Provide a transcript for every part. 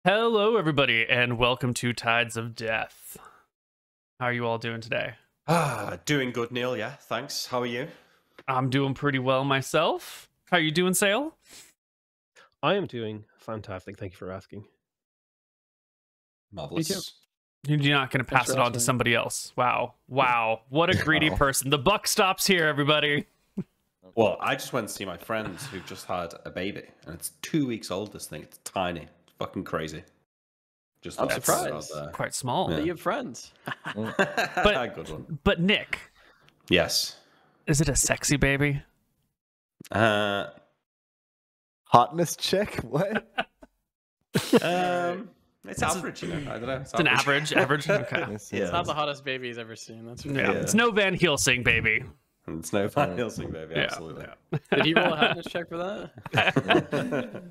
Hello, everybody, and welcome to Tides of Death. How are you all doing today? Doing good, Neil. Yeah, thanks. How are you? I'm doing pretty well myself. How are you doing, Sale? I am doing fantastic. Thank you for asking. Marvelous. You're not going to pass it on to somebody else. Wow. What a greedy person. The buck stops here, everybody. Well, I just went to see my friend who just had a baby, and it's 2 weeks old. This thing, it's tiny, fucking crazy. Just I'm thought surprised. about Quite small. You have friends. that. Good one. But Nick, Yes. is it a sexy baby? Uh, Hotness check? What? it's average, you know. I don't know. It's an average. Okay. This Yeah. is- It's not the hottest baby he's ever seen. That's for Yeah. sure. It's no Van Helsing, baby. It's no Van Helsing, baby. Yeah. Absolutely. Did he roll a hotness check for that?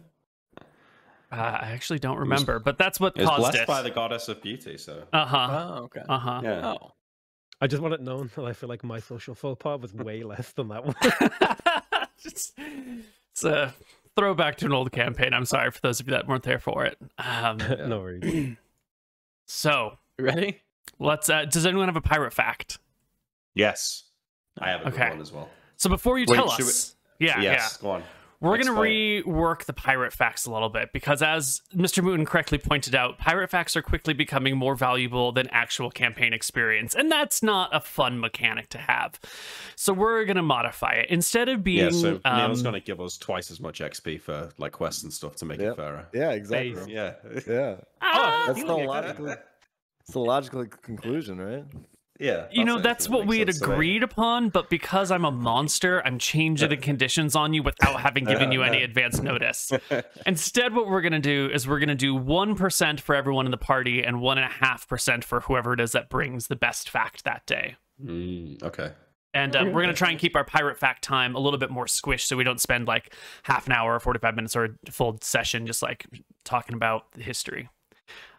I actually don't remember, but that's what It was caused blessed it. by the goddess of beauty, so Uh-huh. Oh, okay. Uh-huh. yeah. Oh, I just want it known that I feel like my social faux pas was way less than that one. It's a throwback to an old campaign. I'm sorry for those of you that weren't there for it. No worries. So you ready? let's. Does anyone have a pirate fact? Yes. I have a good Okay. one as well. So before you Wait, tell should us, yeah, Yes, go on. we're gonna Explain. rework the pirate facts a little bit because, as Mr. Moon correctly pointed out, pirate facts are quickly becoming more valuable than actual campaign experience, and that's not a fun mechanic to have. So we're gonna modify it instead of being. Yeah, so Neil's going to give us twice as much XP for like quests and stuff to make Yep. it fairer. Yeah, exactly. Yeah. Yeah. Ah! That's the logical. It's the logical conclusion, right? Yeah. You know, it. that's It what makes we had sense to me. agreed upon, but because I'm a monster, I'm changing the conditions on you without having given you any advance notice. Instead, what we're going to do is we're going to do 1% for everyone in the party and 1.5% for whoever it is that brings the best fact that day. Okay. And we're going to try and keep our pirate fact time a little bit more squished so we don't spend like half an hour, 45 minutes, or a full session just like talking about the history.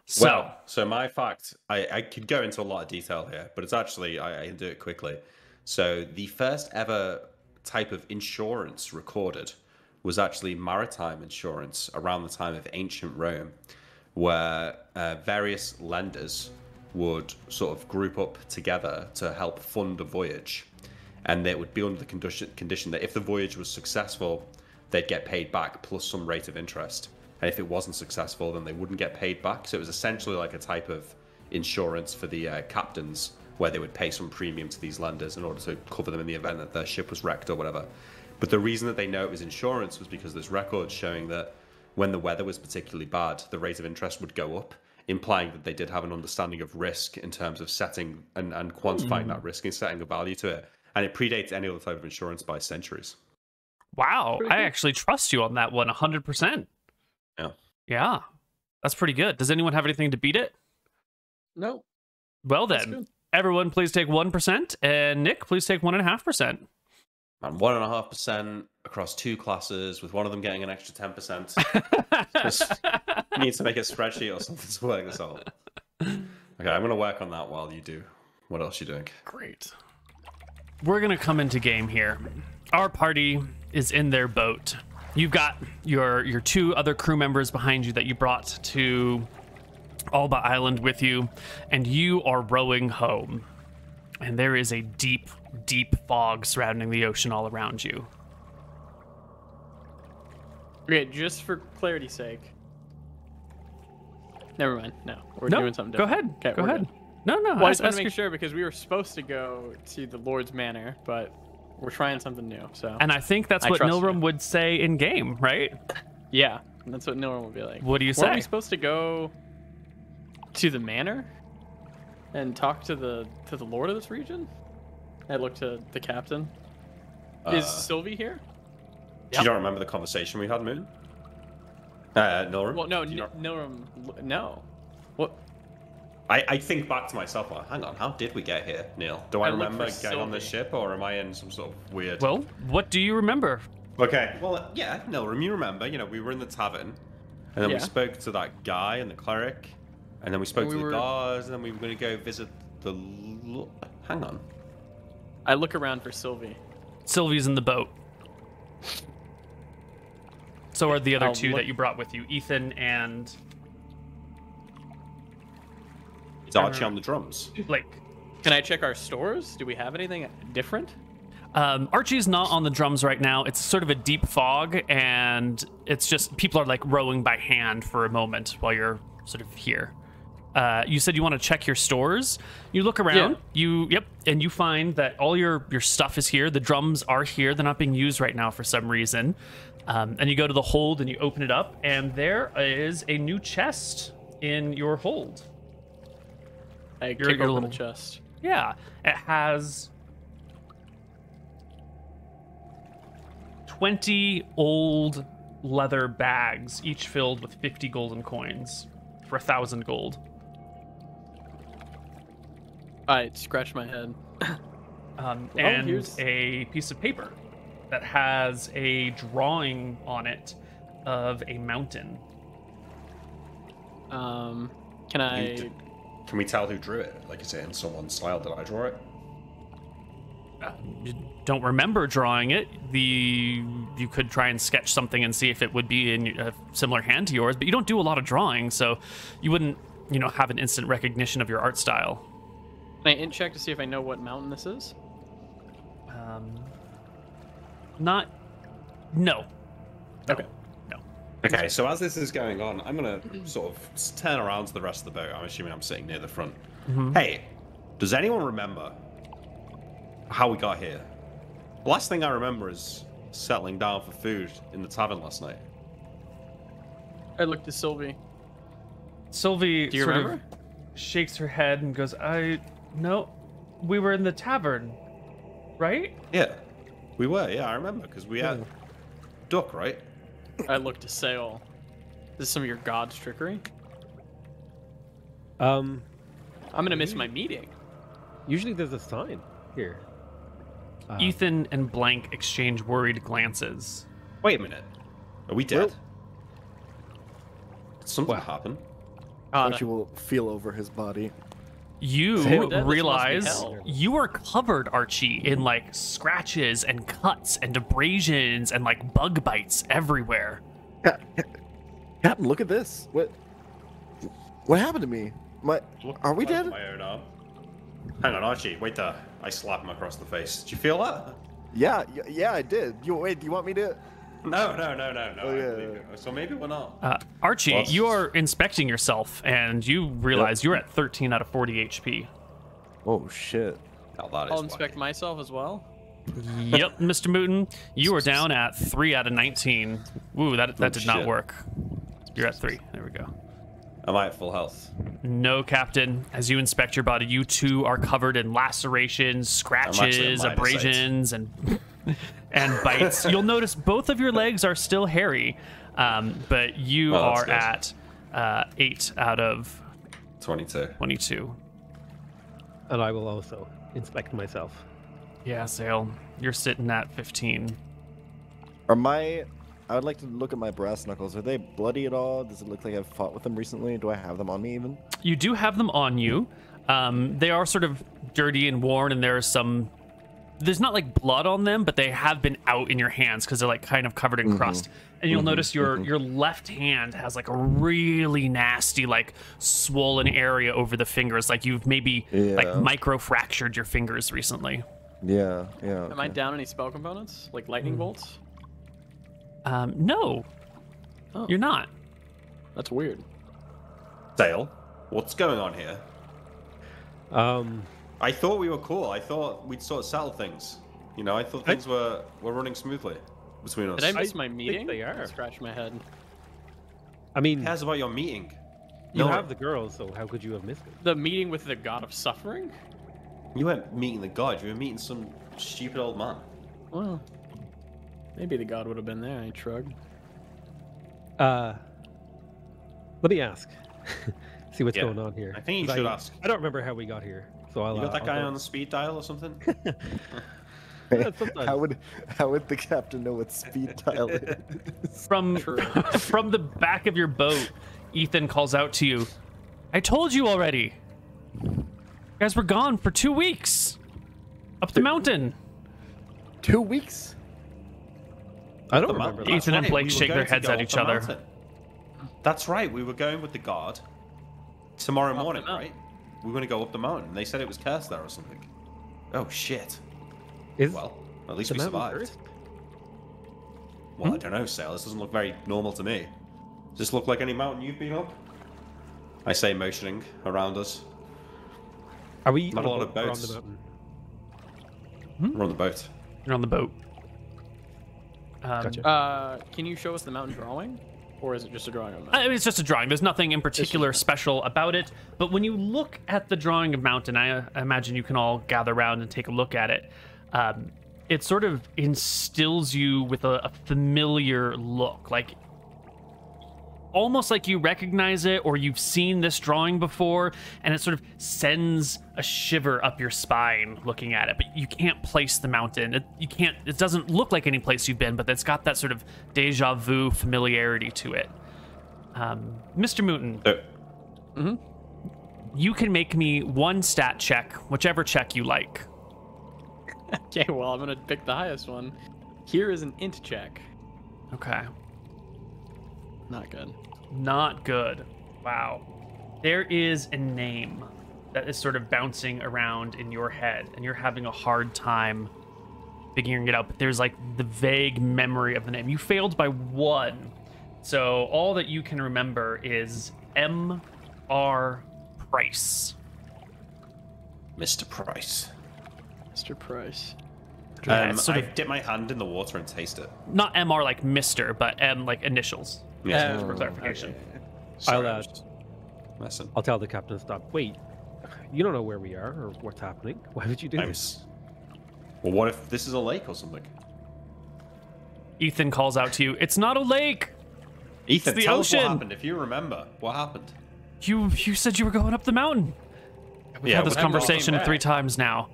So, So my fact, I could go into a lot of detail here, but it's actually, I can do it quickly. So the first ever type of insurance recorded was actually maritime insurance around the time of ancient Rome, where various lenders would sort of group up together to help fund a voyage. And they would be under the condition that if the voyage was successful, they'd get paid back plus some rate of interest. And if it wasn't successful, then they wouldn't get paid back. So it was essentially like a type of insurance for the captains, where they would pay some premium to these lenders in order to cover them in the event that their ship was wrecked or whatever. But the reason that they know it was insurance was because there's records showing that when the weather was particularly bad, the rate of interest would go up, implying that they did have an understanding of risk in terms of setting and quantifying that risk and setting a value to it. And it predates any other type of insurance by centuries. wow, Pretty I cool. actually trust you on that one 100%. Yeah. Yeah, that's pretty good. Does anyone have anything to beat it? no. Well That's then, good. everyone please take 1%, and Nick, please take 1.5%. And 1.5% across two classes, with one of them getting an extra 10%. Just need to make a spreadsheet or something to work this out. Okay, I'm going to work on that while you do. What else are you doing? Great. We're gonna come into game here. Our party is in their boat. You've got your two other crew members behind you that you brought to Alba Island with you, and you are rowing home. And there is a deep, deep fog surrounding the ocean all around you. Okay, just for clarity's sake. Never mind. No, we're No, doing something go different. ahead. Okay, Go we're ahead. good. No, Well, I just want ask to make your- sure because we were supposed to go to the Lord's Manor, but we're trying something new. So And I think that's I what trust Nilram you. would say in game, right? yeah, that's what Nilram would be like. What do you Weren't say? we supposed to go to the manor and talk to the lord of this region? I looked to the captain. Is Sylvie here? You don't remember the conversation we had, Moon? Nilram? Well, no, Do you not- Nilram. No. What? I think back to myself, like, hang on, how did we get here, Neil? Do I I looked remember for getting on this Sylvie. ship, or am I in some sort of weird... Well, what do you remember? Okay, well, yeah, Nilram, you remember, we were in the tavern, and then we Yeah. spoke to that guy and the cleric, and then we spoke We to the were- guards, and then we were going to go visit the... Hang on. I look around for Sylvie. Sylvie's in the boat. So are the other I'll two look- that you brought with you, Ethan and Is Archie on the drums? Blake. Can I check our stores? Do we have anything different? Archie's not on the drums right now. It's sort of a deep fog, and it's just people are like rowing by hand for a moment while you're sort of here. You said you want to check your stores. You look around. And you find that all your stuff is here. The drums are here. They're not being used right now for some reason. And you go to the hold and you open it up, and there is a new chest in your hold. I Your kick open little- the chest. Yeah, it has 20 old leather bags, each filled with 50 golden coins for 1,000 gold. I scratch my head. And here's- a piece of paper that has a drawing on it of a mountain. Can I? Can we tell who drew it? Like, is it in someone's style? Did I draw it? You don't remember drawing it. You could try and sketch something and see if it would be in a similar hand to yours, but you don't do a lot of drawing, so you wouldn't, have an instant recognition of your art style. Can I int check to see if I know what mountain this is? No. No. Okay. No. Okay, so as this is going on, I'm gonna sort of turn around to the rest of the boat. I'm assuming I'm sitting near the front. Hey, does anyone remember how we got here? The last thing I remember is settling down for food in the tavern last night. I looked to Sylvie. Sylvie Do you sort remember? of shakes her head and goes, no, we were in the tavern, right? Yeah, we were. Yeah, I remember because we had duck, right? I looked to Sail. This is some of your god's trickery. Um, I'm gonna miss my meeting. usually there's a sign here. Ethan and Blank exchange worried glances. Wait a minute. Are we dead? Well- Did something happen? Archie will feel over his body. You Say what? This must be realize hell. you are covered, Archie, in like scratches and cuts and abrasions and like bug bites everywhere. Captain, look at this. What happened to me? Are we dead? My own arm. Hang on, Archie. Wait there. I slap him across the face. Did you feel that? Yeah, I did. Do you want me to? No. Oh, yeah. So maybe we're not. Archie, Well, you are inspecting yourself and you realize you're at 13 out of 40 HP. Oh shit. Now that I'll is inspect myself as well. Yep, Mr. Mooten, you are down at 3 out of 19. Woo, that did not shit. work. You're at 3. There we go. Am I at full health? No, Captain. As you inspect your body, you too are covered in lacerations, scratches, I'm actually at -8. abrasions, and bites. You'll notice both of your legs are still hairy, but you Well, are that's at 8 out of 22. 22. And I will also inspect myself. Yeah, Sale, you're sitting at 15. I would like to look at my brass knuckles. Are they bloody at all? Does it look like I've fought with them recently? Do I have them on me even? You do have them on you. They are sort of dirty and worn, and there's not like blood on them, but they have been out in your hands because they're like kind of covered in crust. And you'll notice your left hand has like a really nasty, like swollen area over the fingers, like you've maybe like micro fractured your fingers recently. Yeah. Am I down any spell components like lightning bolts? No, Oh. you're not. That's weird. Dale, what's going on here? I thought we were cool. I thought we'd sort of settle things. I thought things were running smoothly between us. Did I miss I my think meeting? they are. I scratch my head. I mean, Who cares about your meeting? you No, have the girls, so how could you have missed it? The meeting with the god of suffering? You weren't meeting the god. You were meeting some stupid old man. Well, maybe the god would have been there. I shrugged. Let me ask. See what's Yeah, going on here. I think you 'Cause should ask. I don't remember how we got here, so I'll. You got that I'll guy go- on the speed dial or something? Sometimes. How would the captain know what speed dial is? From True. from the back of your boat, Ethan calls out to you. I told you already. You guys were gone for 2 weeks. Up the mountain. 2 weeks? I don't The remember. mountain. that. Ethan and That's Blake we were shake their going to heads go at up each the other. mountain. That's right. We were going with the guard tomorrow Up the morning, mountain. right? we want to go up the mountain. They said it was cursed there or something. Oh shit. Is Well, at least the we mountain survived. cursed? Well, I don't know, Sale. This doesn't look very normal to me. Does this look like any mountain you've been up? I say, motioning around us. Are we Not on a lot of boat or on boats. the mountain? We're on the boat. You're on the boat. Gotcha. Can you show us the mountain drawing, or is it just a drawing of the I mountain? mean, it's just a drawing. There's nothing in particular special about it. But when you look at the drawing of mountain, I imagine you can all gather around and take a look at it. It sort of instills you with a familiar look, like almost like you recognize it or you've seen this drawing before, and it sort of sends a shiver up your spine looking at it. But you can't place the mountain. It doesn't look like any place you've been, but it's got that sort of deja vu familiarity to it. Mr. Mooten, you can make me one stat check, whichever check you like. Okay, well, I'm gonna pick the highest one. Here is an int check. Okay. Not good. Not good. Wow. There is a name that is sort of bouncing around in your head, and you're having a hard time figuring it out. But there's like the vague memory of the name. You failed by 1. So all that you can remember is M.R. Price. Mr. Price. Mr. Price. it's sort I of- dip my hand in the water and taste it. Not M.R. like Mr., but M like initials. Yeah. For clarification. Sorry, I'll, I was just messing. I'll tell the captain to stop. Wait, you don't know where we are or what's happening. Why would you do this? Well, what if this is a lake or something? Ethan calls out to you. It's not a lake. Ethan, the tell us ocean. what happened. If you remember, what happened? You said you were going up the mountain. We've had this but then we came conversation back. 3 times now.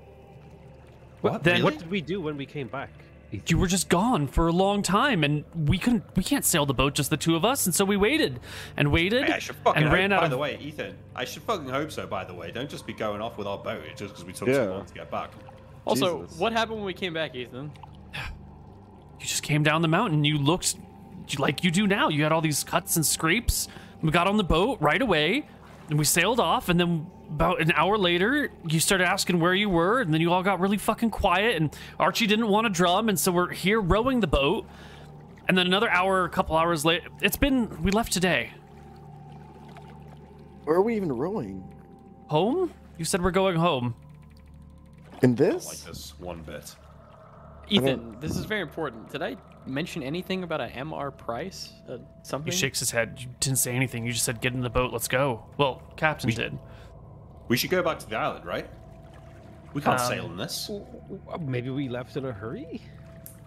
What? Then- Really? What did we do when we came back? You were just gone for a long time, and we can't sail the boat, just the 2 of us, and so we waited and waited Hey, I should fucking and hope, ran out by of. the way, Ethan, I should fucking hope so, by the way. Don't just be going off with our boat just because we took Yeah. so long to get back. Also, Jesus. what happened when we came back, Ethan? You just came down the mountain. You looked like you do now. You had all these cuts and scrapes. We got on the boat right away, and we sailed off. And then about an hour later, you started asking where you were, and then you all got really fucking quiet. And Archie didn't want to drum, and so we're here rowing the boat. And then another hour, a couple hours later, we left today. Where are we even rowing? Home? You said we're going home. In Like this? this one bit. Ethan, this is very important. Did I mention anything about a MR price? Something? He shakes his head. You didn't say anything. You just said, get in the boat, let's go. Well, Captain did. We should go back to the island, right? We can't sail in this. Maybe we left in a hurry?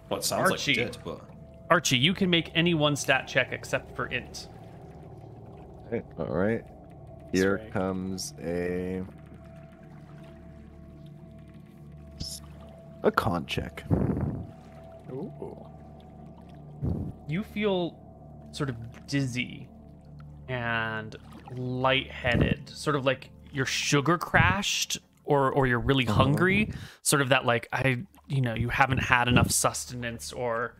Well, it sounds Archie. like we did, but... Archie, you can make any one stat check except for int. All right. Here Sorry. comes a con check. Ooh. You feel sort of dizzy and lightheaded, sort of like you're sugar crashed or you're really hungry, sort of that like you haven't had enough sustenance or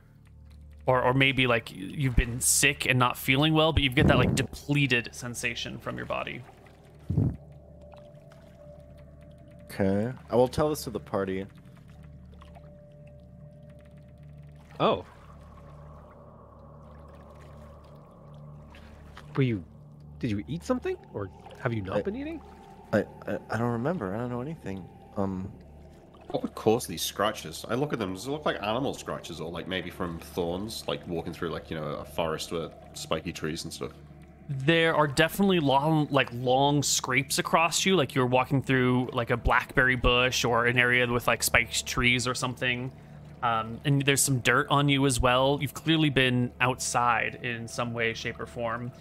maybe like you've been sick and not feeling well, but you get that like depleted sensation from your body. Okay. I will tell this to the party. Oh. Did you eat something? Or have you not been eating? I don't remember. I don't know anything. What would cause these scratches? I look at them, does it look like animal scratches or like maybe from thorns, like walking through like, a forest with spiky trees and stuff? There are definitely long scrapes across you, like you're walking through like a blackberry bush or an area with like spiked trees or something. And there's some dirt on you as well. You've clearly been outside in some way, shape, or form.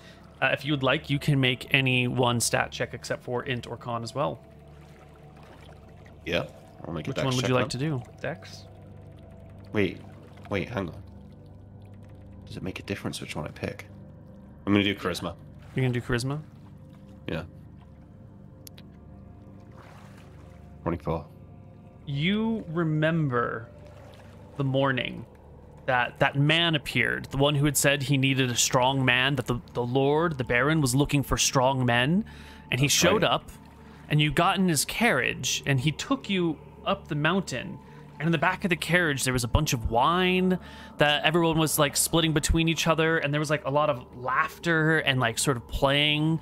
If you would like, you can make any one stat check except for int or con as well. Yeah. I'll make a Which dex one would check you like then. to do? Dex? Wait, hang on. Does it make a difference which one I pick? I'm gonna do charisma. You're gonna do charisma? Yeah. 24. You remember the morning that man appeared, the one who had said he needed a strong man, that the Lord, the Baron, was looking for strong men, and he showed right. up, and you got in his carriage, and he took you up the mountain. And in the back of the carriage, there was a bunch of wine that everyone was like splitting between each other, and there was like a lot of laughter and like sort of playing,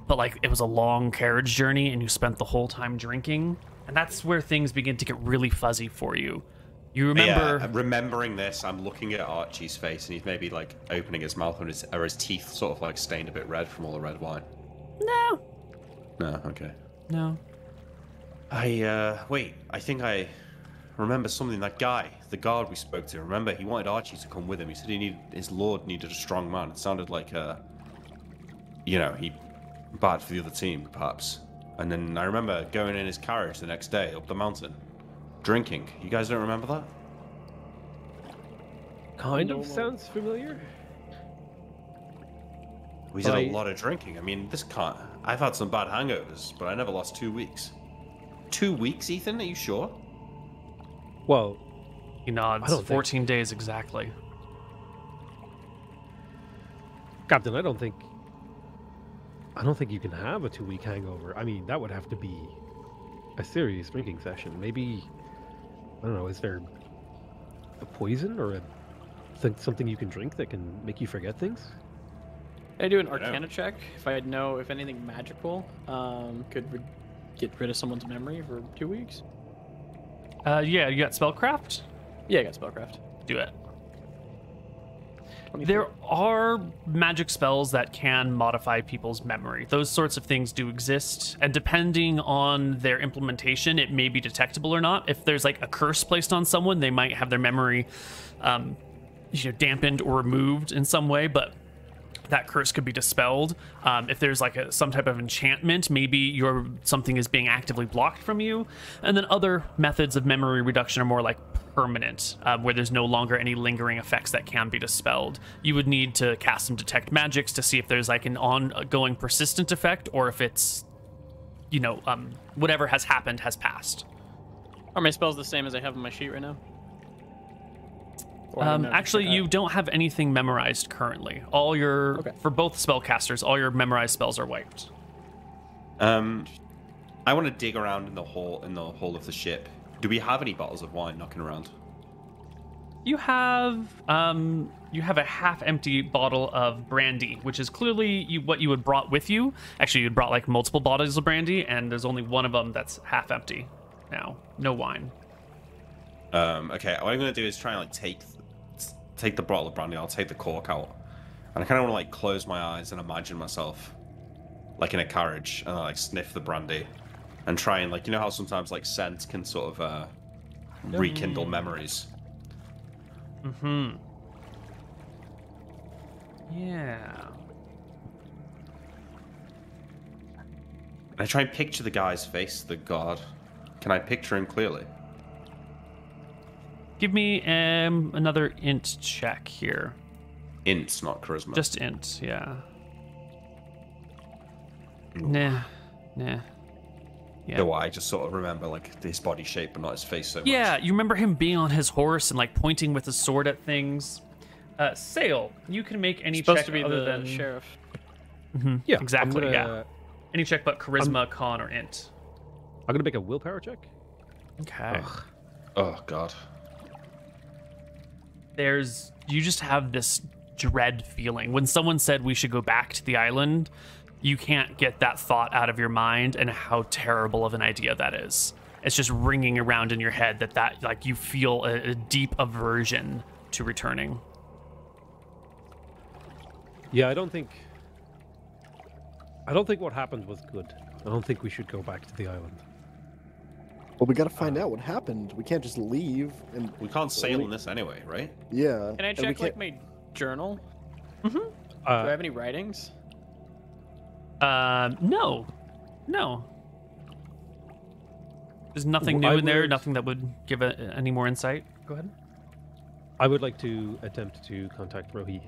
but like it was a long carriage journey, and you spent the whole time drinking, and that's where things begin to get really fuzzy for you. You remember? Yeah, remembering this, I'm looking at Archie's face, and he's maybe like opening his mouth, and his teeth sort of like stained a bit red from all the red wine. No. No, okay. No. Wait, I think I remember something. That guy, the guard we spoke to, remember he wanted Archie to come with him. He said his lord needed a strong man. It sounded like, he bad for the other team, perhaps. And then I remember going in his carriage the next day up the mountain, drinking. You guys don't remember that? Kind of sounds familiar. We did a lot of drinking. I mean, I've had some bad hangovers, but I never lost 2 weeks. 2 weeks, Ethan? Are you sure? Well, He nods. 14 days exactly. Captain, I don't think you can have a 2-week hangover. I mean, that would have to be a serious drinking session. Maybe, I don't know, is there a poison or something you can drink that can make you forget things? Can I do an Arcana check if I know if anything magical could get rid of someone's memory for 2 weeks? Yeah, you got spellcraft? Yeah, I got spellcraft. Do it. 23. There are magic spells that can modify people's memory. Those sorts of things do exist, and depending on their implementation, it may be detectable or not. If there's like a curse placed on someone, they might have their memory dampened or removed in some way, but that curse could be dispelled. If there's like some type of enchantment, maybe something is being actively blocked from you. And then other methods of memory reduction are more like permanent, where there's no longer any lingering effects that can be dispelled. You would need to cast some detect magics to see if there's like an ongoing persistent effect, or if it's, whatever has happened has passed. Are my spells the same as I have on my sheet right now? Or I don't know. Actually, you don't have anything memorized currently. For both spellcasters, all your memorized spells are wiped. I want to dig around in the hole of the ship. Do we have any bottles of wine knocking around? You have a half-empty bottle of brandy, which is clearly what you had brought with you. Actually, you had brought like multiple bottles of brandy, and there's only one of them that's half empty now. No wine. Okay, what I'm gonna do is try and like take the bottle of brandy. I'll take the cork out, and I kind of want to like close my eyes and imagine myself like in a carriage, and I like sniff the brandy, and try and like, you know how sometimes like scent can sort of rekindle memories. Mm-hmm. Yeah. And I try and picture the guy's face, the guard. Can I picture him clearly? Give me another int check here. Int, not charisma. Just int, yeah. Nah. Yeah. No, I just sort of remember like his body shape, but not his face so much. Yeah, you remember him being on his horse and like pointing with his sword at things. Sail, you can make any Supposed check to be other the than sheriff. Mm-hmm. Yeah, exactly. Yeah, any check but charisma, con, or int. I'm gonna make a willpower check. Okay. Ugh. Oh god. You just have this dread feeling. When someone said we should go back to the island, you can't get that thought out of your mind, and how terrible of an idea that is. It's just ringing around in your head that like you feel a deep aversion to returning. Yeah, I don't think what happened was good. I don't think we should go back to the island. Well, we gotta find out what happened. We can't just leave and... We can't sail in this anyway, right? Yeah. Can I check like my journal? Mm-hmm. Do I have any writings? No. There's nothing new in there. Nothing that would give any more insight. Go ahead. I would like to attempt to contact Rohi.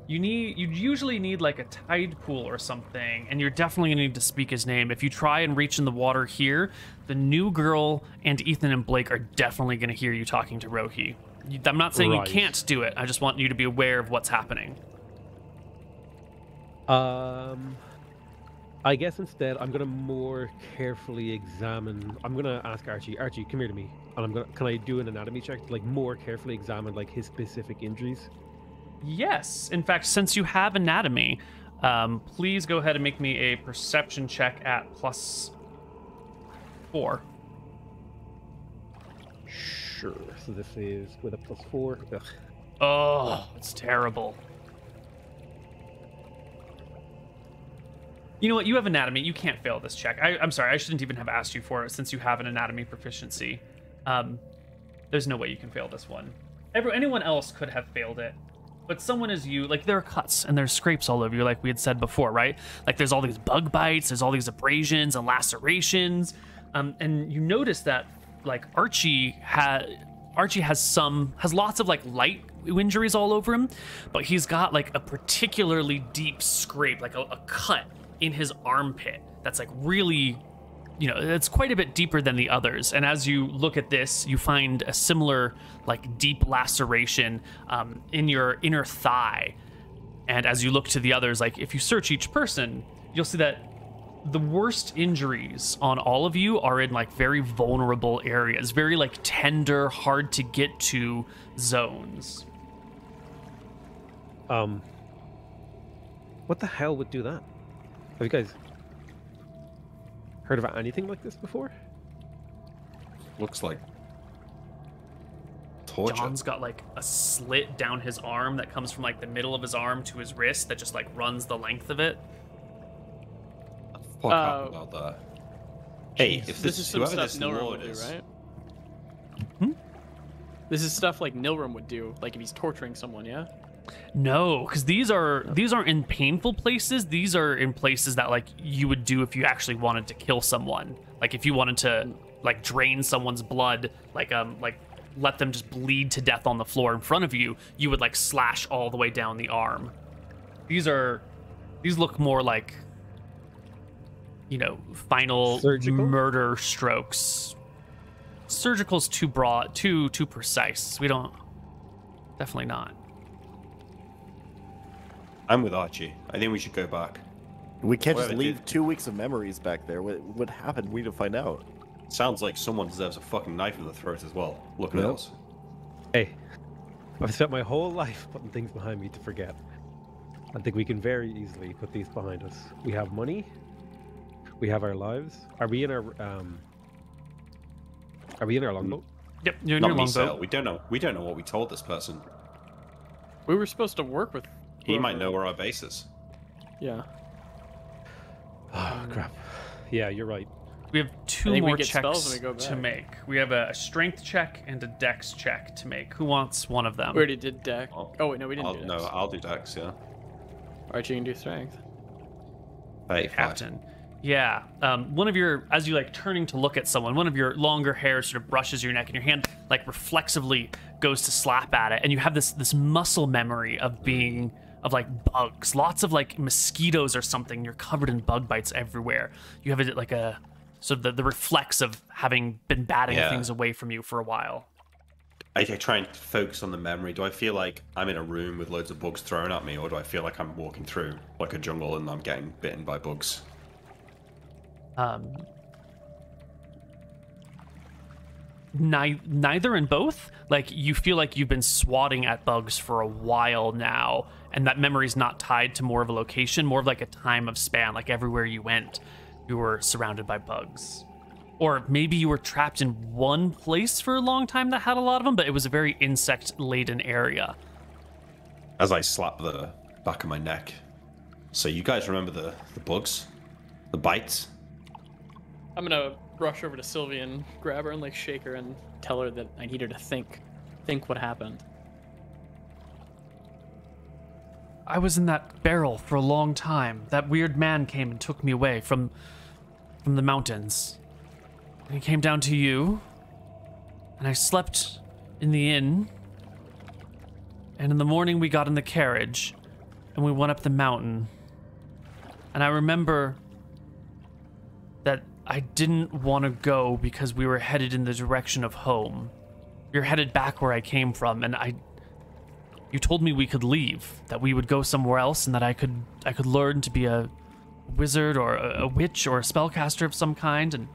You usually need like a tide pool or something, and you're definitely gonna need to speak his name. If you try and reach in the water here, the new girl and Ethan and Blake are definitely gonna hear you talking to Rohi. I'm not saying Right. you can't do it. I just want you to be aware of what's happening. I guess instead I'm gonna more carefully examine. I'm gonna ask Archie. Archie, come here to me, and I'm gonna. Can I do an anatomy check to like more carefully examine like his specific injuries? Yes. In fact, since you have anatomy, please go ahead and make me a perception check at +4. Sure. So this is with a +4. Ugh. Oh, it's terrible. You know what? You have anatomy. You can't fail this check. I'm sorry. I shouldn't even have asked you for it since you have an anatomy proficiency. There's no way you can fail this one. Anyone else could have failed it. But someone as you, like, there are cuts and there's scrapes all over you, like we had said before, right? Like, there's all these bug bites, there's all these abrasions and lacerations. And you notice that, like, Archie has lots of, like, light injuries all over him, but he's got, like, a particularly deep scrape, like a cut in his armpit that's, like, really, you know, it's quite a bit deeper than the others. And as you look at this, you find a similar, like, deep laceration in your inner thigh. And as you look to the others, like, if you search each person, you'll see that the worst injuries on all of you are in, like, very vulnerable areas, very, like, tender, hard to get to zones. What the hell would do that? Have you guys heard of anything like this before? Looks like torture. John's got, like, a slit down his arm that comes from, like, the middle of his arm to his wrist that just, like, runs the length of it. Fuck up about that. Hey, if This is some whoever stuff this Nilram lord would do, is, right? Hmm? This is stuff like Nilram would do, like if he's torturing someone, yeah? No, because these aren't in painful places. These are in places that, like, you would do if you actually wanted to kill someone. Like, if you wanted to, like, drain someone's blood, like let them just bleed to death on the floor in front of you, you would, like, slash all the way down the arm. These look more like, you know, final Surgical? murder strokes. Surgical's too broad, too precise. We don't, definitely not. I'm with Archie. I think we should go back. We can't just Whatever, leave dude. 2 weeks of memories back there. What happened? We need to find out. Sounds like someone deserves a fucking knife in the throat as well. Look at Yep. us. Hey, I've spent my whole life putting things behind me to forget. I think we can very easily put these behind us. We have money. We have our lives. Are we in our longboat? Yep, you're in Not your me, Sale. longboat. We don't know what we told this person. We were supposed to work with. He might whoever- know where our base is. Yeah. Oh crap. Yeah, you're right. We have two think we more get spells checks when we go to back. make. We have a strength check and a dex check to make. Who wants one of them? We already did deck. Oh. Oh wait, no, we didn't I'll, do no, dex. I'll do Dex, yeah. Archie can do strength. 85. Captain. Yeah. One of your, as you, like, turning to look at someone, one of your longer hairs sort of brushes your neck and your hand, like, reflexively goes to slap at it. And you have this muscle memory of being, of, like, bugs. Lots of, like, mosquitoes or something. You're covered in bug bites everywhere. You have it, like, a sort of the reflex of having been batting Yeah. things away from you for a while. I try and focus on the memory. Do I feel like I'm in a room with loads of bugs thrown at me, or do I feel like I'm walking through, like, a jungle and I'm getting bitten by bugs? Neither and both. Like, you feel like you've been swatting at bugs for a while now, and that memory's not tied to more of a location, more of like a time of span. Like, everywhere you went, you were surrounded by bugs. Or maybe you were trapped in one place for a long time that had a lot of them, but it was a very insect-laden area. As I slap the back of my neck. So you guys remember the bugs? The bites? I'm gonna rush over to Sylvie and grab her and like shake her and tell her that I need her to think what happened. I was in that barrel for a long time. That weird man came and took me away from the mountains. And he came down to you, and I slept in the inn. And in the morning we got in the carriage, and we went up the mountain. And I remember that I didn't want to go because we were headed in the direction of home. We were headed back where I came from, and you told me we could leave, that we would go somewhere else, and that I could learn to be a wizard or a witch or a spellcaster of some kind, and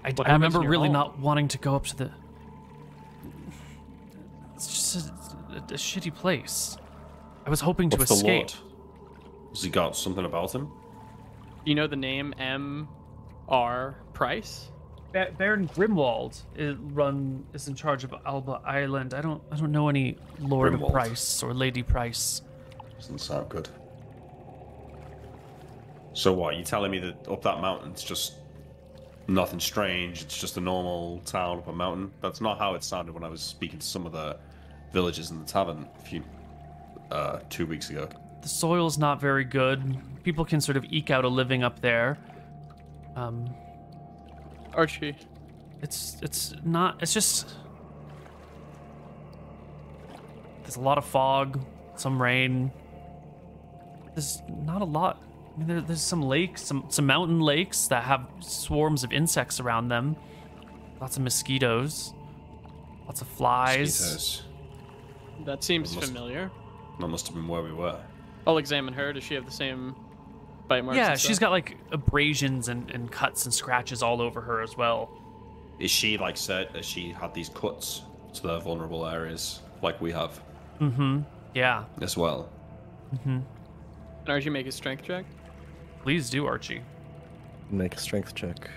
I What happens remember in your really home? not wanting to go up to the. It's just a shitty place. I was hoping to What's the escape. Lord? Has he got something about him? You know the name M.R. Price? Baron Grimwald is in charge of Alba Island. I don't know any Lord Grimwald. of Price or Lady Price. Doesn't sound good. So what? You telling me that up that mountain it's just nothing strange? It's just a normal town up a mountain? That's not how it sounded when I was speaking to some of the villagers in the tavern a few 2 weeks ago. The soil's not very good. People can sort of eke out a living up there. Archie, It's just there's a lot of fog, some rain. There's not a lot. I mean, there's some lakes, some mountain lakes that have swarms of insects around them. Lots of mosquitoes, lots of flies. Mosquitoes. that seems Must- familiar. That must have been where we were. I'll examine her. Does she have the same bite marks? Yeah, and she's stuff? got like abrasions and cuts and scratches all over her as well. Is she like said that she had these cuts to the vulnerable areas like we have Yeah, as well? Can Archie make a strength check? please do, Archie. Make a strength check.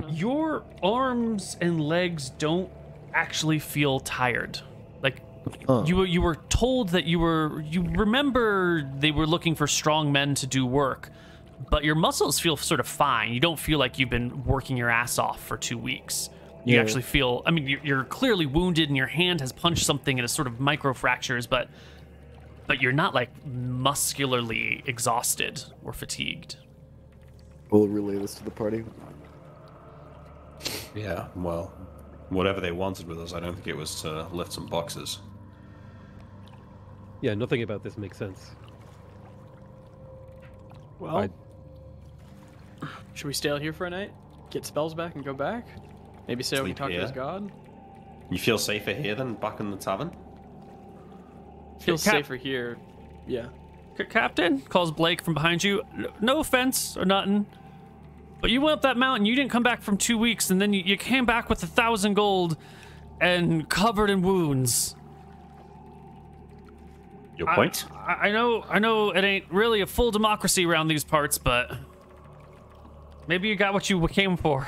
Your arms and legs don't actually feel tired. Like you were told that you remember they were looking for strong men to do work, but your muscles feel sort of fine. You don't feel like you've been working your ass off for 2 weeks. You Yeah. actually feel, I mean, you're clearly wounded and your hand has punched something and it's sort of micro fractures, but you're not like muscularly exhausted or fatigued. We'll relay this to the party. Yeah, well, whatever they wanted with us, I don't think it was to lift some boxes. Yeah, nothing about this makes sense. Well, I- should we stay out here for a night? Get spells back and go back? Maybe say we Sleep can talk to his here? god? You feel safer here than back in the tavern? Feels Cap- safer here. Yeah. Captain, calls Blake from behind you. No offense or nothing, but you went up that mountain. You didn't come back from 2 weeks, and then you came back with 1,000 gold and covered in wounds. Your point? I know it ain't really a full democracy around these parts, but maybe you got what you came for.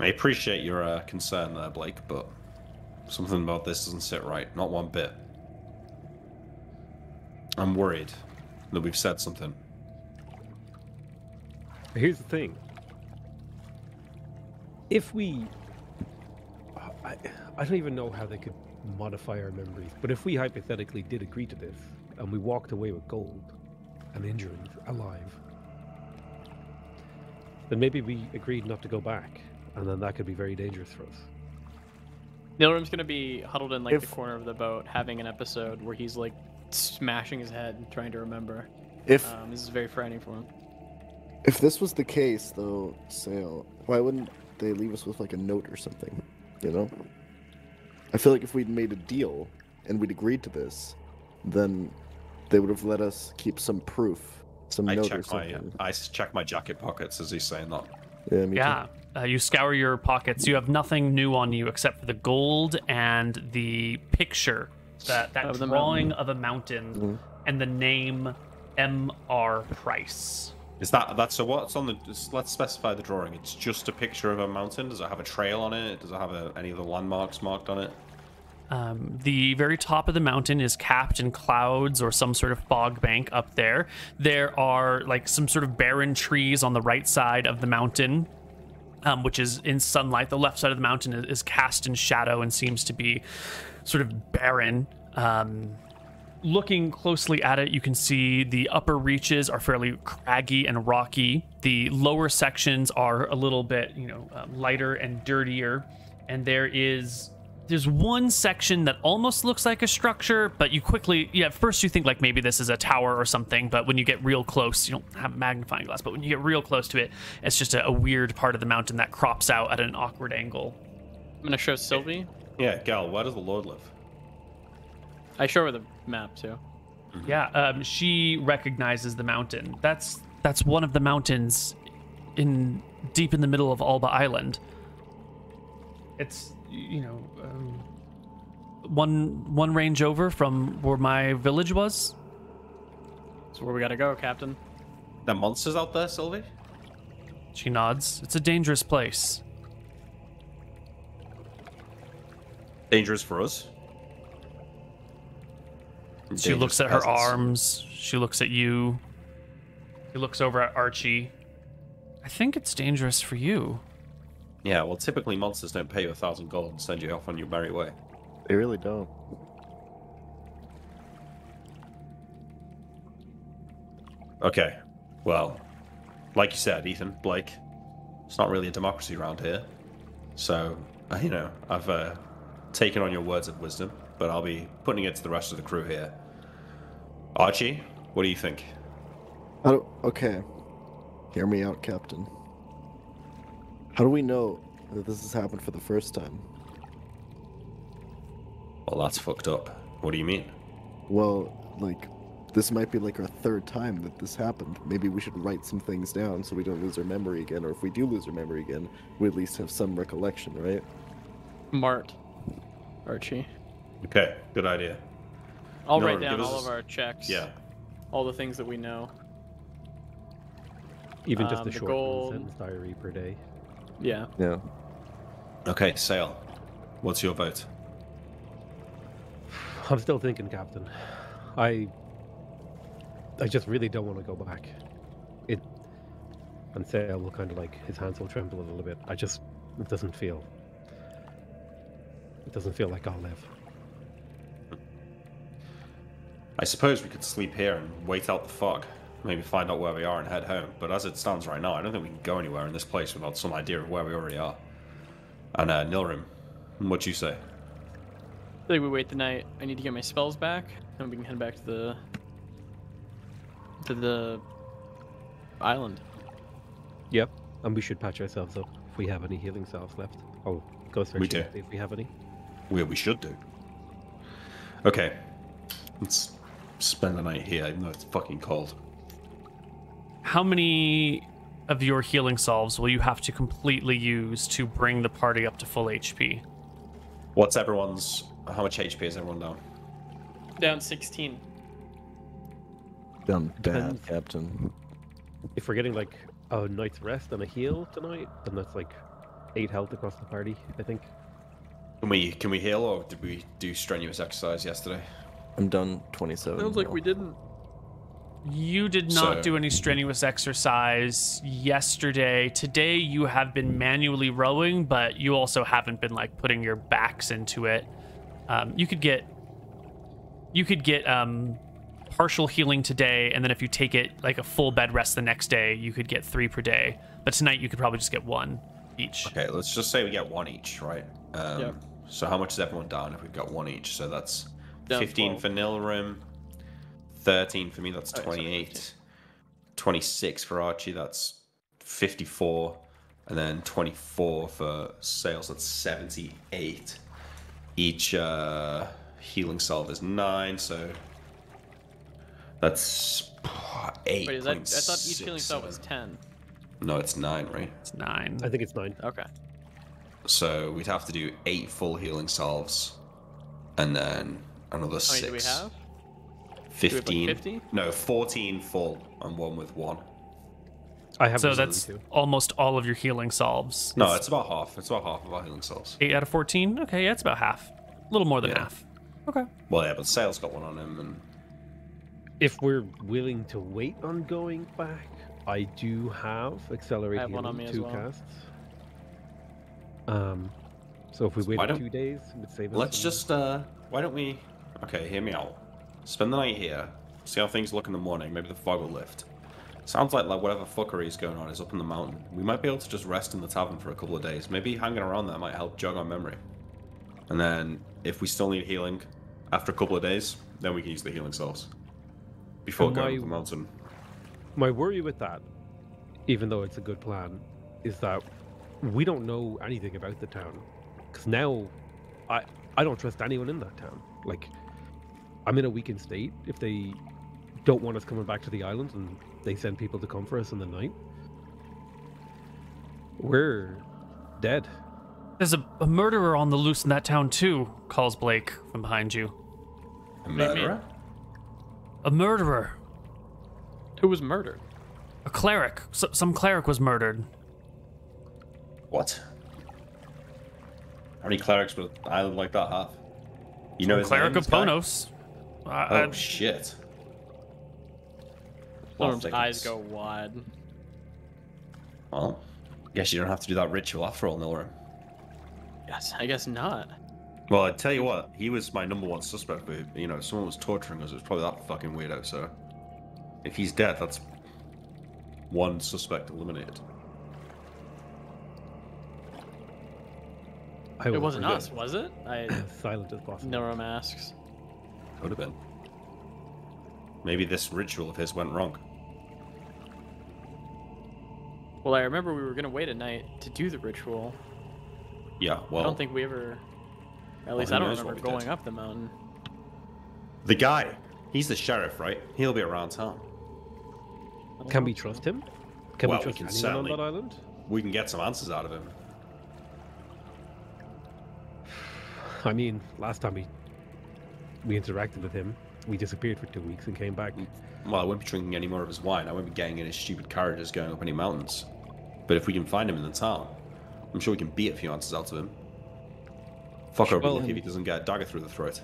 I appreciate your concern there, Blake, but something about this doesn't sit right. Not one bit. I'm worried that we've said something. Here's the thing. If we... I don't even know how they could modify our memories, but if we hypothetically did agree to this, and we walked away with gold and injuries alive, then maybe we agreed not to go back, and then that could be very dangerous for us. Nilrim's gonna be huddled in like the If- corner of the boat, having an episode where he's like smashing his head and trying to remember. If This is very frightening for him. if this was the case, though, Sale, why wouldn't they leave us with like a note or something? You know, I feel like if we'd made a deal and we'd agreed to this, then they would have let us keep some proof, some I note or check my something. check my jacket pockets as he's saying that. Yeah, me too. Yeah, you scour your pockets. You have nothing new on you except for the gold and the picture, that Of the drawing of a mountain, and the name M.R. Price. Is that so? What's on the? Let's specify the drawing. It's just a picture of a mountain. Does it have a trail on it? Does it have any of the landmarks marked on it? The very top of the mountain is capped in clouds or some sort of fog bank up there. There are like some sort of barren trees on the right side of the mountain, which is in sunlight. The left side of the mountain is cast in shadow and seems to be sort of barren. Looking closely at it, you can see the upper reaches are fairly craggy and rocky. The lower sections are a little bit, lighter and dirtier. And there's one section that almost looks like a structure, but you quickly, at first you think like maybe this is a tower or something, but when you get real close, you don't have a magnifying glass, but when you get real close to it, it's just a weird part of the mountain that crops out at an awkward angle. I'm gonna show Sylvie. Yeah, Gal, where does the Lord live? I show her the map too. Yeah, she recognizes the mountain. That's one of the mountains deep in the middle of Alba Island. It's, you know, one range over from where my village was. That's where we gotta go, Captain. There are monsters out there, Sylvie? She nods. It's a dangerous place. Dangerous for us. She looks at her arms. She looks at you. She looks over at Archie. I think it's dangerous for you. Yeah, well, typically monsters don't pay you 1,000 gold and send you off on your merry way. They really don't. Okay, well, like you said, Ethan, Blake, it's not really a democracy around here. So, you know, I've taken on your words of wisdom, but I'll be putting it to the rest of the crew here. Archie, what do you think? Okay. Hear me out, Captain. How do we know that this has happened for the first time? Well, that's fucked up. What do you mean? Well, like, this might be like our third time that this happened. Maybe we should write some things down so we don't lose our memory again, or if we do lose our memory again, we at least have some recollection, right? Mart. Archie. Okay, good idea. I'll No, write down give us all a- of our checks. Yeah. All the things that we know. Even just a the short gold- one-sentence diary per day. Yeah. Yeah. Okay, Sale, what's your vote? I'm still thinking, Captain. I just really don't want to go back. And Sale will kind of like, his hands will tremble a little bit. It doesn't feel like I'll live. I suppose we could sleep here and wait out the fog. Maybe find out where we are and head home. But as it stands right now, I don't think we can go anywhere in this place without some idea of where we already are. And Nilrim, what you say? I think we wait the night. I need to get my spells back, and we can head back to the island. Yep, and we should patch ourselves up if we have any healing salves left. Oh, go search We do. if we have any. We should do. Okay, let's spend the night here, even though it's fucking cold. How many of your healing salves will you have to completely use to bring the party up to full HP? What's everyone's? How much HP is everyone down? Down 16. Done bad, Depends. Captain. If we're getting like a night's rest and a heal tonight, then that's like 8 health across the party, I think. Can we heal, or did we do strenuous exercise yesterday? I'm done 27. Sounds like now. we didn't. You did not So- do any strenuous exercise yesterday. Today you have been manually rowing, but you also haven't been like putting your backs into it. You could get partial healing today, and then if you take it like a full bed rest the next day, you could get 3 per day. But tonight you could probably just get 1 each. Okay, let's just say we get 1 each, right? Yep. So how much is everyone down if we've got 1 each? So that's Down 15 12. for Nilrim, 13 for me, that's Oh, sorry, 28. 15. 26 for Archie, that's 54. And then 24 for Sales, that's 78. Each healing salve is 9, so that's 8. Wait, is that? I thought each healing spell was 10. No, it's 9, right? It's 9. I think it's 9. Okay. So we'd have to do 8 full healing salves, and then another How 6. many do we have? 15. 50? No, 14 full and 1 with 1. I have So one that's too. almost all of your healing salves. No, it's about half. It's about half of our healing salves. 8 out of 14? Okay, yeah, it's about half. A little more than Yeah. half. Okay. Well, yeah, but Sale's got one on him, and If we're willing to wait on going back, I do have accelerate I have one on healing, me as 2 well. casts. So if we why waited don't- 2 days, it would save us. let's some- just, why don't we, okay, hear me out. Spend the night here, see how things look in the morning, maybe the fog will lift. Sounds like whatever fuckery is going on is up in the mountain. We might be able to just rest in the tavern for a couple of days. Maybe hanging around there might help jog our memory. And then, if we still need healing after a couple of days, then we can use the healing salves. Before And going my- up the mountain. My worry with that, even though it's a good plan, is that we don't know anything about the town. Because now, I don't trust anyone in that town. Like, I'm in a weakened state if they don't want us coming back to the island and they send people to come for us in the night. We're dead. There's a murderer on the loose in that town too, calls Blake from behind you. A murderer? A murderer. Who was murdered? A cleric. Some cleric was murdered. What? How many clerics would an island like that have? You know his Cleric name, of this guy? Ponos. Oh shit. Well, Norm's eyes go wide. Well, guess you don't have to do that ritual after all, Nilrim. Yes, I guess not. Well, I tell you what, he was my #1 suspect. But if someone was torturing us, it was probably that fucking weirdo. So, if he's dead, that's one suspect eliminated. I It will wasn't forget. us, was it? Silent as possible. Nilrim asks. Could have been. Maybe this ritual of his went wrong. Well, I remember we were gonna wait a night to do the ritual. Yeah, well, I don't think we ever. At least who I don't knows what remember we going did. up the mountain. the guy, he's the sheriff, right? He'll be around town. Can we trust him? Can Well, we we trust can anyone certainly- on that island? We can get some answers out of him. I mean, last time we interacted with him, we disappeared for 2 weeks and came back. Well, I won't be drinking any more of his wine. I won't be getting in his stupid carriages going up any mountains. But if we can find him in the town, I'm sure we can beat a few answers out of him. Fuck over Well, lucky if he doesn't get a dagger through the throat.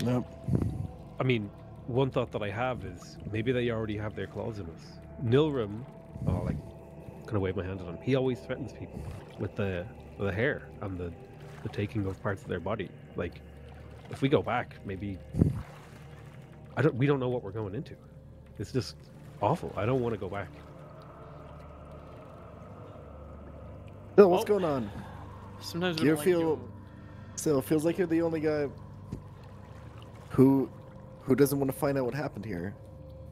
Nope. I mean, one thought that I have is maybe they already have their claws in us. Nilrim, kind of wave my hand at him. He always threatens people with the hair and the taking of parts of their body. Like, if we go back, maybe we don't know what we're going into. It's just awful. I don't want to go back. Bill, what's Oh. going on? Sometimes Do we you don't feel? like Still, feels like you're the only guy who doesn't want to find out what happened here.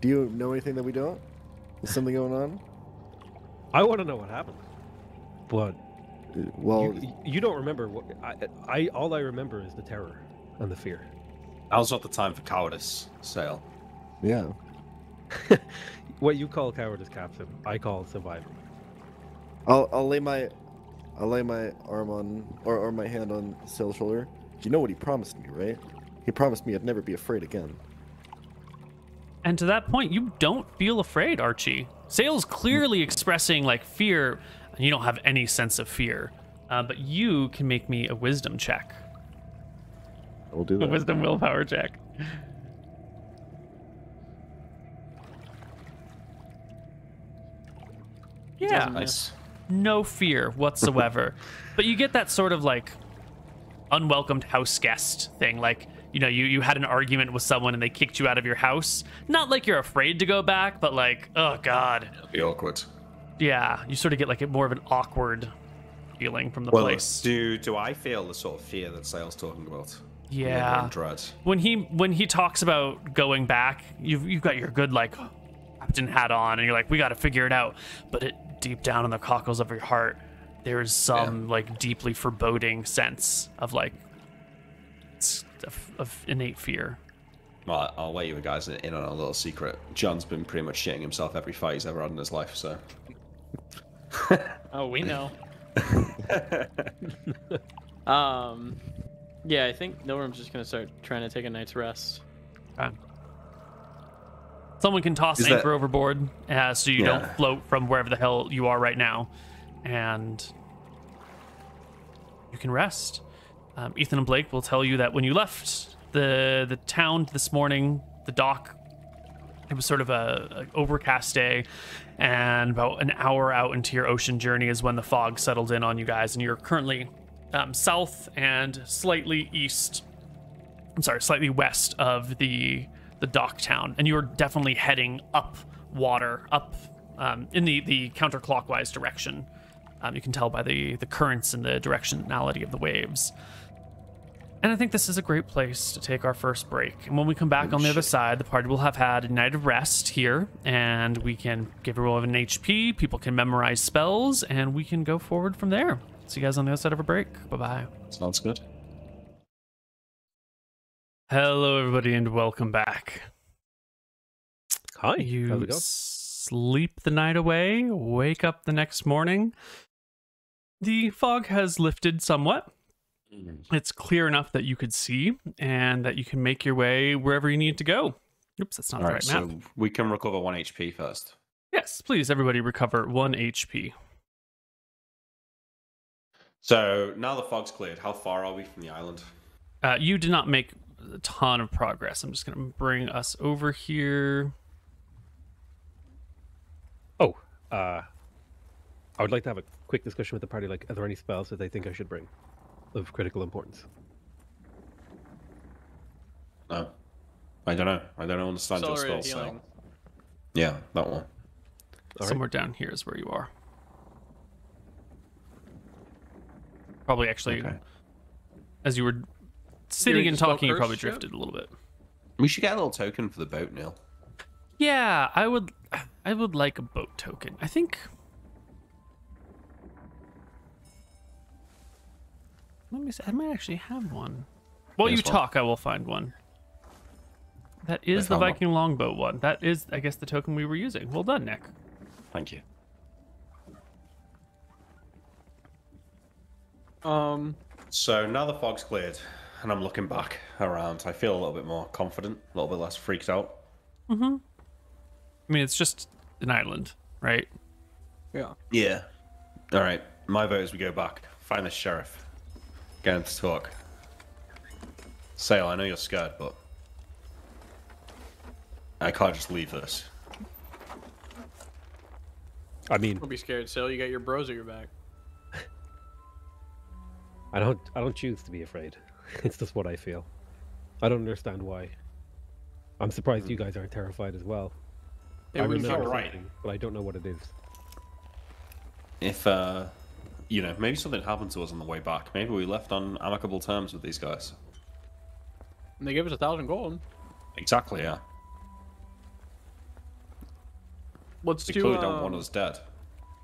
Do you know anything that we don't? Is something going on? I want to know what happened, but Well, you don't remember what I. All I remember is the terror and the fear. Now's not the time for cowardice, Sale. yeah. What you call cowardice, Captain, I call survival. I'll lay my arm on or my hand on Sale's shoulder. You know what he promised me, right? He promised me I'd never be afraid again. And to that point, you don't feel afraid, Archie. Sale's clearly expressing like fear, and you don't have any sense of fear. But you can make me a wisdom check. We'll do A that. wisdom willpower check. Yeah, doesn't Nice. no fear whatsoever. But you get that sort of like unwelcomed house guest thing. Like, you had an argument with someone and they kicked you out of your house. Not like you're afraid to go back, but like, oh God. It'll be awkward. Yeah, you sort of get like more of an awkward feeling from the Well, place. do I feel the sort of fear that Sale's talking about? Yeah. And dread. When he talks about going back, you've got your good like captain hat on, and you're like, we got to figure it out. But deep down in the cockles of your heart, there's some like deeply foreboding sense of like of innate fear. Well, I'll let you guys in on a little secret. John's been pretty much shitting himself every fight he's ever had in his life, so. Oh, we know. Yeah, I think Nilrim's just gonna start trying to take a night's rest. Okay. Someone can toss Is anchor that- overboard so you don't Yeah. float from wherever the hell you are right now, and you can rest. Ethan and Blake will tell you that when you left the town this morning, the dock, it was sort of a overcast day, and about an hour out into your ocean journey is when the fog settled in on you guys, and you're currently south and slightly west of the dock town, and you're definitely heading up water, up in the counterclockwise direction. You can tell by the currents and the directionality of the waves. And I think this is a great place to take our first break. And when we come back on the other side, the party will have had a night of rest here, and we can give everyone an HP, people can memorize spells, and we can go forward from there. See you guys on the other side of a break. Bye-bye. Sounds good. Hello, everybody, and welcome back. Hi. How's You it going? sleep the night away, wake up the next morning. The fog has lifted somewhat. It's clear enough that you could see and that you can make your way wherever you need to go. Oops, that's not All the right, right map. so we can recover 1 HP first. Yes, please, everybody recover 1 HP. So now the fog's cleared. How far are we from the island? You did not make a ton of progress. I'm just going to bring us over here. Oh, I would like to have a quick discussion with the party. Like, are there any spells that they think I should bring of critical importance? No, I don't know. I don't understand your Accelerated spell. healing. So yeah, that one. All right. Somewhere down here is where you are. Probably actually, Okay. as you were sitting You're and just spell talking, you curse probably shit? drifted a little bit. We should get a little token for the boat, Neil. Yeah, I would like a boat token. I think. Let me see. I might actually have one. While Here's you one. talk, I will find one. That is I the found one. Viking longbow one. That is, I guess, the token we were using. Well done, Nick. Thank you. So now the fog's cleared, and I'm looking back around. I feel a little bit more confident, a little bit less freaked out. I mean, it's just an island, right? Yeah. Yeah. All right. My vote is we go back, find the sheriff, get him to talk. Sale, I know you're scared, but I can't just leave this. I mean, Don't be scared, Sil. You got your bros at your back. I don't choose to be afraid. It's just what I feel. I don't understand why. I'm surprised you guys aren't terrified as well. They I wouldn't remember feel right. something, but I don't know what it is. If, you know, maybe something happened to us on the way back. Maybe we left on amicable terms with these guys. And they give us 1,000 gold. Exactly, yeah. Let's They do. clearly don't want us dead.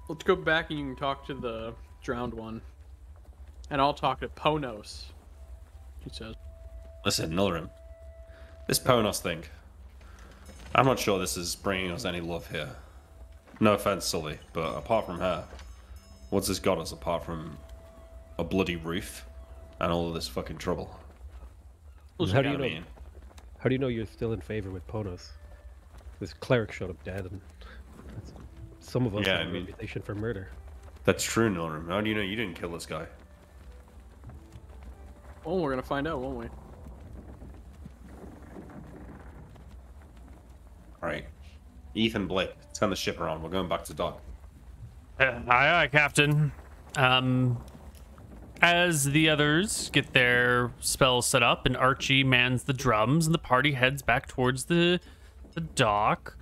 Let's go back and you can talk to the drowned one, and I'll talk to Ponos. He says. Listen, Nilrim, this Ponos thing, I'm not sure this is bringing us any love here. No offense, Sully, but apart from her, what's this got us apart from a bloody roof and all of this fucking trouble? How do You you know what know? I mean? How do you know you're still in favor with Ponos? This cleric showed up dead, and some of us Yeah, have I a mean- reputation for murder. That's true, Nilrim. How do you know you didn't kill this guy? Well, we're gonna find out, won't we? Alright. Ethan, Blake, turn the ship around. We're going back to dock. Aye, Captain. As the others get their spells set up and Archie mans the drums and the party heads back towards the dock,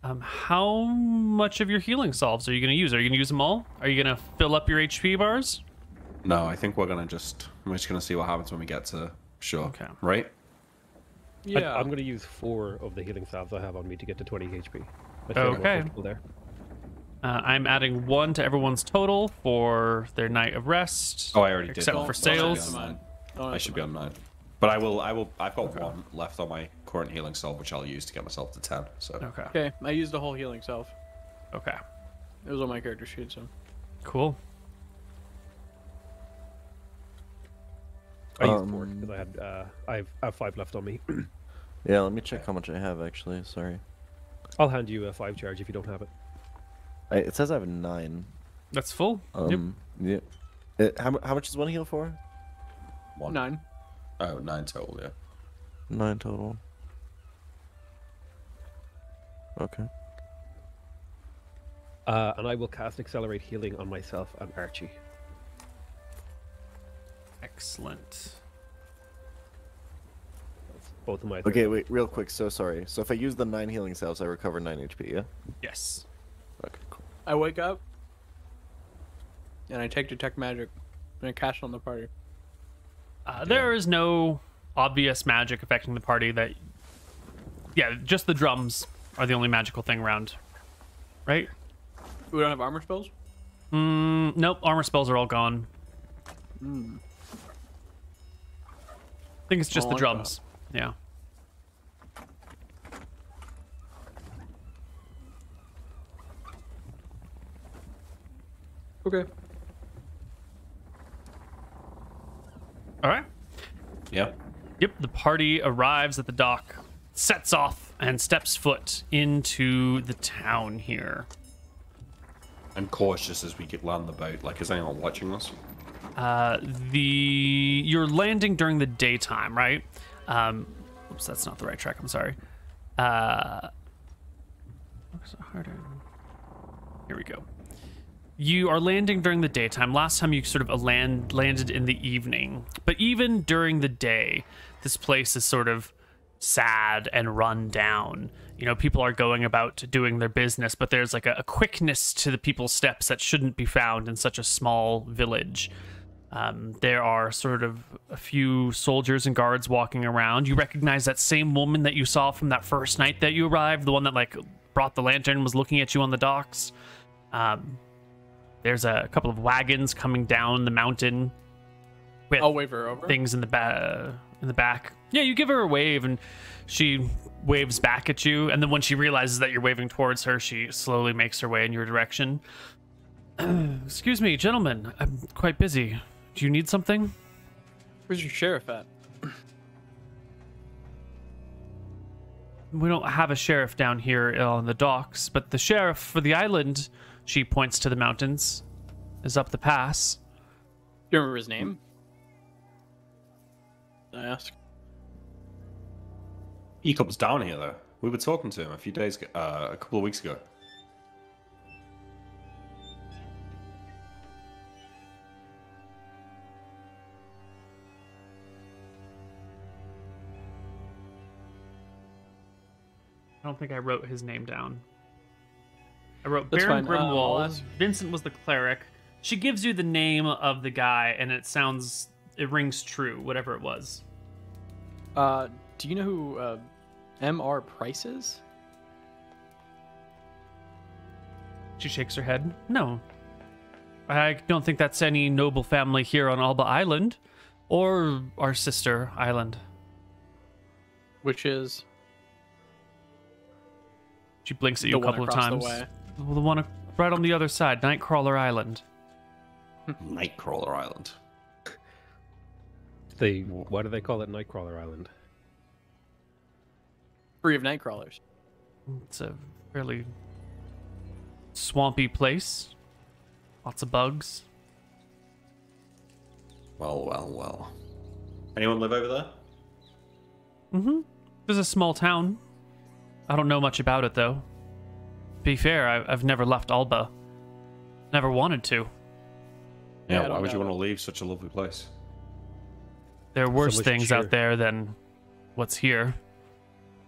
how much of your healing salves are you going to use? Are you going to use them all? Are you going to fill up your HP bars? No, I think we're just gonna see what happens when we get to shore. Okay. Right? Yeah. I'm going to use 4 of the healing salves I have on me to get to 20 HP. I feel more Okay. comfortable there. I'm adding 1 to everyone's total for their night of rest. Oh, I already did. Except that. for So I should be sales. on 9. Don't I have should to be on 9. But I've got 1 left on my current healing salve, which I'll use to get myself to 10. So Okay. Okay, I used the whole healing self. Okay. It was on my character sheet, so. Cool. I used 4 because I have 5 left on me. Yeah, let me check how much I have actually. Sorry. I'll hand you a 5 charge if you don't have it. It says I have 9. That's full. Yep. Yeah. How much is one heal for? 1. 9. Oh, 9 total, yeah. 9 total. Okay. And I will cast Accelerate Healing on myself and Archie. Excellent. That's both of my. Okay, wait, real quick. So sorry. So if I use the 9 healing salves, I recover 9 HP. Yeah. Yes. Okay. Cool. I wake up, and I take Detect Magic, and I cast it on the party. There is no obvious magic affecting the party that... Yeah, just the drums are the only magical thing around. Right? We don't have armor spells? Nope, armor spells are all gone. I think it's just I the like drums. Yeah. Okay. All right. Yeah. Yep, the party arrives at the dock, sets off, and steps foot into the town here. I'm cautious as we land the boat. Like, is anyone watching us? You're landing during the daytime, right? Oops, that's not the right track. I'm sorry. Looks harder. Here we go. You are landing during the daytime. Last time you sort of landed in the evening. But even during the day, this place is sort of sad and run down. You know, people are going about doing their business, but there's like a quickness to the people's steps that shouldn't be found in such a small village. There are sort of a few soldiers and guards walking around. You recognize that same woman that you saw from that first night that you arrived, the one that like brought the lantern, was looking at you on the docks. There's a couple of wagons coming down the mountain with I'll wave her over. things in the back. Yeah, you give her a wave and she waves back at you, and then when she realizes that you're waving towards her, she slowly makes her way in your direction. Excuse me, gentlemen, I'm quite busy. Do you need something? Where's your sheriff at? We don't have a sheriff down here on the docks, but the sheriff for the island, she points to the mountains, is up the pass. Do you remember his name? I ask. He comes down here though. We were talking to him a couple of weeks ago. I don't think I wrote his name down. I wrote That's Baron fine. I'll Grimwald. ask. Vincent was the cleric. She gives you the name of the guy, and it rings true, whatever it was. Do you know who M.R. Price is? She shakes her head. No. I don't think that's any noble family here on Alba Island, or our sister island. Which is She blinks at you a the one couple of across times. the way. Well, the one right on the other side, Nightcrawler Island. Nightcrawler Island. Why do they call it Nightcrawler Island? Free of night crawlers. It's a fairly swampy place. Lots of bugs. Well. Anyone live over there? Mm-hmm. There's a small town. I don't know much about it, though. Be fair, I've never left Alba. Never wanted to. Yeah, I Yeah, don't why would you know. want to leave such a lovely place? There are worse much things cheer. out there than what's here.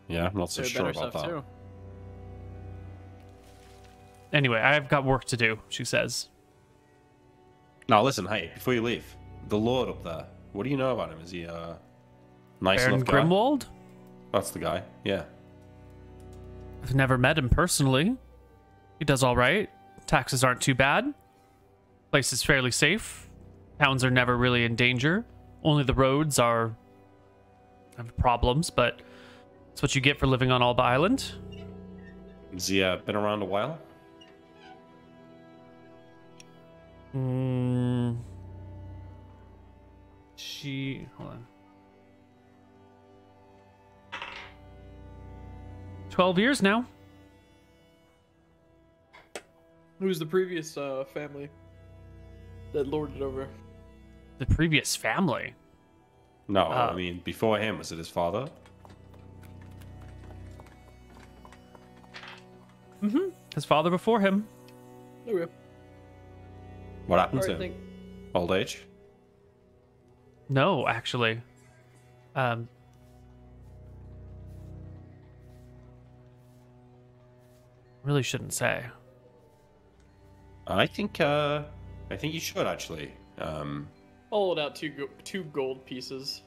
Yeah, I'm not so There are sure better about stuff that. too. Anyway, I've got work to do, she says. Now listen, hey, before you leave, the Lord up there, what do you know about him? Is he nice Baron enough guy? Grimwald? That's the guy, yeah. I've never met him personally. He does all right. Taxes aren't too bad. Place is fairly safe. Towns are never really in danger. Only the roads have problems, but it's what you get for living on Alba Island. Has he been around a while? Hold on. 12 years now. Who's the previous family that lorded over? The previous family. No, I mean, before him, was it his father? His father before him. Okay. What happened All to right, him? think. Old age? No, actually. Really shouldn't say. I think you should actually. I'll hold out two gold pieces.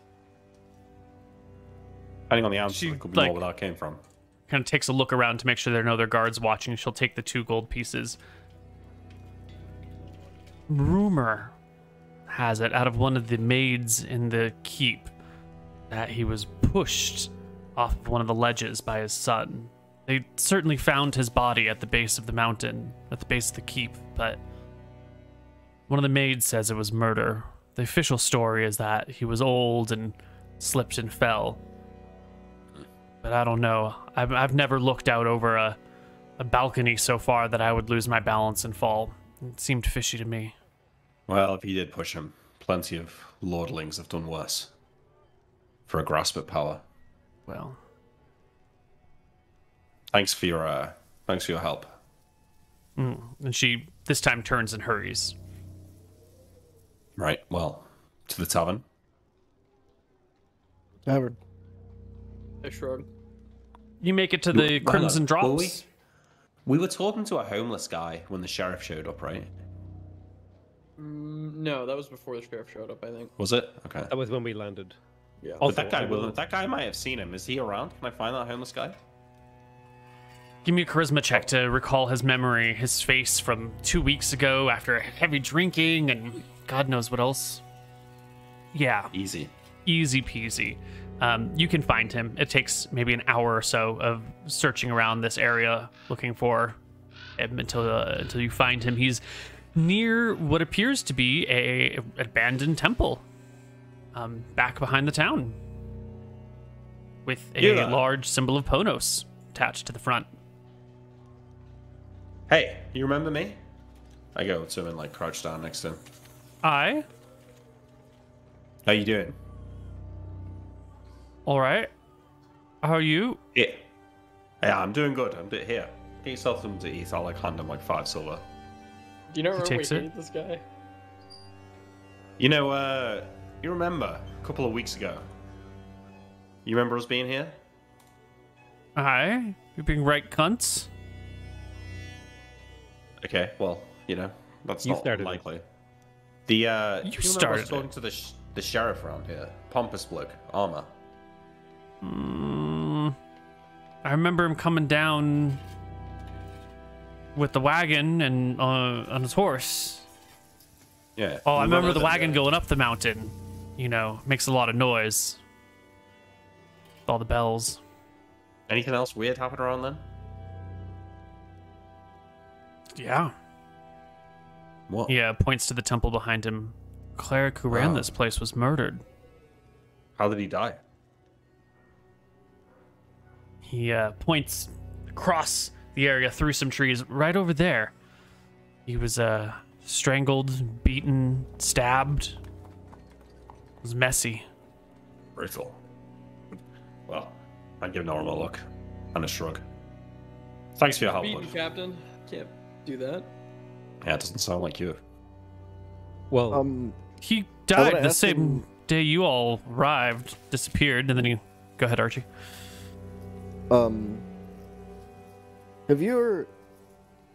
Depending on the answer, She, it could be like- more where that came from. Kind of takes a look around to make sure there are no other guards watching. She'll take the 2 gold pieces. Rumor has it, out of one of the maids in the keep, that he was pushed off of one of the ledges by his son. They certainly found his body at the base of the mountain, at the base of the keep, but one of the maids says it was murder. The official story is that he was old and slipped and fell. But I don't know. I've never looked out over a balcony so far that I would lose my balance and fall. It seemed fishy to me. Well, if he did push him, plenty of lordlings have done worse. For a grasp at power. Well, Thanks for your help. and she this time turns and hurries. Right, well, to the tavern. Tavern. I shrug. You make it to the Well, Crimson were Drops. We were talking to a homeless guy when the sheriff showed up, right? No, that was before the sheriff showed up, I think. Was it? Okay. That was when we landed. Yeah. Also, But I will- that guy might have seen him. Is he around? Can I find that homeless guy? Give me a charisma check to recall his memory, his face from 2 weeks ago after heavy drinking and God knows what else. Yeah, Easy. easy peasy. You can find him. It takes maybe an hour or so of searching around this area looking for him until you find him. He's near what appears to be a abandoned temple, back behind the town, with a Yeah. large symbol of Ponos attached to the front. Hey, you remember me? I go to him and like crouch down next to him. Aye. How you doing? All right. How are you? Yeah. Yeah, I'm doing good. Here. Get yourself something to eat. I'll like hand him like 5 silver. Do you not remember we takes it. hated this guy? You know, you remember a couple of weeks ago? You remember us being here? Aye. You being right cunts? Okay, well, you know, that's You not started it. likely. The You you remember started us talking to the sheriff around here, pompous bloke, armor. I remember him coming down with the wagon and on his horse. Yeah. Oh, I you remember the that wagon guy. going up the mountain. You know, makes a lot of noise. With all the bells. Anything else weird happen around then? Yeah. What? He points to the temple behind him. Cleric who ran Wow. this place was murdered. How did he die? He points across the area through some trees right over there. He was strangled, beaten, stabbed. It was messy. Brutal. Well, I'd give Norm a look and a shrug. Thanks for your help, Beaten, bud. Captain. Can't do that. Yeah, it doesn't sound like you. Well, He I wanna died the ask same him- day you all arrived, disappeared, and then he... Go ahead, Archie. Have you or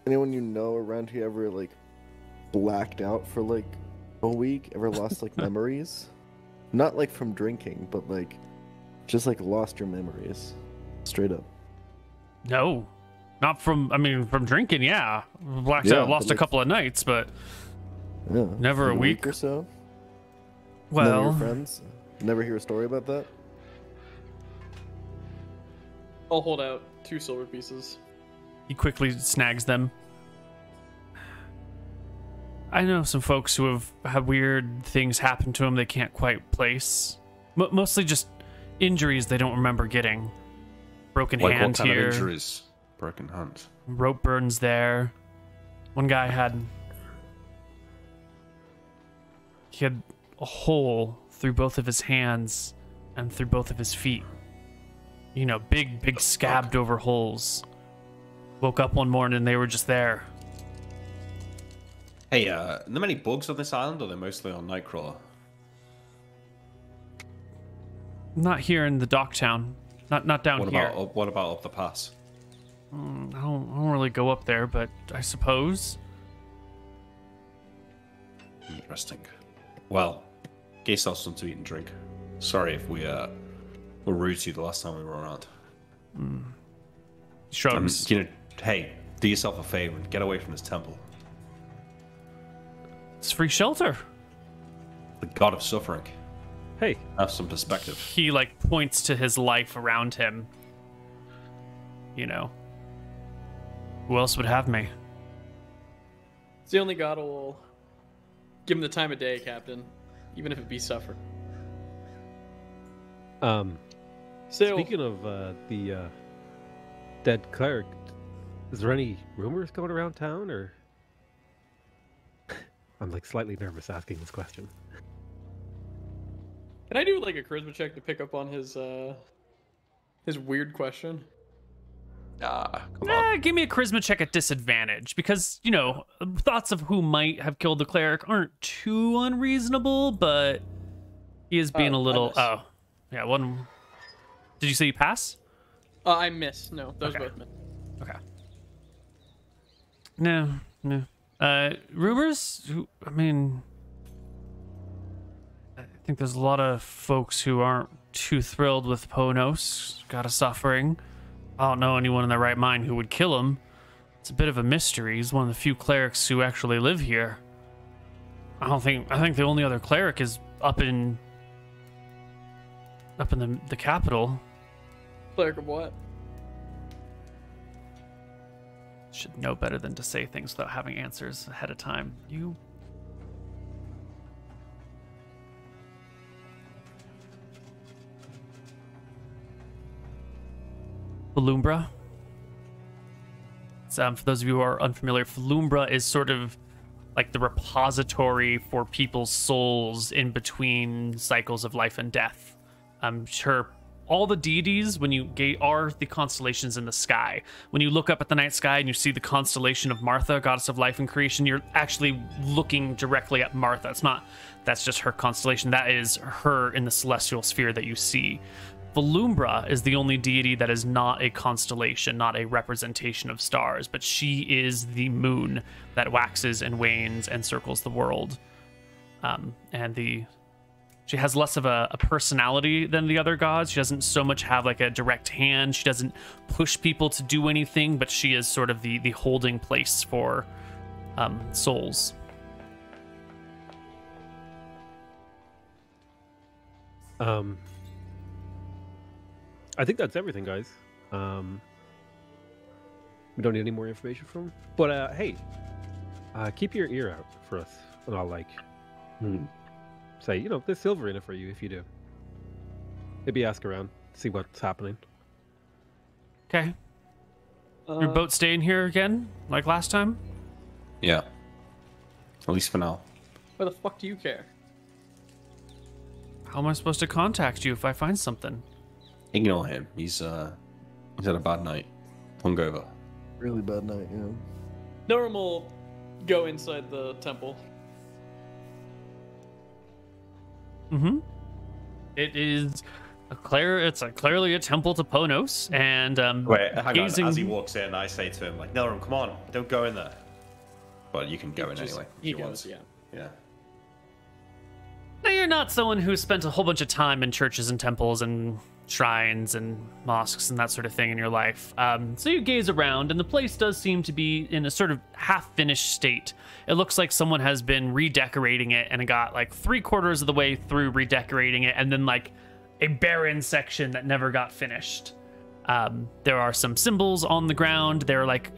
anyone you know around here ever like blacked out for like a week? Ever lost like memories? Not like from drinking, but like just like lost your memories. Straight up. No. Not from, I mean, from drinking, yeah. Blacked Yeah, out, lost but, a like- couple of nights, but Yeah. Never like a week. or so. None of your well, friends never hear a story about that. I'll hold out 2 silver pieces. he quickly snags them. I know some folks who have had weird things happen to them they can't quite place. Mostly just injuries they don't remember getting. Broken Like hand what kind here, of injuries? Broken hand. rope burns there. One guy had a hole through both of his hands and through both of his feet. You know, big scabbed over holes. Woke up one morning, they were just there. Hey, are there many bugs on this island, or they're mostly on Nightcrawler? Not here in the dock town. Not down What here. about up the pass? I don't really go up there, but I suppose. Interesting. Well, get yourself something to eat and drink. Sorry if we were rude to you the last time we were around. Shrugs. You know, hey, do yourself a favor and get away from this temple. It's free shelter. The god of suffering. Hey, Have some perspective. He like points to his life around him. You know, who else would have me? It's the only god who will give him the time of day, Captain, even if it be suffer. So, speaking of the dead cleric, is there any rumors going around town, or? I'm like slightly nervous asking this question. can I do like a charisma check to pick up on his weird question? Come on. Give me a charisma check at disadvantage, because, you know, thoughts of who might have killed the cleric aren't too unreasonable, but he is being a I little... miss. Oh, yeah, one... Did you say you pass? I miss. No, those Okay. both miss. Okay. No. Rumors? I mean... I think there's a lot of folks who aren't too thrilled with Ponos. Got a suffering. I don't know anyone in their right mind who would kill him. It's a bit of a mystery. He's one of the few clerics who actually live here. I think the only other cleric is up in the capital. Cleric of what? Should know better than to say things without having answers ahead of time. You... Falumbra. For those of you who are unfamiliar, Falumbra is sort of like the repository for people's souls in between cycles of life and death. I'm sure all the deities, when you are the constellations in the sky. When you look up at the night sky and you see the constellation of Martha, goddess of life and creation, you're actually looking directly at Martha. That's just her constellation. That is her in the celestial sphere that you see. Falumbra is the only deity that is not a constellation, not a representation of stars, but she is the moon that waxes and wanes and circles the world. She has less of a personality than the other gods. She doesn't so much have like a direct hand. She doesn't push people to do anything, but she is sort of the holding place for souls. I think that's everything, guys. We don't need any more information from him. But hey, keep your ear out for us, and I'll say, you know, there's silver in it for you if you do. Maybe ask around, see what's happening. Okay. Your boat staying here again, like last time? Yeah. At least for now. Why the fuck do you care? How am I supposed to contact you if I find something? Ignore him. He's had a bad night. Hungover. Really bad night, yeah. Norum will go inside the temple. Mm-hmm. It is clearly a temple to Ponos, and Wait, hang gazing... on. As he walks in, I say to him, like, Nelrum, come on, don't go in there. But you can go in anyway. if He you want. goes, yeah. Yeah. Now, you're not someone who spent a whole bunch of time in churches and temples and shrines and mosques and that sort of thing in your life. So you gaze around, and the place does seem to be in a sort of half-finished state. It looks like someone has been redecorating it and it got like 3/4 of the way through redecorating it, and then like a barren section that never got finished. There are some symbols on the ground. There are like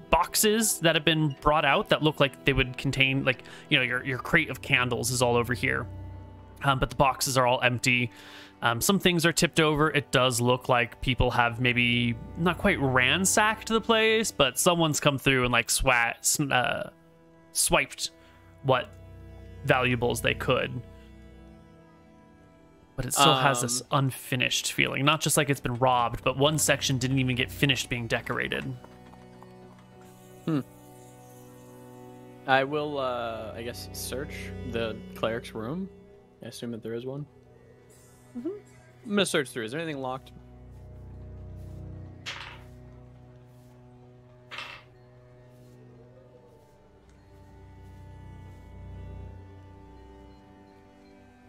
boxes that have been brought out that look like they would contain, like, you know, your crate of candles is all over here. But the boxes are all empty. Some things are tipped over. It does look like people have maybe not quite ransacked the place, but someone's come through and like swiped what valuables they could. But it still has this unfinished feeling. Not just like it's been robbed, but one section didn't even get finished being decorated. I will, I guess, search the cleric's room. I assume that there is one. I'm gonna search through. Is there anything locked?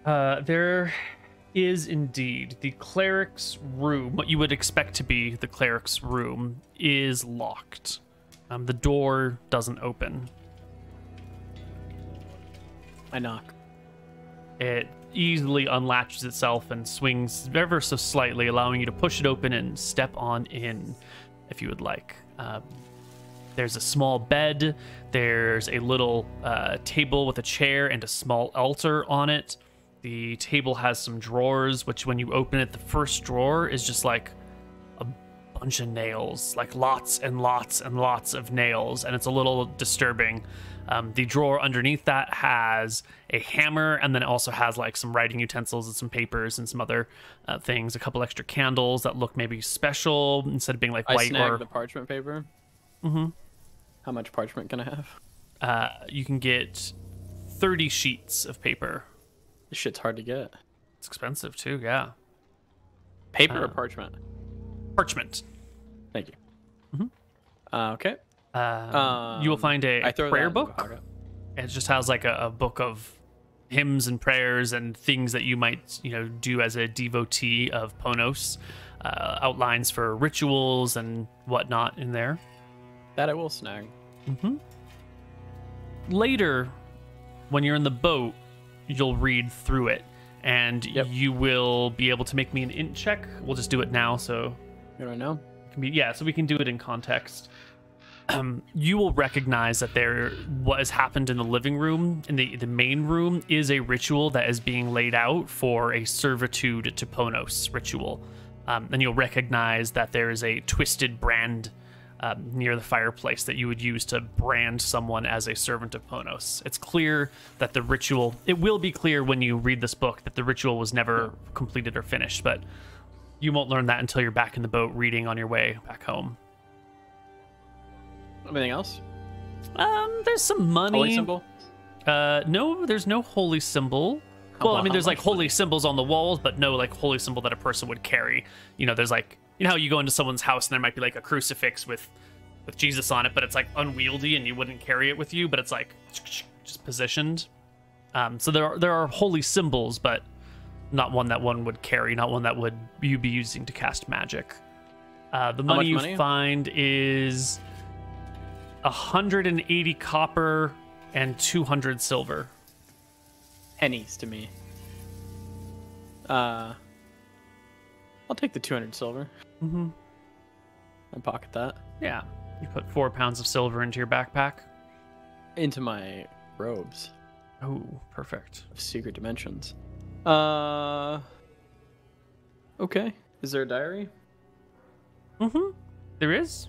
There is indeed. The cleric's room, what you would expect to be the cleric's room, is locked. The door doesn't open. I knock. It easily unlatches itself and swings ever so slightly, allowing you to push it open and step on in if you would like. There's a small bed. There's a little table with a chair and a small altar on it. The table has some drawers, which when you open it, the first drawer is just like a bunch of nails, like lots and lots and lots of nails, and it's a little disturbing. The drawer underneath that has a hammer, and then it also has like some writing utensils and some papers and some other things, a couple extra candles that look maybe special instead of being like I white snagged or... the parchment paper. Mm-hmm. How much parchment can I have? You can get 30 sheets of paper. This shit's hard to get. It's expensive too, yeah. Paper or parchment? Parchment. Thank you. Mm-hmm. Okay. You will find I a throw that prayer in the book. pocket. It just has like a book of hymns and prayers and things that you might, do as a devotee of Ponos. Outlines for rituals and whatnot in there. That I will snag. Mm-hmm. Later, when you're in the boat, you'll read through it, and you will be able to make me an int check. We'll just do it now, so You don't know? so we can do it in context. You will recognize that what has happened in the living room, in the main room, is a ritual that is being laid out for a servitude to Ponos ritual. And you'll recognize that there is a twisted brand near the fireplace that you would use to brand someone as a servant of Ponos. It's clear that the ritual... It will be clear when you read this book that the ritual was never completed or finished, but you won't learn that until you're back in the boat reading on your way back home. Anything else? There's some money. Holy symbol? No, there's no holy symbol. Well, I mean, there's like holy symbols on the walls, but no like holy symbol that a person would carry. There's like, how you go into someone's house and there might be like a crucifix with Jesus on it, but it's like unwieldy and you wouldn't carry it with you, but it's like just positioned. So there are holy symbols, but not one that one would carry, not one that would you be using to cast magic. The money you find is 180 copper and 200 silver. Pennies to me. I'll take the 200 silver. Mm-hmm. And pocket that. Yeah. You put 4 pounds of silver into your backpack. Into my robes Oh, perfect. of secret dimensions. Okay. Is there a diary? Mm-hmm. There is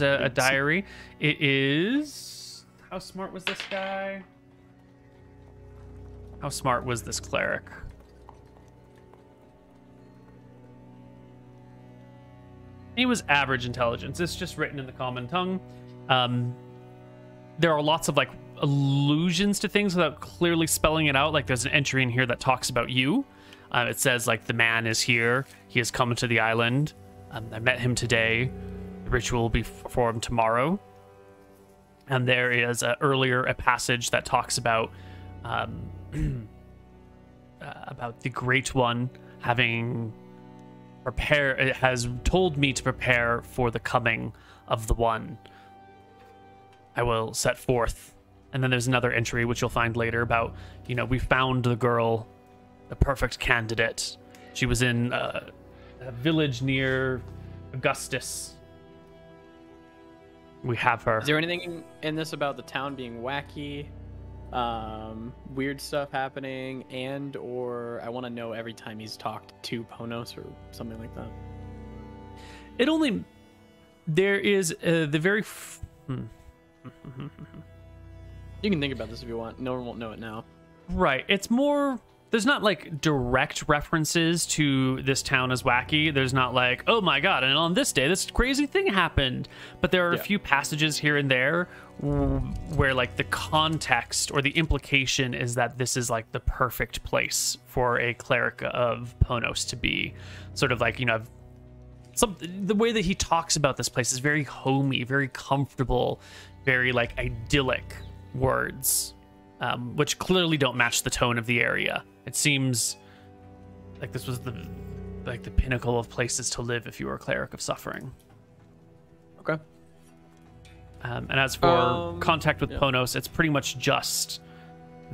a diary. It is... How smart was this guy? How smart was this cleric? He was average intelligence. It's just written in the common tongue. There are lots of like allusions to things without clearly spelling it out. Like there's an entry in here that talks about you. It says like the man is here. He has come to the island. I met him today. The ritual will be performed tomorrow. And there is a passage that talks about the Great One having it has told me to prepare for the coming of the One. I will set forth. And then there's another entry which you'll find later about, we found the girl, the perfect candidate. She was in a village near Augustus. We have her. Is there anything in this about the town being wacky? Weird stuff happening, and or I want to know every time he's talked to Ponos or something like that. There is the very... You can think about this if you want. No one won't know it now. Right. It's more... There's not like direct references to this town as wacky. There's not like, oh my god, and on this day this crazy thing happened. But there are a few passages here and there where like the context or the implication is that this is like the perfect place for a cleric of Ponos to be. Sort of like, the way that he talks about this place is very homey, very comfortable, very like idyllic words. Which clearly don't match the tone of the area. It seems like this was the pinnacle of places to live if you were a cleric of suffering. Okay. And as for contact with Ponos, it's pretty much just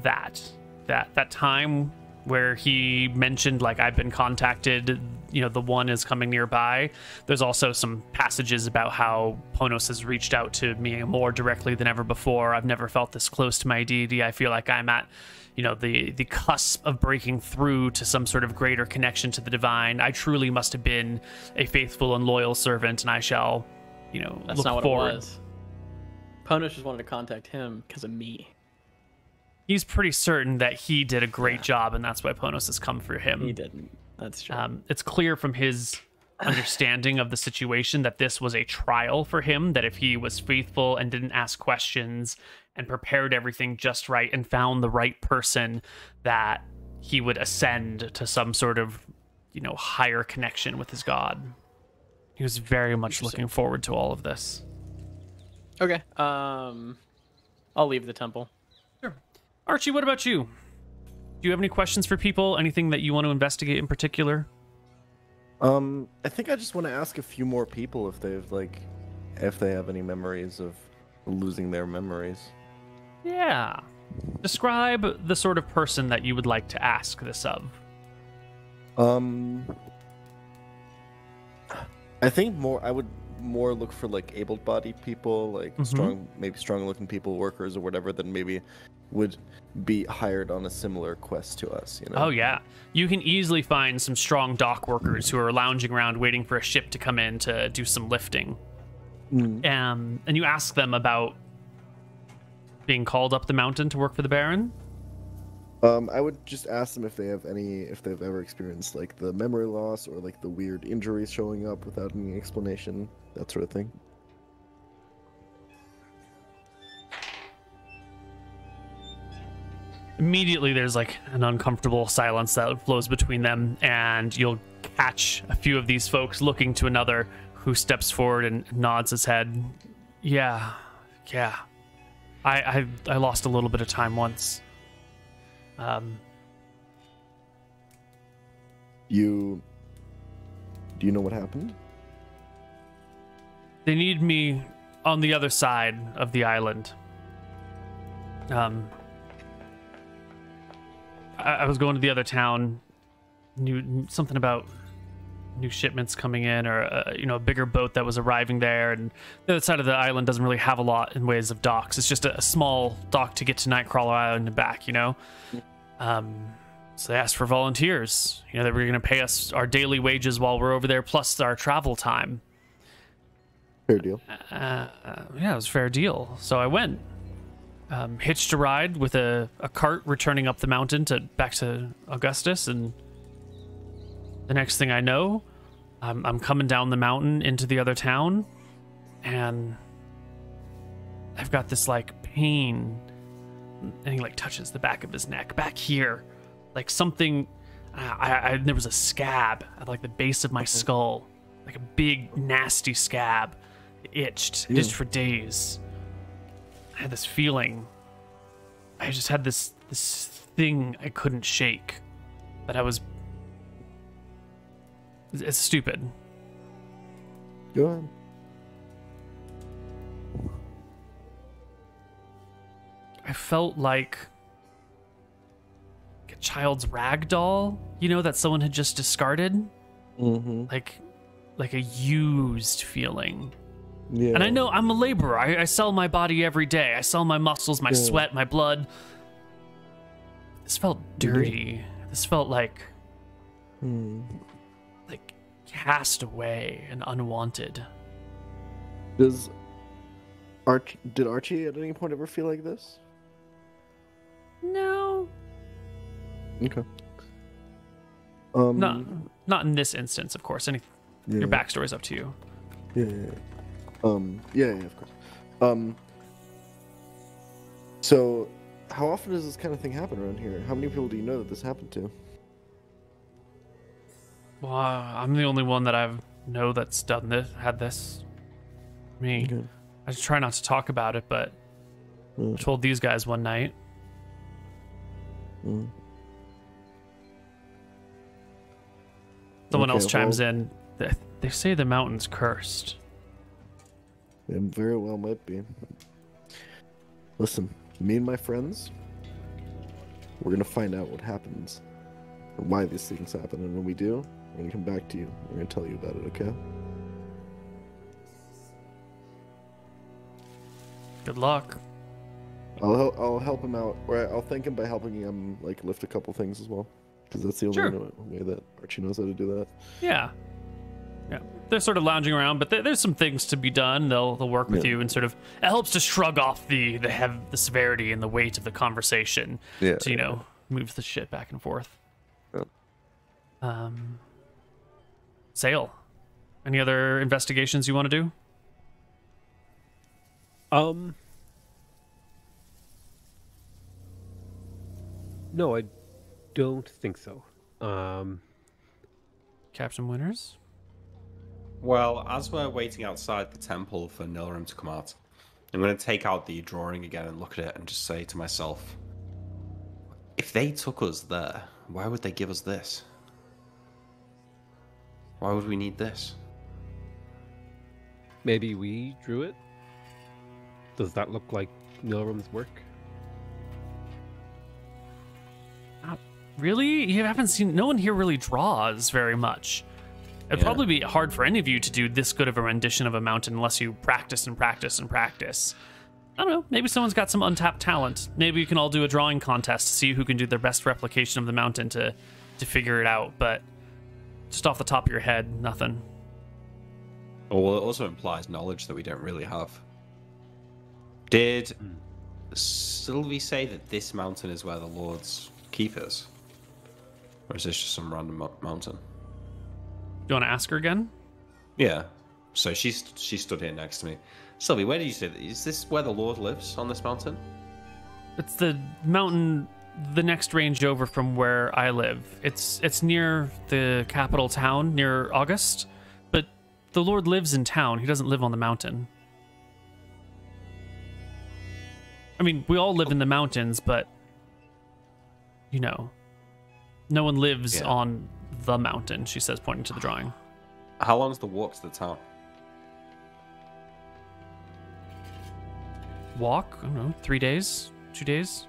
that time where he mentioned, like, I've been contacted, you know, the one is coming nearby. There's also some passages about how Ponos has reached out to me more directly than ever before. I've never felt this close to my deity. I feel like I'm at, you know, the cusp of breaking through to some sort of greater connection to the divine. I truly must have been a faithful and loyal servant, and I shall, you know, That's look not what forward. it was. Ponos just wanted to contact him because of me. He's pretty certain that he did a great job, and that's why Ponos has come for him. He didn't. That's true. It's clear from his understanding of the situation that this was a trial for him, that if he was faithful and didn't ask questions and prepared everything just right and found the right person, that he would ascend to some sort of, you know, higher connection with his god. He was very much looking forward to all of this. Okay. I'll leave the temple. Sure. Archie, what about you? Do you have any questions for people? Anything that you want to investigate in particular? I think I just want to ask a few more people if they have any memories of losing their memories. Yeah. Describe the sort of person that you would like to ask this of. I think I would more look for like able-bodied people, like strong-looking people, workers or whatever, that maybe would be hired on a similar quest to us, you know? Oh, yeah. You can easily find some strong dock workers who are lounging around waiting for a ship to come in to do some lifting. And you ask them about being called up the mountain to work for the Baron. I would just ask them if they've ever experienced like the memory loss or like the weird injuries showing up without any explanation, that sort of thing. Immediately there's like an uncomfortable silence that flows between them, and you'll catch a few of these folks looking to another who steps forward and nods his head. Yeah. I lost a little bit of time once. Do you know what happened? They need me on the other side of the island. I was going to the other town, knew something about new shipments coming in, or a bigger boat that was arriving there, and the other side of the island doesn't really have a lot in ways of docks. It's just a small dock to get to Nightcrawler Island and back, you know? So they asked for volunteers. You know, they were going to pay us our daily wages while we're over there, plus our travel time. Fair deal. Yeah, it was a fair deal. So I went. Hitched a ride with a cart returning up the mountain back to Augustus, and the next thing I know, I'm coming down the mountain into the other town, and I've got this like pain, and he like touches the back of his neck, back here, like something. There was a scab at like the base of my skull, like a big nasty scab. It itched for days. I had this feeling. I just had this thing I couldn't shake. That I was. It's stupid. Go ahead. I felt like a child's rag doll, you know, that someone had just discarded. Mm-hmm. Like a used feeling. Yeah. And I know I'm a laborer. I sell my body every day. I sell my muscles, my sweat, my blood. This felt dirty. This felt like cast away and unwanted. Did Archie at any point ever feel like this? No. Okay. Not in this instance, of course. Your backstory's up to you. Yeah. Yeah, of course. So, how often does this kind of thing happen around here? How many people do you know that this happened to? Well, I'm the only one that I know that's done this, had this. Me. Okay. I just try not to talk about it, but I told these guys one night. Someone else chimes in. They say the mountain's cursed. It very well might be. Listen, me and my friends, we're gonna find out what happens why these things happen, and when we do, we're gonna come back to you. We're gonna tell you about it, okay? Good luck. I'll help him out, or I'll thank him by helping him like lift a couple things as well, because that's the only Sure. way that Archie knows how to do that. Yeah. Yeah. They're sort of lounging around, but there's some things to be done. They'll work with Yeah. you and sort of it helps to shrug off the severity and the weight of the conversation. Yeah, To, move the shit back and forth. Yeah. Sale. Any other investigations you want to do? No, I don't think so. Captain Winters? Well, as we're waiting outside the temple for Nilrim to come out, I'm going to take out the drawing again and look at it and just say to myself, if they took us there, why would they give us this? Why would we need this? Maybe we drew it? Does that look like Nilrim's work? Really? You haven't seen... No one here really draws very much. It'd Yeah. probably be hard for any of you to do this good of a rendition of a mountain unless you practice and practice and practice. I don't know. Maybe someone's got some untapped talent. Maybe you can all do a drawing contest to see who can do their best replication of the mountain to figure it out. But just off the top of your head, nothing. Well, it also implies knowledge that we don't really have. Did Sylvie say that this mountain is where the Lord's keep is? Or is this just some random mountain? You want to ask her again? Yeah. So she stood here next to me. Sylvie, where did you say that? Is this where the Lord lives, on this mountain? It's the mountain the next range over from where I live. It's near the capital town, near August. But the Lord lives in town. He doesn't live on the mountain. I mean, we all live in the mountains, but no one lives Yeah. on the mountain, she says, pointing to the drawing. How long's the walk to the town? Walk? I don't know, 3 days? 2 days?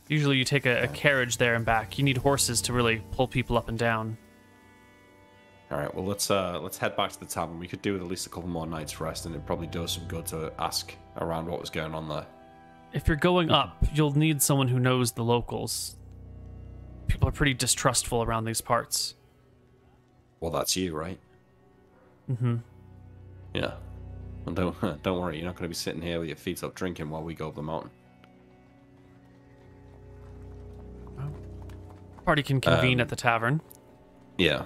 Usually you take a carriage there and back. You need horses to really pull people up and down. All right, well, let's head back to the tavern. We could do with at least a couple more nights rest, and it probably does some good to ask around what was going on there. If you're going up, you'll need someone who knows the locals. People are pretty distrustful around these parts. Well, that's you, right? Mm-hmm. Yeah. Well, don't worry, you're not going to be sitting here with your feet up drinking while we go up the mountain. Party can convene at the tavern. Yeah.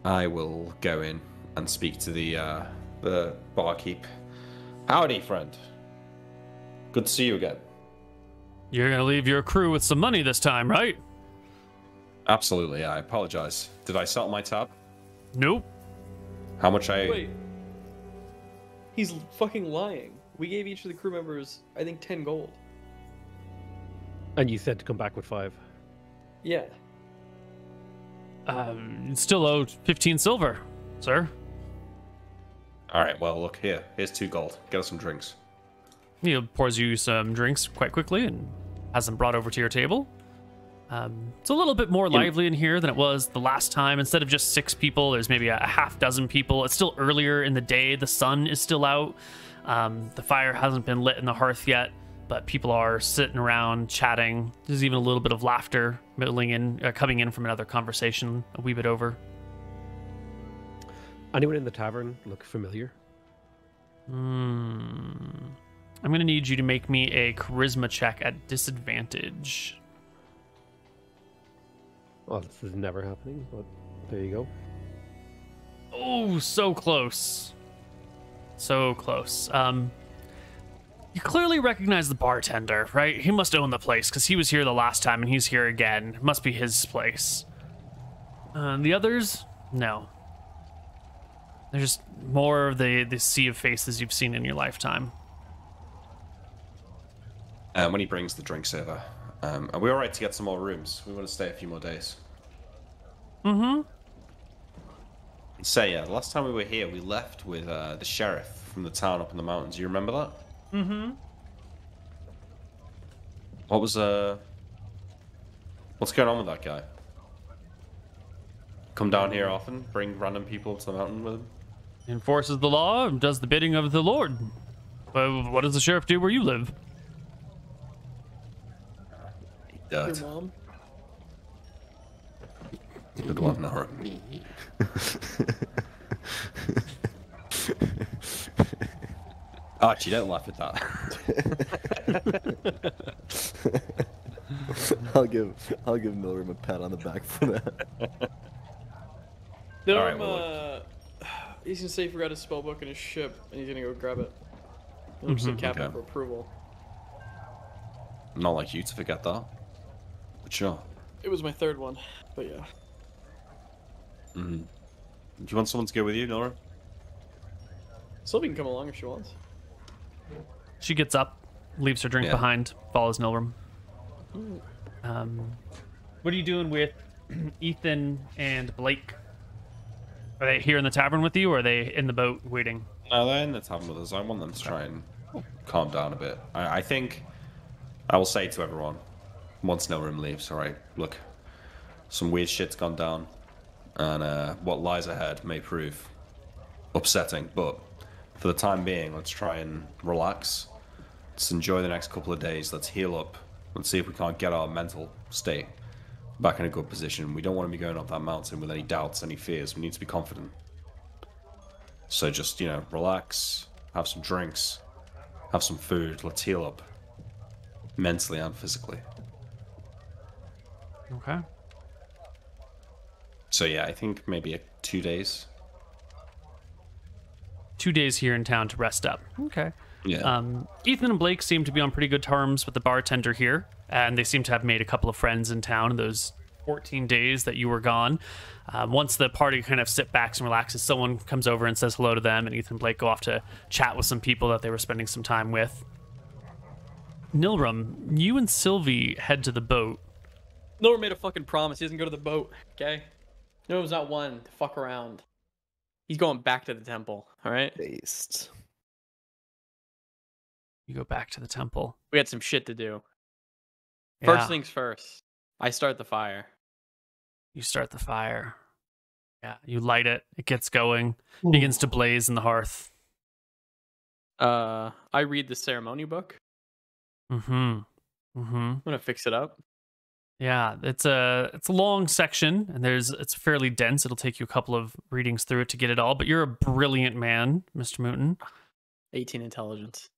I will go in and speak to the barkeep. Howdy, friend. Good to see you again. You're gonna leave your crew with some money this time, right? Absolutely, I apologize. Did I settle my tab? Nope. How much I... Wait. He's fucking lying. We gave each of the crew members, I think, 10 gold. And you said to come back with 5. Yeah. Still owed 15 silver, sir. All right, well, look here. Here's 2 gold. Get us some drinks. He pours you some drinks quite quickly and has them brought over to your table. It's a little bit more lively in here than it was the last time. Instead of just 6 people, there's maybe a half dozen people. It's still earlier in the day. The sun is still out. The fire hasn't been lit in the hearth yet, but people are sitting around chatting. There's even a little bit of laughter coming in from another conversation a wee bit over. Anyone in the tavern look familiar? I'm going to need you to make me a charisma check at disadvantage. Well, this is never happening, but there you go. Oh, so close. So close. You clearly recognize the bartender, right? He must own the place because he was here the last time and he's here again. It must be his place. The others? No. They're just more of the sea of faces you've seen in your lifetime. When he brings the drinks over, are we all right to get some more rooms? We want to stay a few more days. Mm-hmm. So yeah, the last time we were here, we left with the sheriff from the town up in the mountains. You remember that? Mm-hmm. What was What's going on with that guy? Come down here often? Bring random people to the mountain with him? Enforces the law and does the bidding of the Lord. What does the sheriff do where you live? Dirt. Your mom? Good one, Nora. Archie, don't laugh at that. I'll give Milram a pat on the back for that. No, Alright, well, he's gonna say he forgot his spell book in his ship, and he's gonna go grab it. I'm just Captain okay. for approval. Not like you to forget that. But sure. It was my third one, but yeah. Mm-hmm. Do you want someone to go with you, Nora? Sylvie can come along if she wants. She gets up, leaves her drink Yeah. behind, follows Nilram. What are you doing with Ethan and Blake? Are they here in the tavern with you, or are they in the boat waiting? No, they're in the tavern with us. I want them to try and calm down a bit. I think I will say to everyone, once Nilram leaves, alright, look, some weird shit's gone down, and what lies ahead may prove upsetting, but for the time being, let's try and relax. Let's enjoy the next couple of days. Let's heal up. Let's see if we can't get our mental state back in a good position. We don't want to be going up that mountain with any doubts, any fears. We need to be confident. So just, you know, relax, have some drinks, have some food. Let's heal up mentally and physically. Okay. So yeah, I think maybe 2 days. 2 days here in town to rest up. Okay. Yeah. Ethan and Blake seem to be on pretty good terms with the bartender here, and they seem to have made a couple of friends in town in those 14 days that you were gone. Once the party kind of sit back and relaxes, someone comes over and says hello to them, and Ethan and Blake go off to chat with some people that they were spending some time with. Nilram, you and Sylvie head to the boat. Nora made a fucking promise. He doesn't go to the boat, okay? Nora's not one to fuck around. He's going back to the temple, alright? Based. You go back to the temple. We had some shit to do. Yeah. First things first. I start the fire. You start the fire. Yeah, you light it. It gets going. Begins to blaze in the hearth. I read the ceremony book. I'm gonna fix it up. Yeah, it's a long section, and it's fairly dense. It'll take you a couple of readings through it to get it all. But you're a brilliant man, Mr. Mooten. 18 intelligence.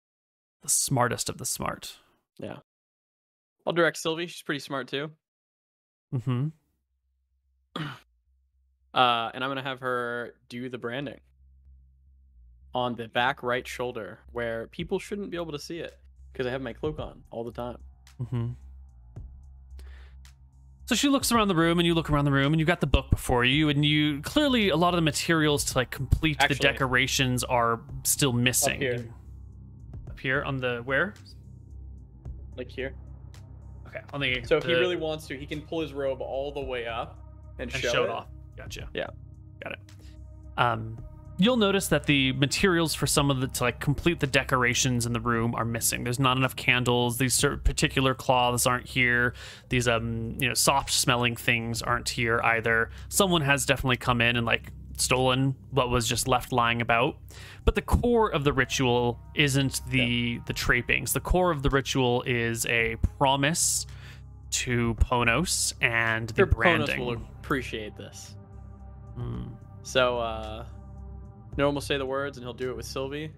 The smartest of the smart. Yeah. I'll direct Sylvie. She's pretty smart too. Mm-hmm. And I'm gonna have her do the branding on the back right shoulder, where people shouldn't be able to see it because I have my cloak on all the time. Mm-hmm. So she looks around the room, and you look around the room, and you got the book before you, and you clearly a lot of the materials to like complete the Actually, decorations are still missing. Up here. Up here on the where? Like here. Okay, on the. So if he really wants to, he can pull his robe all the way up and show it it off. Gotcha. Yeah. Got it. You'll notice that the materials for some of the to like complete the decorations in the room are missing. There's not enough candles. These certain particular cloths aren't here. These soft smelling things aren't here either. Someone has definitely come in and like stolen what was just left lying about. But the core of the ritual isn't the trappings. The core of the ritual is a promise to Ponos and the branding. Ponos will appreciate this. So Norm will say the words and he'll do it with Sylvie.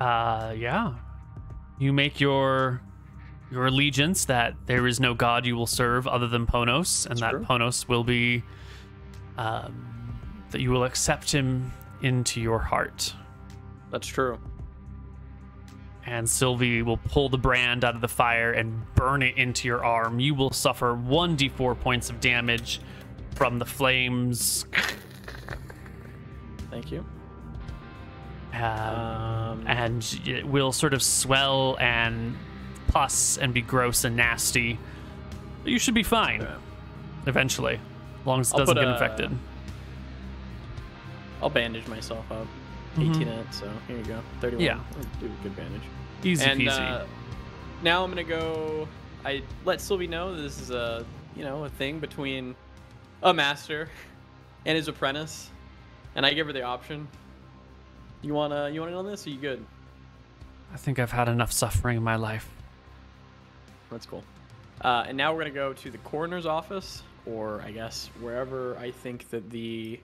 Yeah. You make your allegiance that there is no god you will serve other than Ponos, and that Ponos will be that you will accept him into your heart. That's true. And Sylvie will pull the brand out of the fire and burn it into your arm. You will suffer 1d4 points of damage from the flames. Thank you. And it will sort of swell and pus and be gross and nasty. But you should be fine eventually, as long as it doesn't get infected. I'll bandage myself up. 18 in it, so here you go. 31. Yeah. I'll do a good bandage. Easy and, peasy. Now I'm gonna go. I let Sylvie know that this is a a thing between a master and his apprentice, and I give her the option. You wanna in on this? Or you good? I think I've had enough suffering in my life. That's cool. And now we're gonna go to the coroner's office, or I guess wherever I think that the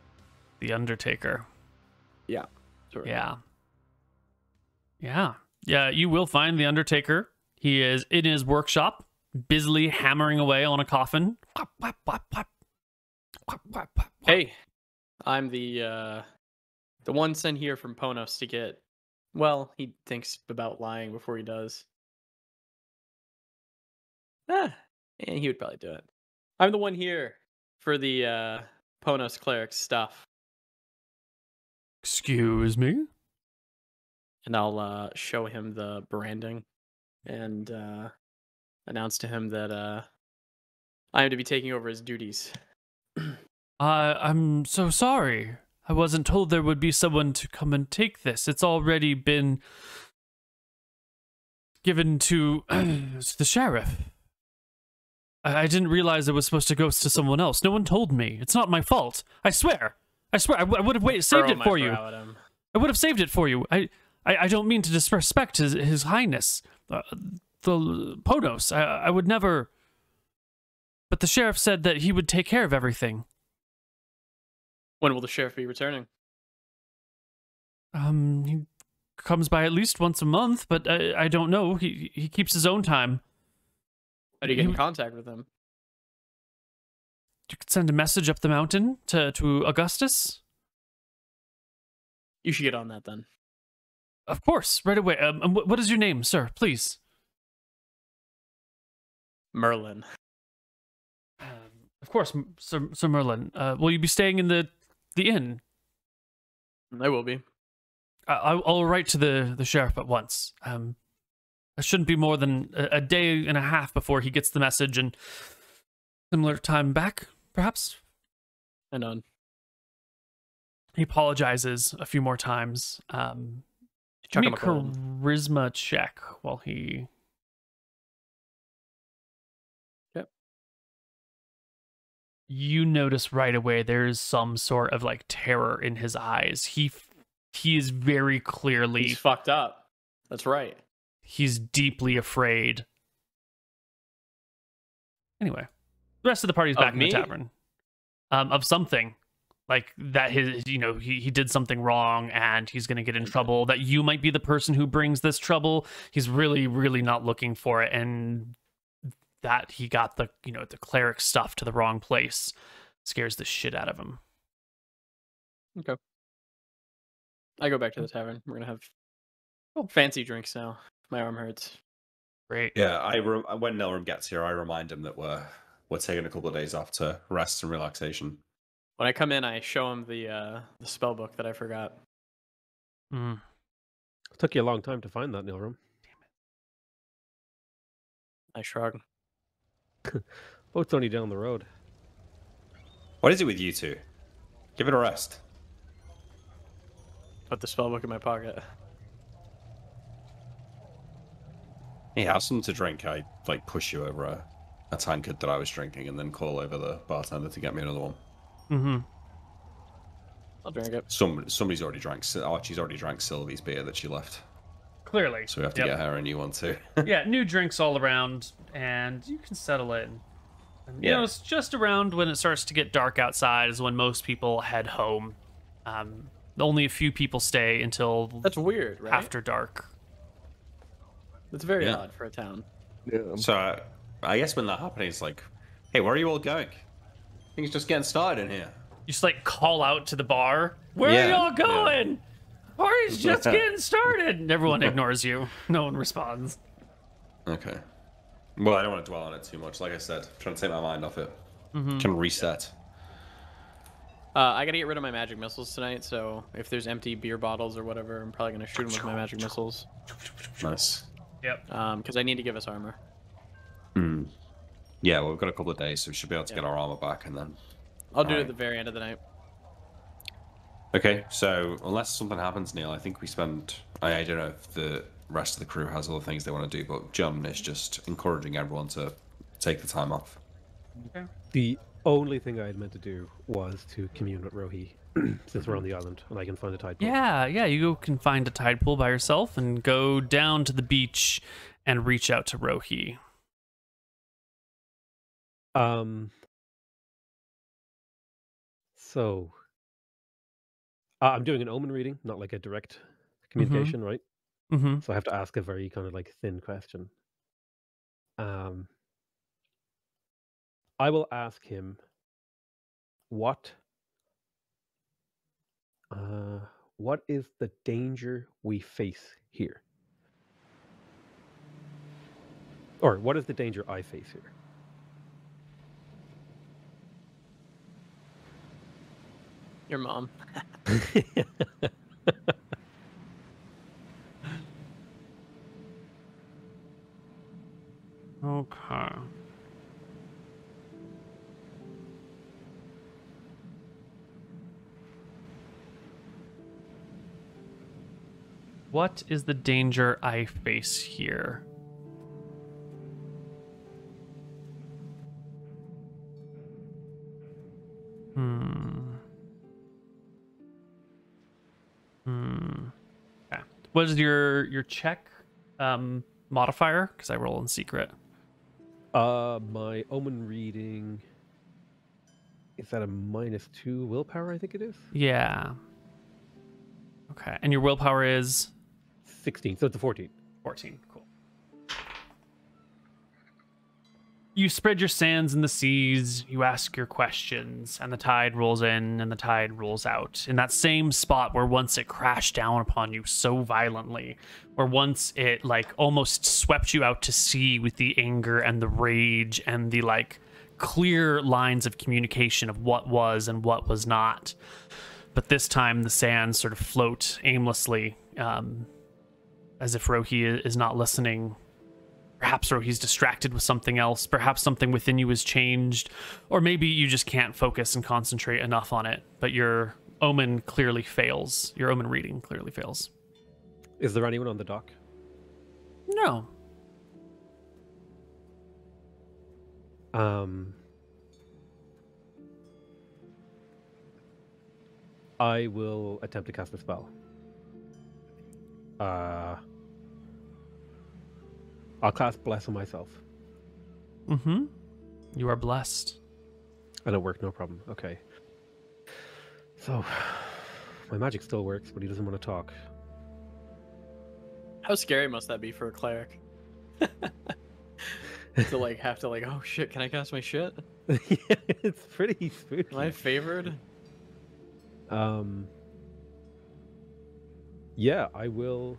Undertaker. yeah. Sort of. Yeah. You will find the Undertaker. He is in his workshop, busily hammering away on a coffin. Whap, whap, whap, whap. Whap, whap, whap, whap. Hey, I'm the one sent here from Ponos to get. Well, he thinks about lying before he does. And he would probably do it. I'm the one here for the Ponos cleric stuff, Excuse me? and I'll show him the branding and announce to him that I am to be taking over his duties. I'm so sorry. I wasn't told there would be someone to come and take this. It's already been given to the sheriff. I didn't realize it was supposed to go to someone else. No one told me. It's not my fault. I swear. I would have saved it for you. I would have saved it for you. I don't mean to disrespect his highness, the Ponos. I would never. But the sheriff said that he would take care of everything. When will the sheriff be returning? He comes by at least once a month, but I don't know. He keeps his own time. How do you get in contact with him? You could send a message up the mountain to Augustus. You should get on that then. Of course, right away. What is your name, sir? Please. Merlin. Of course, Sir Merlin. Will you be staying in the inn? I will be. I'll write to the sheriff at once. It shouldn't be more than a day and a half before he gets the message, and similar time back, perhaps. And on. He apologizes a few more times. Give me a charisma check while he. Yep. You notice right away there's some sort of like terror in his eyes. He is very clearly. He's fucked up. That's right. He's deeply afraid. Anyway, the rest of the party's back in the tavern. Of something. Like that he did something wrong and he's going to get in trouble. That you might be the person who brings this trouble. He's really, really not looking for it. And that he got the cleric stuff to the wrong place scares the shit out of him. Okay. I go back to the tavern. We're going to have fancy drinks now. My arm hurts. Great. Yeah, when Nilrim gets here, I remind him that we're taking a couple of days off to rest and relaxation. When I come in, I show him the spell book that I forgot. It took you a long time to find that, Nilrim. I shrug. Oh, it's only down the road. What is it with you two? Give it a rest. Put the spell book in my pocket. Hey, have something to drink. I push you over a tankard that I was drinking, and then call over the bartender to get me another one. Mm-hmm. I'll drink it. Somebody's already drank. Archie's already drank Sylvie's beer that she left. Clearly. So we have to get her a new one too. Yeah, new drinks all around, and you can settle in. And, Yeah. it's just around when it starts to get dark outside is when most people head home. Only a few people stay until That's weird, right? after dark. That's very Yeah. odd for a town. Yeah. So I guess when that happened, it's like, hey, where are you all going? Things just getting started in here. You just call out to the bar. Where are Yeah, y'all yeah. going? Party's just getting started. And everyone ignores you. No one responds. Okay. Well, I don't want to dwell on it too much. Like I said, trying to take my mind off it. Can reset. I gotta get rid of my magic missiles tonight, so if there's empty beer bottles or whatever, I'm probably gonna shoot them with my magic missiles. Nice. Yep. Because I need to give us armor. Yeah, well, we've got a couple of days, so we should be able to get our armor back, and then. I'll do it Alright. at the very end of the night. Okay, so unless something happens, Neil, I think we spend. I don't know if the rest of the crew has other things they want to do. But John is just encouraging everyone to take the time off. Okay. The only thing I had meant to do was to commune with Rohi, since we're on the island and I can find a tide pool. Yeah, you can find a tide pool by yourself and go down to the beach and reach out to Rohi. So I'm doing an omen reading, not like a direct communication, right? Mm-hmm. So I have to ask a very kind of like thin question. I will ask him what is the danger we face here? Or what is the danger I face here? Your mom. Okay. What is the danger I face here? Okay. What is your check modifier? Because I roll in secret. My omen reading is that a -2 willpower, I think it is? Yeah. Okay. And your willpower is 16, so it's a 14. 14. Cool. You spread your sands in the seas, you ask your questions, and the tide rolls in and the tide rolls out. In that same spot where once it crashed down upon you so violently, where once it like almost swept you out to sea with the anger and the rage and the like clear lines of communication of what was and what was not. But this time the sands sort of float aimlessly, as if Rohi is not listening. Perhaps Rohi's distracted with something else. Perhaps something within you has changed. Or maybe you just can't focus and concentrate enough on it. But your omen clearly fails. Your omen reading clearly fails. Is there anyone on the dock? No. I will attempt to cast a spell. I'll cast Bless on myself. Mm-hmm. You are blessed. And it worked, no problem. Okay. So, my magic still works, but he doesn't want to talk. How scary must that be for a cleric? To like have to like, oh shit, can I cast my shit? Yeah, it's pretty spooky. Am I favored? Yeah, I will.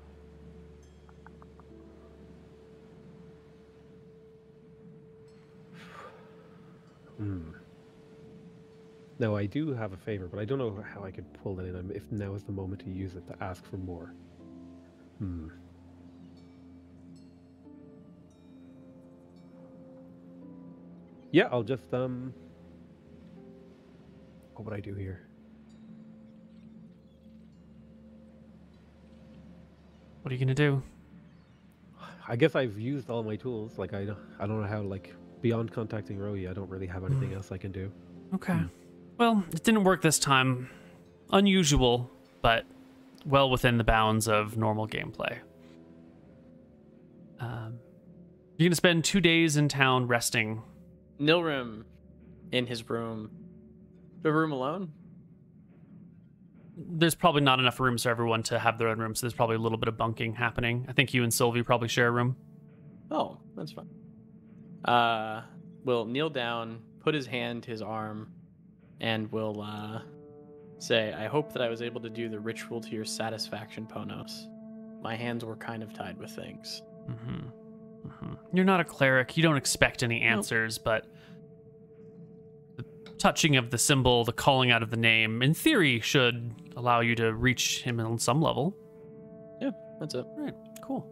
Now I do have a favor, but I don't know how I could pull it in. If now is the moment to use it to ask for more. Yeah, I'll just what would I do here? What are you gonna do? I guess I've used all my tools. Like I don't know how, like, beyond contacting Rohi, I don't really have anything else I can do. Okay. Well, it didn't work this time. Unusual, but well within the bounds of normal gameplay. You're gonna spend 2 days in town resting. Nilrim in his room. The room alone? There's probably not enough rooms for everyone to have their own room, so there's probably a little bit of bunking happening. I think you and Sylvie probably share a room. Oh, that's fine. Will kneel down, put his hand to his arm, and will say, I hope that I was able to do the ritual to your satisfaction, Ponos. My hands were kind of tied with things. You're not a cleric. You don't expect any answers, but the touching of the symbol, the calling out of the name, in theory, should allow you to reach him on some level. Yeah, that's it. Right, cool.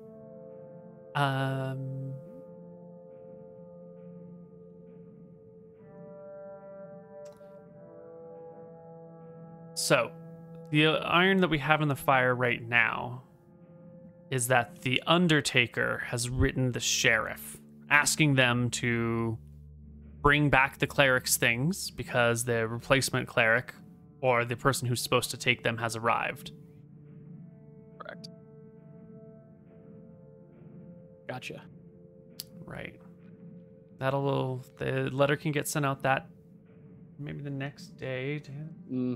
So, the iron that we have in the fire right now, is that the Undertaker has written the sheriff, asking them to bring back the cleric's things because the replacement cleric, or the person who's supposed to take them, has arrived. Correct. Gotcha. Right. The letter can get sent out that maybe the next day.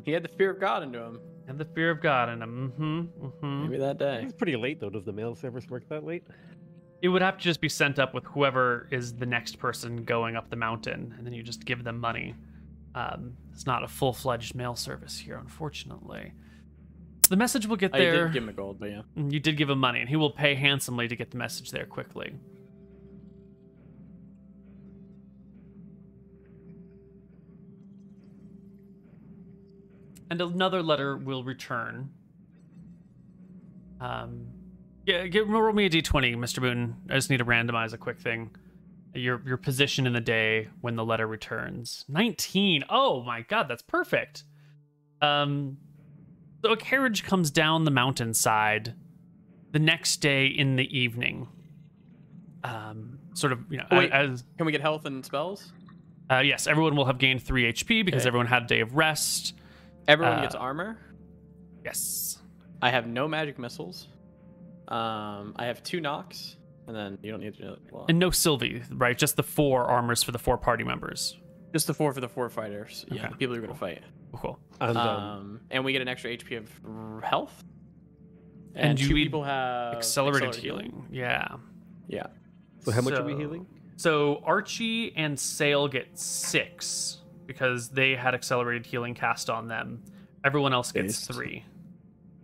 He had the fear of God into him. And the fear of God in him. Maybe that day. It's pretty late though. Does the mail service work that late? It would have to just be sent up with whoever is the next person going up the mountain, and then you just give them money. It's not a full-fledged mail service here, unfortunately. So the message will get I there. did give him a gold, but yeah. You did give him money, and he will pay handsomely to get the message there quickly. And another letter will return. Roll me a d20, Mr. Boone. I just need to randomize a quick thing. Your position in the day when the letter returns. 19. Oh my god, that's perfect. So a carriage comes down the mountainside the next day in the evening. Sort of, you know, Wait, as can we get health and spells? yes, everyone will have gained 3 HP because Okay. everyone had a day of rest. Everyone gets armor. Yes. I have no magic missiles. I have 2 knocks, and then you don't need to do it. Well, And no Sylvie, right? Just the 4 armors for the 4 party members. just the 4 for the 4 fighters. Yeah, Okay. the people who are gonna fight. Cool. And we get an extra HP of health. And And you 2 need people have Accelerated healing. Yeah. Yeah. So how much are we healing? So Archie and Sale get 6 because they had accelerated healing cast on them. Everyone else gets Based. 3.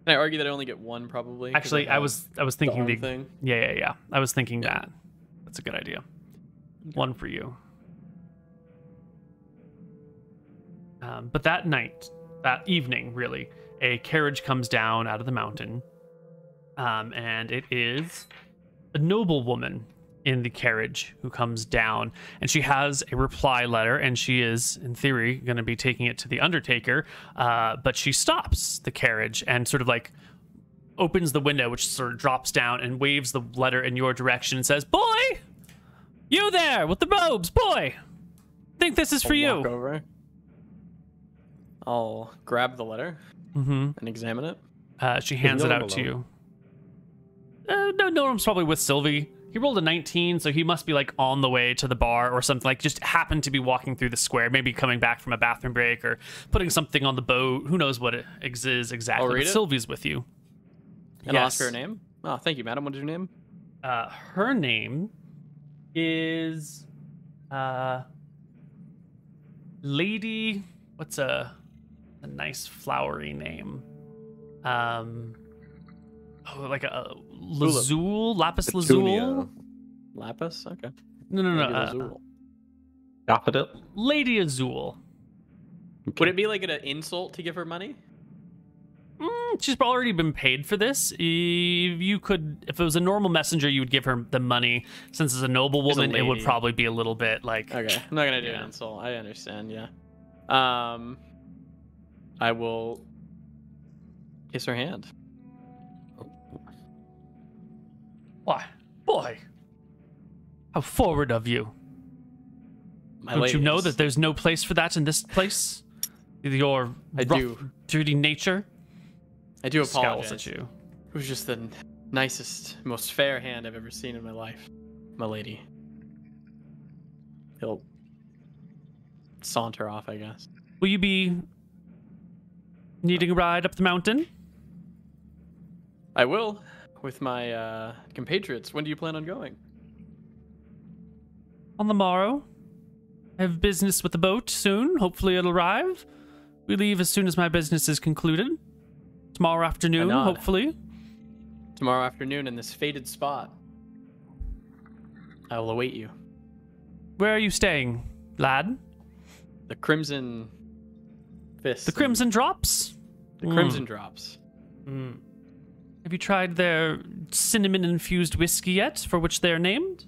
Can I argue that I only get 1 probably? 'cause Actually, I have was the thinking arm thing. Yeah. I was thinking Yeah. that. That's a good idea. 1 for you. But that night, that evening, really, a carriage comes down out of the mountain, and it is a noblewoman in the carriage who comes down, and she has a reply letter, and she is, in theory, going to be taking it to the Undertaker, but she stops the carriage and sort of like opens the window, which sort of drops down and waves the letter in your direction and says, "Boy, you there with the robes, boy, think this is for I'll walk you." over. I'll grab the letter Mm-hmm. and examine it. She hands it Norm out to alone? you. No, Norm's probably with Sylvie. He rolled a 19, so he must be like on the way to the bar or something. Like just happened to be walking through the square, maybe coming back from a bathroom break or putting something on the boat. Who knows what it is exactly? I'll read But it. Sylvie's with you. And I'll ask her name. Oh, thank you, madam. What is your name? Her name is Lady. What's a nice flowery name? Like a Lazul, Lapis Lazuli. Petunia. Lapis? Okay. No, Maybe Lazul. Daffodil. Lady Azul. Would it be like an insult to give her money? She's already been paid for this. You could, if it was a normal messenger, you would give her the money. Since it's a noblewoman, it would lady. probably be a little bit like. Okay, I'm not gonna do Yeah. an insult. I understand. Yeah. I will kiss her hand. Why, boy? How forward of you! My Don't you know ladies. that there's no place for that in this place? Your I rough, do. dirty nature I do scowls apologize. at you. It was just the nicest, most fair hand I've ever seen in my life, my lady. He'll saunter off, I guess. Will you be needing a ride up the mountain? I will, with my compatriots. When do you plan on going? On the morrow. I have business with the boat soon. Hopefully it'll arrive. We leave as soon as my business is concluded. Tomorrow afternoon, nod. hopefully. Tomorrow afternoon in this fated spot. I will await you. Where are you staying, lad? The Crimson Fist. The Crimson Drops? The Crimson Drops. Have you tried their cinnamon-infused whiskey yet, for which they are named?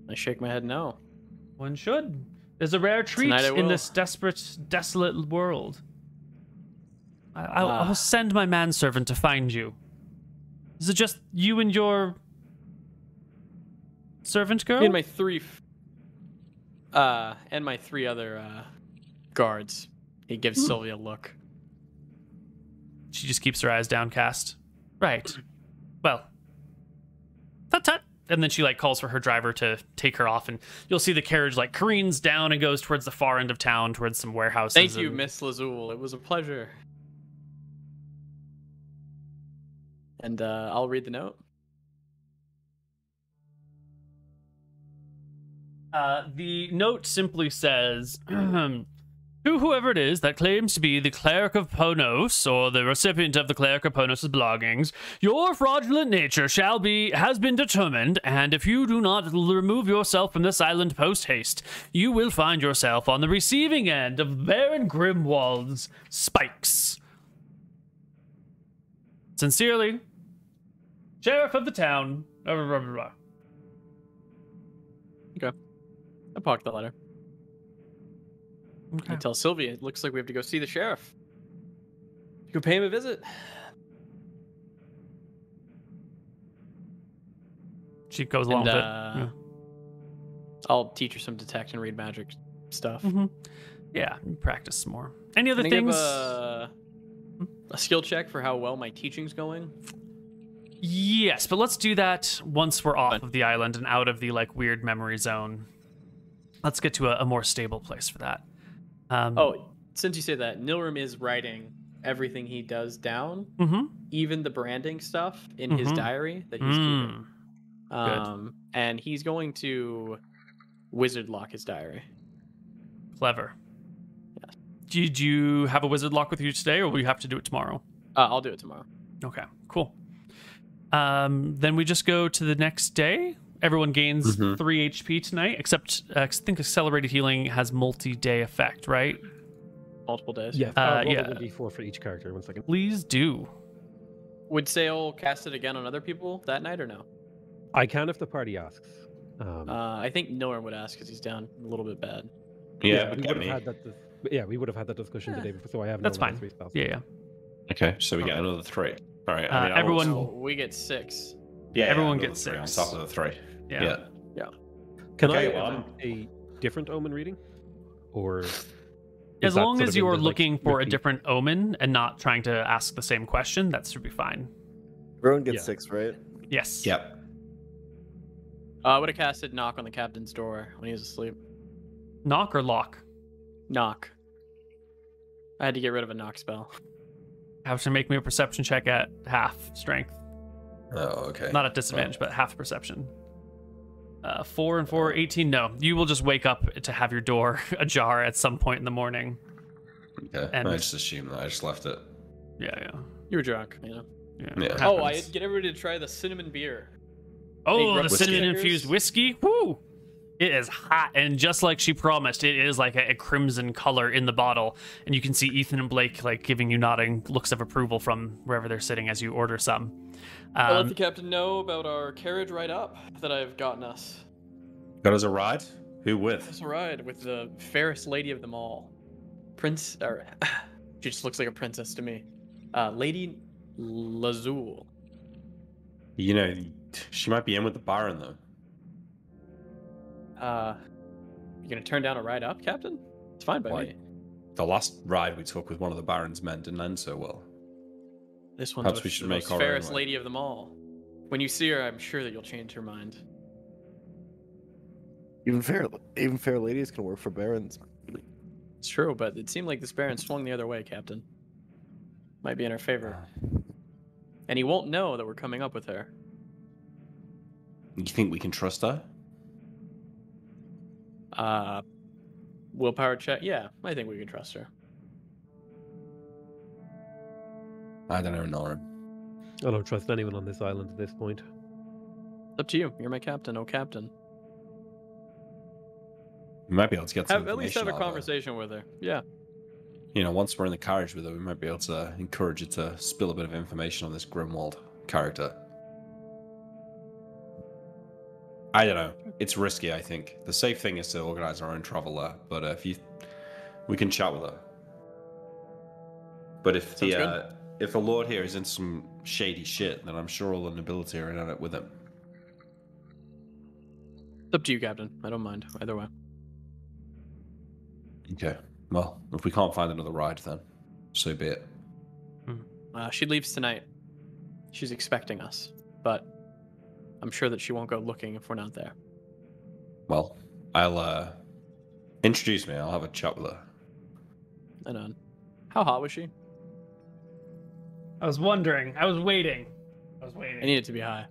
I shake my head no. One should. There's a rare treat Tonight I in will. this desperate, desolate world. I'll send my manservant to find you. Is it just you and your servant girl? Me and my three other guards. He gives Sylvia a look. She just keeps her eyes downcast. Right. Well. Tut tut. And then she like calls for her driver to take her off, and you'll see the carriage like careens down and goes towards the far end of town, towards some warehouses. Thank you, and- Miss Lazul. It was a pleasure. And I'll read the note. The note simply says, to whoever it is that claims to be the cleric of Ponos, or the recipient of the cleric of Ponos' belongings, your fraudulent nature has been determined, and if you do not remove yourself from this island post-haste, you will find yourself on the receiving end of Baron Grimwald's spikes. Sincerely, Sheriff of the town. Blah, blah, blah, blah. Okay. I pocket the letter. Okay. I tell Sylvia, it looks like we have to go see the sheriff. Go pay him a visit. She goes along And with it. Yeah. I'll teach her some detect and read magic stuff. Mhm. Yeah, practice some more. Any other Can I give things? a skill check for how well my teaching's going? Yes, but let's do that once we're off Fine. of the island and out of the like weird memory zone. Let's get to a more stable place for that. Oh, since you say that, Nilrim is writing everything he does down, Mm-hmm. even the branding stuff in his Mhm. diary that he's keeping. Good. And he's going to wizard lock his diary. Clever. Yes. Did you have a wizard lock with you today, or will you have to do it tomorrow? I'll do it tomorrow. Okay, cool. Then we just go to the next day. Everyone gains 3 HP tonight, except I think accelerated healing has multi-day effect, right? Multiple days. Yeah, yeah. yeah. 1d4 for each character. 1 second. Please do. Would Sale cast it again on other people that night or no? I can if the party asks. I think Nilrim would ask because he's down a little bit bad. Yeah, we but get would me. have had that. Yeah, we would have had that discussion the day before, so I have no That's level fine. 3 spells. Yeah, yeah. Okay, so we get another 3. All right. Everyone- So we get 6. Yeah, everyone another gets 3 on 6. top of the 3. Yeah. Yeah. Can Okay, I well, have a different omen reading, or As is that long sort as of you in are the, like, looking for a repeat? different omen and not trying to ask the same question, that should be fine. Everyone gets Yeah. 6, right? Yes. Yep. I would have casted knock on the captain's door when he was asleep. Knock or lock? Knock. I had to get rid of a knock spell. Have to make me a perception check at half strength. Oh, okay. Not at disadvantage, but half perception. 4 and 4, 18. No, you will just wake up to have your door ajar at some point in the morning. Okay. and- I just assumed that. I just left it. Yeah. You were drunk, you know. Yeah. it Oh, I happens. get everybody to try the cinnamon beer. Oh, Hey, the grab whiskey. cinnamon infused whiskey. Woo! It is hot, and just like she promised, it is like a crimson color in the bottle. And you can see Ethan and Blake like giving you nodding looks of approval from wherever they're sitting as you order some. I'll let the captain know about our carriage ride up that I've gotten us. Got us a ride? Who with? It's a ride with the fairest lady of them all. Prince, or she just looks like a princess to me. Lady Lazul. You know, she might be in with the Baron, though. You gonna turn down a ride up, Captain? It's fine by Why? me. The last ride we took with one of the Baron's men didn't end so well. This one's Perhaps with we should the make most our own fairest way. lady of them all. When you see her, I'm sure that you'll change her mind. Even fair ladies can work for barons. It's true, but it seemed like this Baron swung the other way, Captain. Might be in her favor. And he won't know that we're coming up with her. You think we can trust her? Willpower check? Yeah, I think we can trust her. I don't know, Nora. I don't trust anyone on this island at this point. It's up to you. You're my captain, oh captain. We might be able to get some At least have a information out of her. conversation with her. Yeah. You know, once we're in the carriage with her, we might be able to encourage her to spill a bit of information on this Grimwald character. I don't know. It's risky, I think. The safe thing is to organize our own travel there, but we can chat with her. But if Sounds the Lord here is in some shady shit, then I'm sure all the nobility are in on it with him. It's up to you, Captain. I don't mind either way. Okay. Well, if we can't find another ride, then so be it. She leaves tonight. She's expecting us, but I'm sure that she won't go looking if we're not there. Well, I'll introduce me. I'll have a chat with her. And how hot was she? I was wondering. I was waiting. I need it to be high.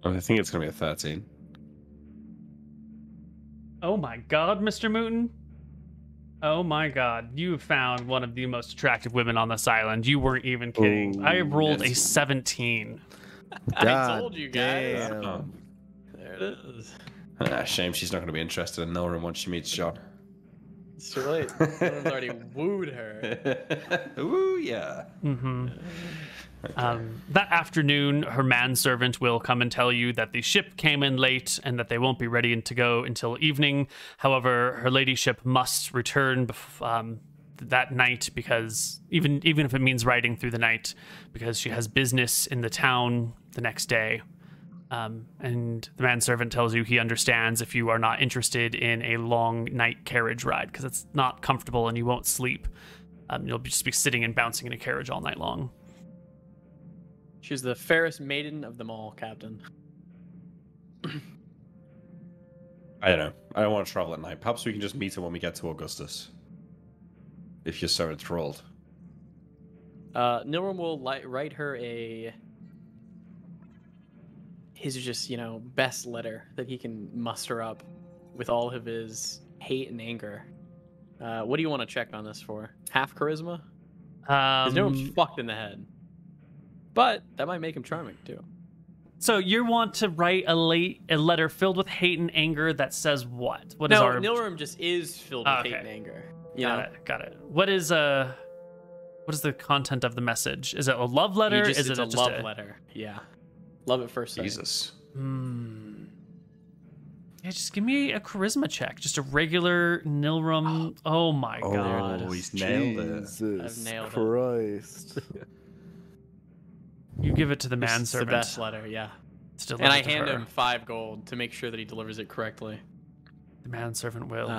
I think it's gonna be a 13. Oh my god, Mr. Mooten. Oh my god, you found one of the most attractive women on this island. You weren't even kidding. I rolled a 17. I told you guys. damn. Oh. There it is. Shame she's not gonna be interested in Nora once she meets John. It's too late. Someone's already wooed her. Ooh, yeah. Mm-hmm. Okay. That afternoon, her manservant will come and tell you that the ship came in late and that they won't be ready to go until evening. However, her ladyship must return that night, because even if it means riding through the night, because she has business in the town the next day. And the manservant tells you he understands if you are not interested in a long night carriage ride, because it's not comfortable and you won't sleep. You'll just be sitting and bouncing in a carriage all night long. She's the fairest maiden of them all, Captain. I don't know. I don't want to travel at night. Perhaps we can just meet her when we get to Augustus. If you're so enthralled. Nilram will write her his just, best letter that he can muster up with all of his hate and anger. What do you want to check on this for? Half charisma? Because Nilram's fucked in the head. But that might make him charming, too. So you want to write a letter filled with hate and anger that says what? What is no, our... Nilram just is filled with hate and anger. Got it. What is the content of the message? Is it a love letter? It's a love letter. Yeah. Love at first sight. Jesus. Yeah, just give me a charisma check. Just a regular Nilram. Oh my god. Oh, he's nailed it. Jesus I've nailed it. Christ. You give it to the It's the manservant. best letter, yeah. It's delivered And I to hand her. him 5 gold to make sure that he delivers it correctly. The manservant will.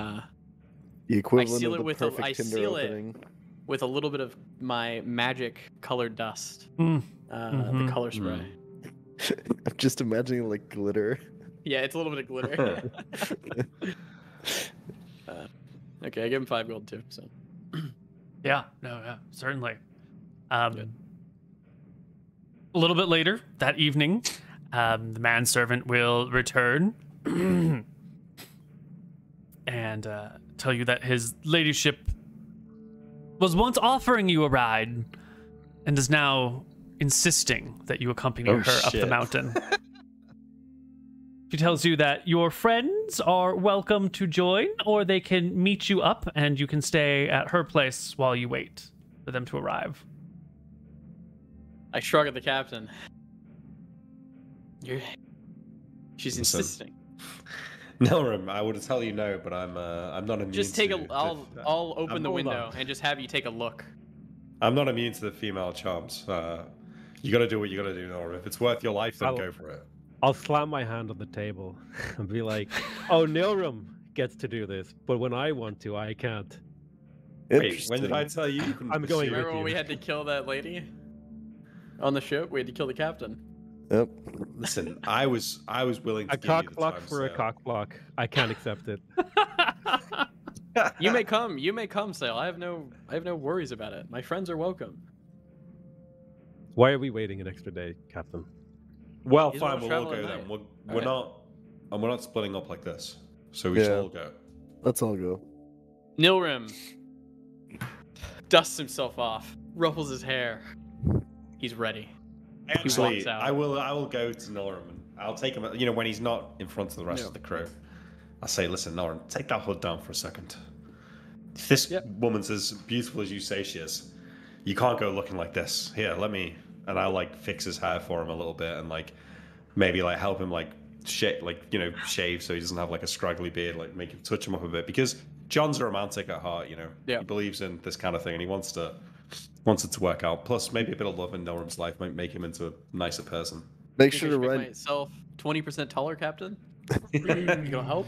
The equivalent seal of it the with perfect I Tinder seal it opening. with a little bit of my magic colored dust. Mm. The color spray. I'm just imagining like glitter. Yeah, it's a little bit of glitter. Okay, I give him 5 gold too. So Yeah, certainly. A little bit later that evening, the manservant will return and tell you that his ladyship was once offering you a ride and is now insisting that you accompany her up the shit. mountain. She tells you that your friends are welcome to join, or they can meet you up and you can stay at her place while you wait for them to arrive. I shrug at the captain. She's Listen. insisting. Nilram, I would tell you no, but I'm not immune. Just take to, I'll open the hold window on. and just have you take a look. I'm not immune to the female charms. You got to do what you got to do, Nilram. If it's worth your life, then I'll- go for it. I'll slam my hand on the table and be like, "Oh, Nilram gets to do this, but when I want to, I can't." Wait, when did I tell you? You couldn't I'm going pursue with Remember when you. we had to kill that lady on the ship? We had to kill the captain. Yep. Listen, I was willing to A give you cock the block time for a sale. cock block. I can't accept it. You may come, Sale. I have no worries about it. My friends are welcome. Why are we waiting an extra day, Captain? Well, He's fine, wanna we'll all travel go at then. night. We're Alright. not splitting up like this. So we should Yeah. all go. Let's all go. Nilram dusts himself off, ruffles his hair. He's ready. Actually, walks out. I will go to Nilram and I'll take him. You know, when he's not in front of the rest Yeah. of the crew, I'll say, "Listen, Nilram, take that hood down for a second. If this Yep. woman's as beautiful as you say she is, you can't go looking like this. Here, let me." And I'll like fix his hair for him a little bit and like maybe like help him like shave so he doesn't have like a scraggly beard. Like make him touch him up a bit because John's a romantic at heart. Yeah. He believes in this kind of thing and he wants to wanted to work out. Plus, maybe a bit of love in Noram's life might make him into a nicer person. Make Think sure I to should make remind. myself 20% taller, Captain. You gonna help?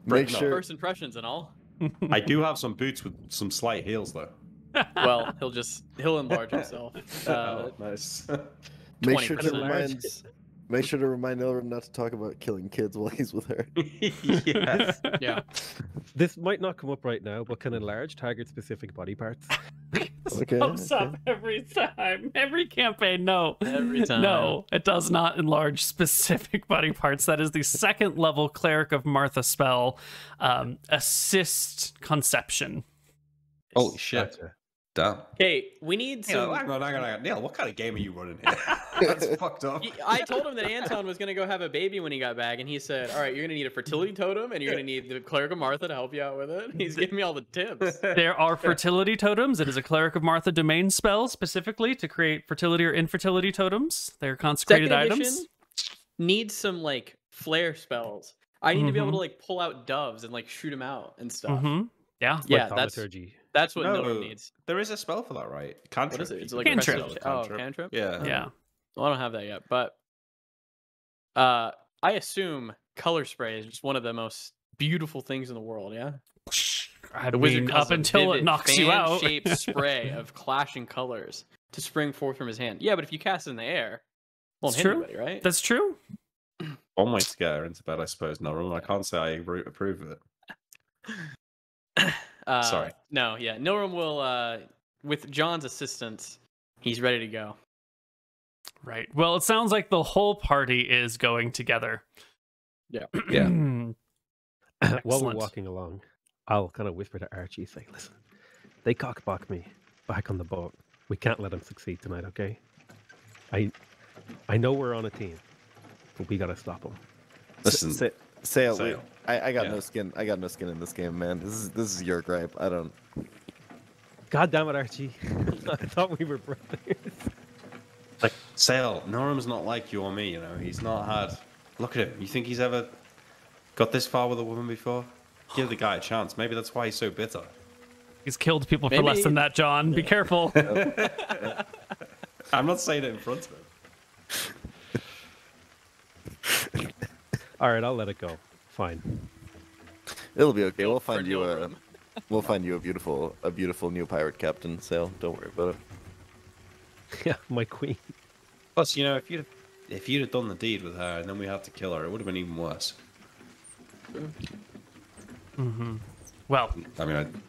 Make No. sure. First impressions and all. I do have some boots with some slight heels, though. Well, he'll enlarge himself. Nice. Make sure to 20%. remind. Make sure to remind Elram not to talk about killing kids while he's with her. Yes. Yeah. This might not come up right now, but can enlarge target specific body parts? Okay. Pops okay. up every time, every campaign. No, Every time. no, it does not enlarge specific body parts. That is the second level Cleric of Martha spell, assist conception. Holy shit. Gotcha. Damn. Okay, we need some. Hang on. Neil, what kind of game are you running here? That's fucked up. I told him that Anton was gonna go have a baby when he got back, and he said, "All right, you're gonna need a fertility totem, and you're gonna need the Cleric of Martha to help you out with it." He's giving me all the tips. There are fertility totems. It is a Cleric of Martha domain spell specifically to create fertility or infertility totems. They're consecrated Second items. edition needs some like flare spells. I need to be able to like pull out doves and like shoot them out and stuff. Mm-hmm. Yeah. Yeah, Like that's thaumaturgy. that's what No. Noah needs. There is a spell for that, right? Cantrip. What is it? It's You like can Cantrip. cast it with Oh, cantrip? Yeah. Yeah. Well, I don't have that yet, but I assume color spray is just one of the most beautiful things in the world. Yeah, I the wizard mean, calls up a until it vivid knocks you out. fan-shaped spray of clashing colors to spring forth from his hand. Yeah, but if you cast it in the air, won't It's hit true. anybody, right? That's true. One way to get her into bed, I suppose. No, I can't say I approve of it. Sorry. No, yeah, Nilram will. With John's assistance, he's ready to go. Right. Well, it sounds like the whole party is going together. Yeah. Yeah. While we're Excellent. walking along, I'll kind of whisper to Archie, say, listen, they cockblocked me back on the boat. We can't let them succeed tonight, okay? I know we're on a team, but we gotta stop them. Listen, Sail, Sail. I got Yeah. no skin. I got no skin in this game, man. This is your gripe. I don't. God damn it, Archie. I thought we were brothers. like, Sale, Noram's not like you or me, you know? He's not had... Look at him. You think he's ever got this far with a woman before? Give the guy a chance. Maybe that's why he's so bitter. He's killed people for less Maybe- than that, John. Be careful. I'm not saying it in front of him. All right, I'll let it go. Fine. It'll be okay. We'll For find you a. Nilram. We'll find you a beautiful new pirate captain. Sail. Don't worry about it. Yeah, my queen. Plus, you know, if you'd have done the deed with her and then we had to kill her, it would have been even worse. Well, I mean,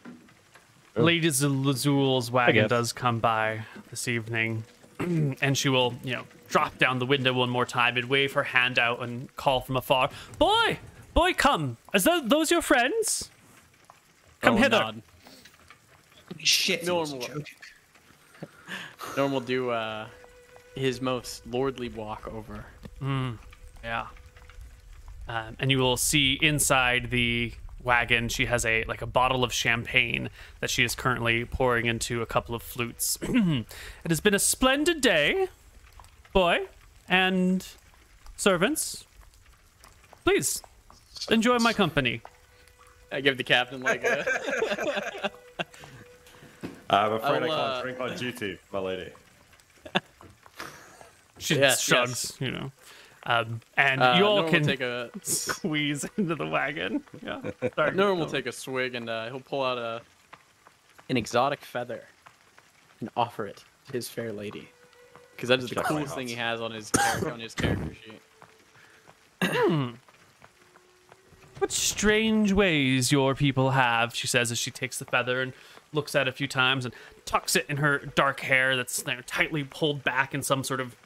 Lady Lazul's wagon guess. does come by this evening, and she will, drop down the window one more time and wave her hand out and call from afar, "Boy! Boy, come! Is those your friends? Come Oh, hither." nod. shit, he Normal. wasn't joking. Norm will do his most lordly walk over. Yeah. And you will see inside the wagon, she has a bottle of champagne that she is currently pouring into a couple of flutes. It has been a splendid day, boy, and servants. Please enjoy my company. I give the captain like a. I'm afraid I I'll, can't drink on duty, my lady. She Yes, shrugs, and you all Norm can will take a. squeeze into the wagon. Yeah. Sorry. Norm will take a swig and he'll pull out an exotic feather and offer it to his fair lady, because that is the Check my coolest thing he has on his character sheet. What strange ways your people have, she says as she takes the feather and looks at it a few times and tucks it in her dark hair that's tightly pulled back in some sort of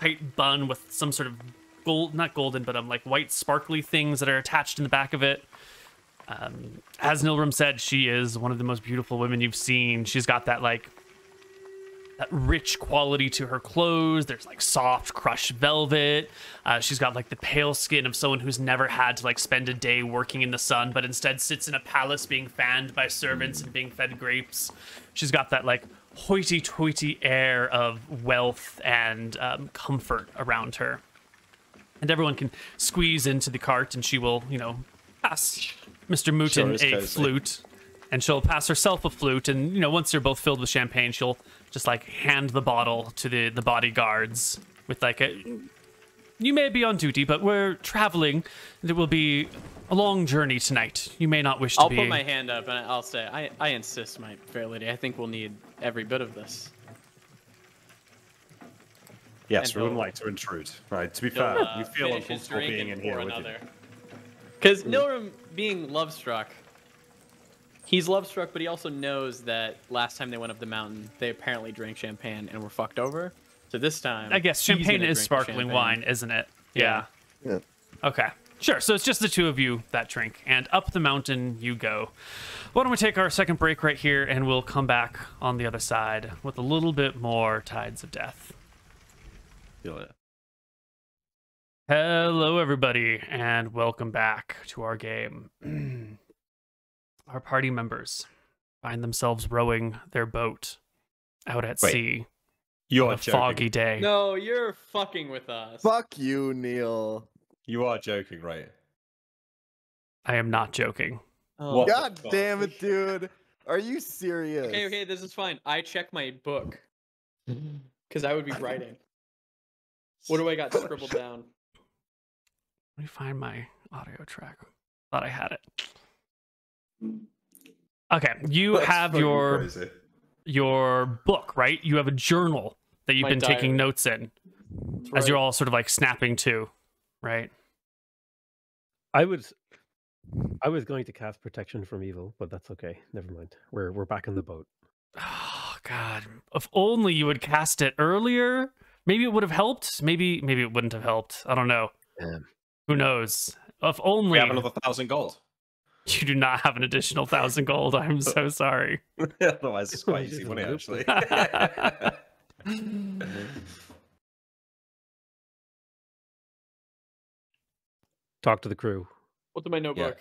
tight bun with some sort of not golden, but like white sparkly things that are attached in the back of it. As Nilram said, she is one of the most beautiful women you've seen. She's got that that rich quality to her clothes. There's soft crushed velvet. She's got the pale skin of someone who's never had to spend a day working in the sun, but instead sits in a palace being fanned by servants and being fed grapes. She's got that hoity-toity air of wealth and comfort around her. And everyone can squeeze into the cart, and she will, pass Mr. Mooten is a cozy. flute and she'll pass herself a flute, and once they're both filled with champagne, she'll just like hand the bottle to the bodyguards with like you may be on duty, but we're traveling, and it will be a long journey tonight. You may not wish to I'll be. put my hand up and I'll say, I insist, my fair lady. I think we'll need every bit of this. Yes, And we wouldn't he'll- like to intrude. Right, to be fair, we feel finish his uncomfortable drink being and in here pour with you. another. Because Nilram, being love-struck, he's love-struck, but he also knows that last time they went up the mountain, they apparently drank champagne and were fucked over. So this time, I guess he's champagne gonna is drink the sparkling champagne. wine, isn't it? Yeah. Yeah. Okay. Sure. So it's just the two of you that drink, and up the mountain you go. Why don't we take our second break right here, and we'll come back on the other side with a little bit more Tides of Death. Feel it. Hello, everybody, and welcome back to our game. Our party members find themselves rowing their boat out at Wait, sea You on are a joking. foggy day. No, you're fucking with us. Fuck you, Neil. You are joking, right? I am not joking. Oh, What? God fuck? damn it, dude. Are you serious? Okay, this is fine. I check my book. Because I would be writing. What do I got scribbled down? Let me find my audio track. Thought I had it. Okay, you That's have fucking your crazy. book, right? You have a journal that you've My been taking diary. notes in That's as right. you're all sort of like snapping to, right? I was going to cast protection from evil, but that's okay. Never mind. We're back in the boat. Oh God! If only you would cast it earlier. Maybe it would have helped. Maybe it wouldn't have helped. I don't know. Who knows? If only We have another 1,000 gold. you do not have an additional 1,000 gold. I'm so sorry. Otherwise, it's quite easy money, actually. Talk to the crew. What's in my notebook?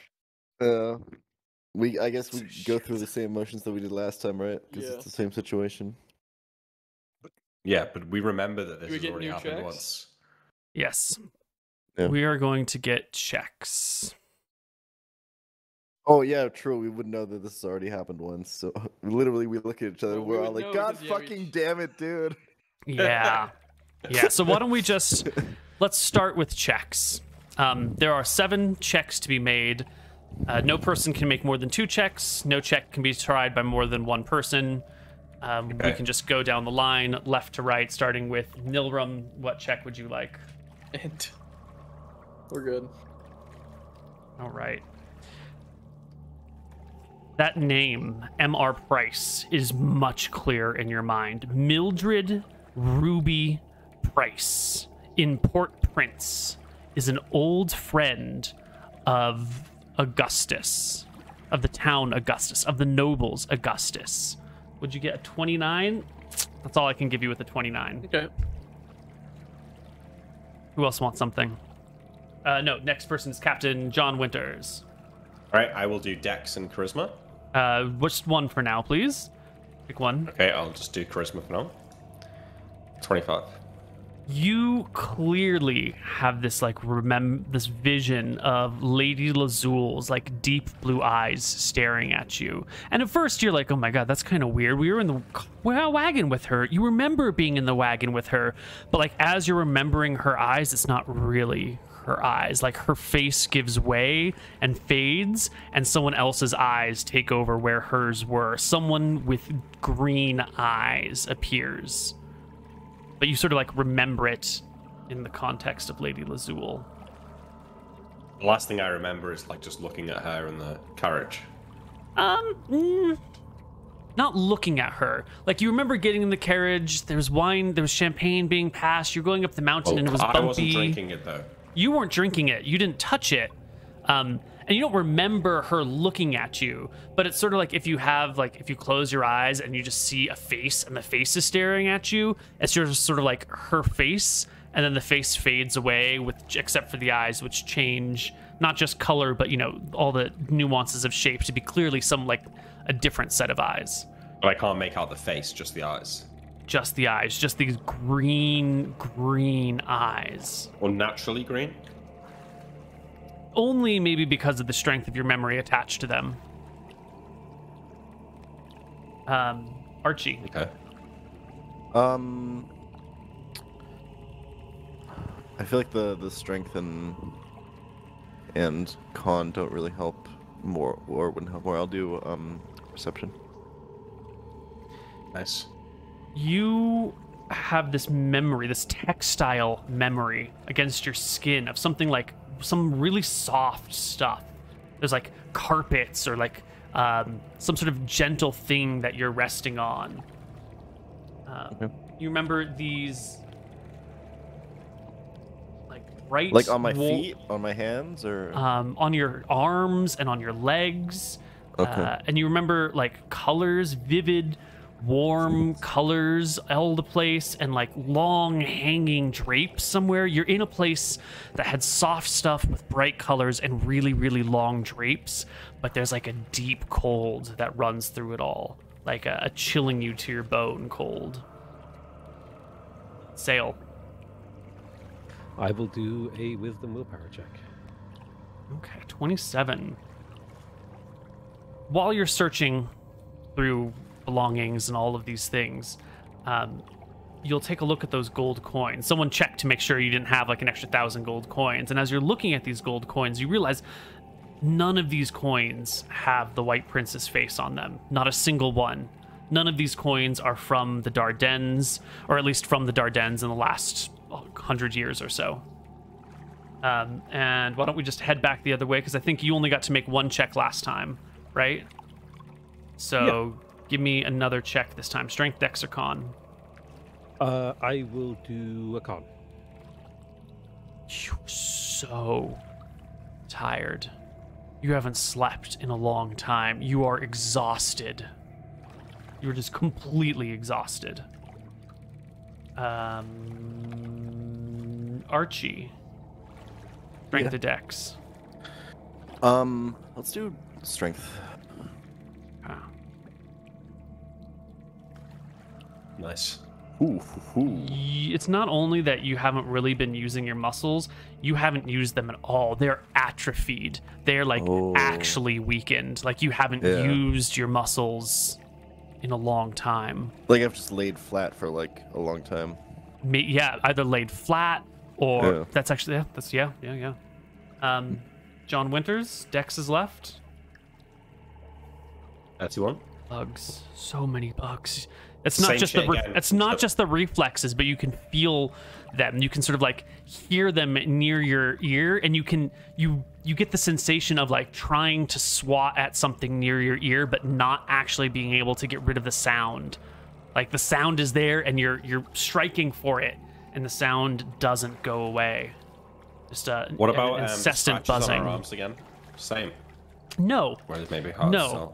I guess we go through the same motions that we did last time, right? Because Yeah. it's the same situation. Yeah, but we remember that this we has get already new happened checks? once. Yes. Yeah. We are going to get checks. Oh yeah, true. We would know that this has already happened once. So literally, we look at each other. Well, we we're all would like, know "God 'cause you have fucking each- damn it, dude!" Yeah. Yeah. So why don't we just let's start with checks. There are 7 checks to be made. No person can make more than 2 checks. No check can be tried by more than 1 person. We Okay. can just go down the line, left to right, starting with Nilram. What check would you like? And we're good. All right. That name, M.R. Price, is much clearer in your mind. Mildred Ruby Price in Port Prince is an old friend of Augustus, of the town Augustus, of the nobles Augustus. Would you get a 29? That's all I can give you with a 29. Okay. Who else wants something? No, next person is Captain John Winters. All right, I will do Dex and Charisma. Which one for now, please? Pick one. Okay, I'll just do Charisma for now. 25. You clearly have this this vision of Lady Lazul's like deep blue eyes staring at you. And at first you're like, "Oh my god, that's kind of weird. We were in the wagon with her." You remember being in the wagon with her, but like as you're remembering her eyes, it's not really her eyes. Like her face gives way and fades, and someone else's eyes take over where hers were. Someone with green eyes appears. But you sort of like remember it in the context of Lady Lazul. The last thing I remember is like just looking at her in the carriage. Not looking at her. Like you remember getting in the carriage, there was wine, there was champagne being passed, you're going up the mountain and it was bumpy. I wasn't drinking it though. You weren't drinking it. You didn't touch it. And you don't remember her looking at you, but it's sort of like if you close your eyes and you just see a face and the face is staring at you, it's just sort of like her face, and then the face fades away except for the eyes, which change not just color, but all the nuances of shape to be clearly a different set of eyes. But I can't make out the face, just the eyes. Just the eyes, just these green eyes. Or naturally green? Only maybe because of the strength of your memory attached to them. Archie. Okay. I feel like the strength and con don't really help more, or wouldn't help more. I'll do perception. Nice. You have this memory, this textile memory against your skin of something like some really soft stuff. There's like carpets or like some sort of gentle thing that you're resting on. Okay. You remember these like bright, Like on my feet, on my hands, or on your arms and on your legs. Okay. And you remember like colors, vivid, warm colors all the place, and like long hanging drapes somewhere. You're in a place that had soft stuff with bright colors and really, really long drapes, but there's like a deep cold that runs through it all, like a chilling you to your bone cold. Sail. I will do a wisdom willpower check. Okay, 27. While you're searching through belongings and all of these things, you'll take a look at those gold coins. Someone checked to make sure you didn't have like an extra 1,000 gold coins. And as you're looking at these gold coins, you realize none of these coins have the White Prince's face on them. Not a single one. None of these coins are from the Dardennes, or at least from the Dardennes in the last 100 years or so. And why don't we just head back the other way? Because I think you only got to make one check last time, right? So give me another check this time. Strength, Dex, or Con? I will do a con. You're so tired. You haven't slept in a long time. You are exhausted. You're just completely exhausted. Archie. Strength to Dex. Let's do strength. Ah. Nice. It's not only that you haven't really been using your muscles, you haven't used them at all. They're atrophied. They're like actually weakened. Like you haven't used your muscles in a long time. Like I've just laid flat for like a long time. Yeah, either laid flat or that's actually yeah. John Winters, Dex is left. That's one. Bugs, so many bugs. It's not Same just shit the again. it's not just the reflexes, but you can feel them. You can sort of like hear them near your ear, and you get the sensation of like trying to swat at something near your ear, but not actually being able to get rid of the sound. Like the sound is there, and you're striking for it, and the sound doesn't go away. Just What about an incessant scratches buzzing. on our arms again? Same. No. Whereas maybe hard No,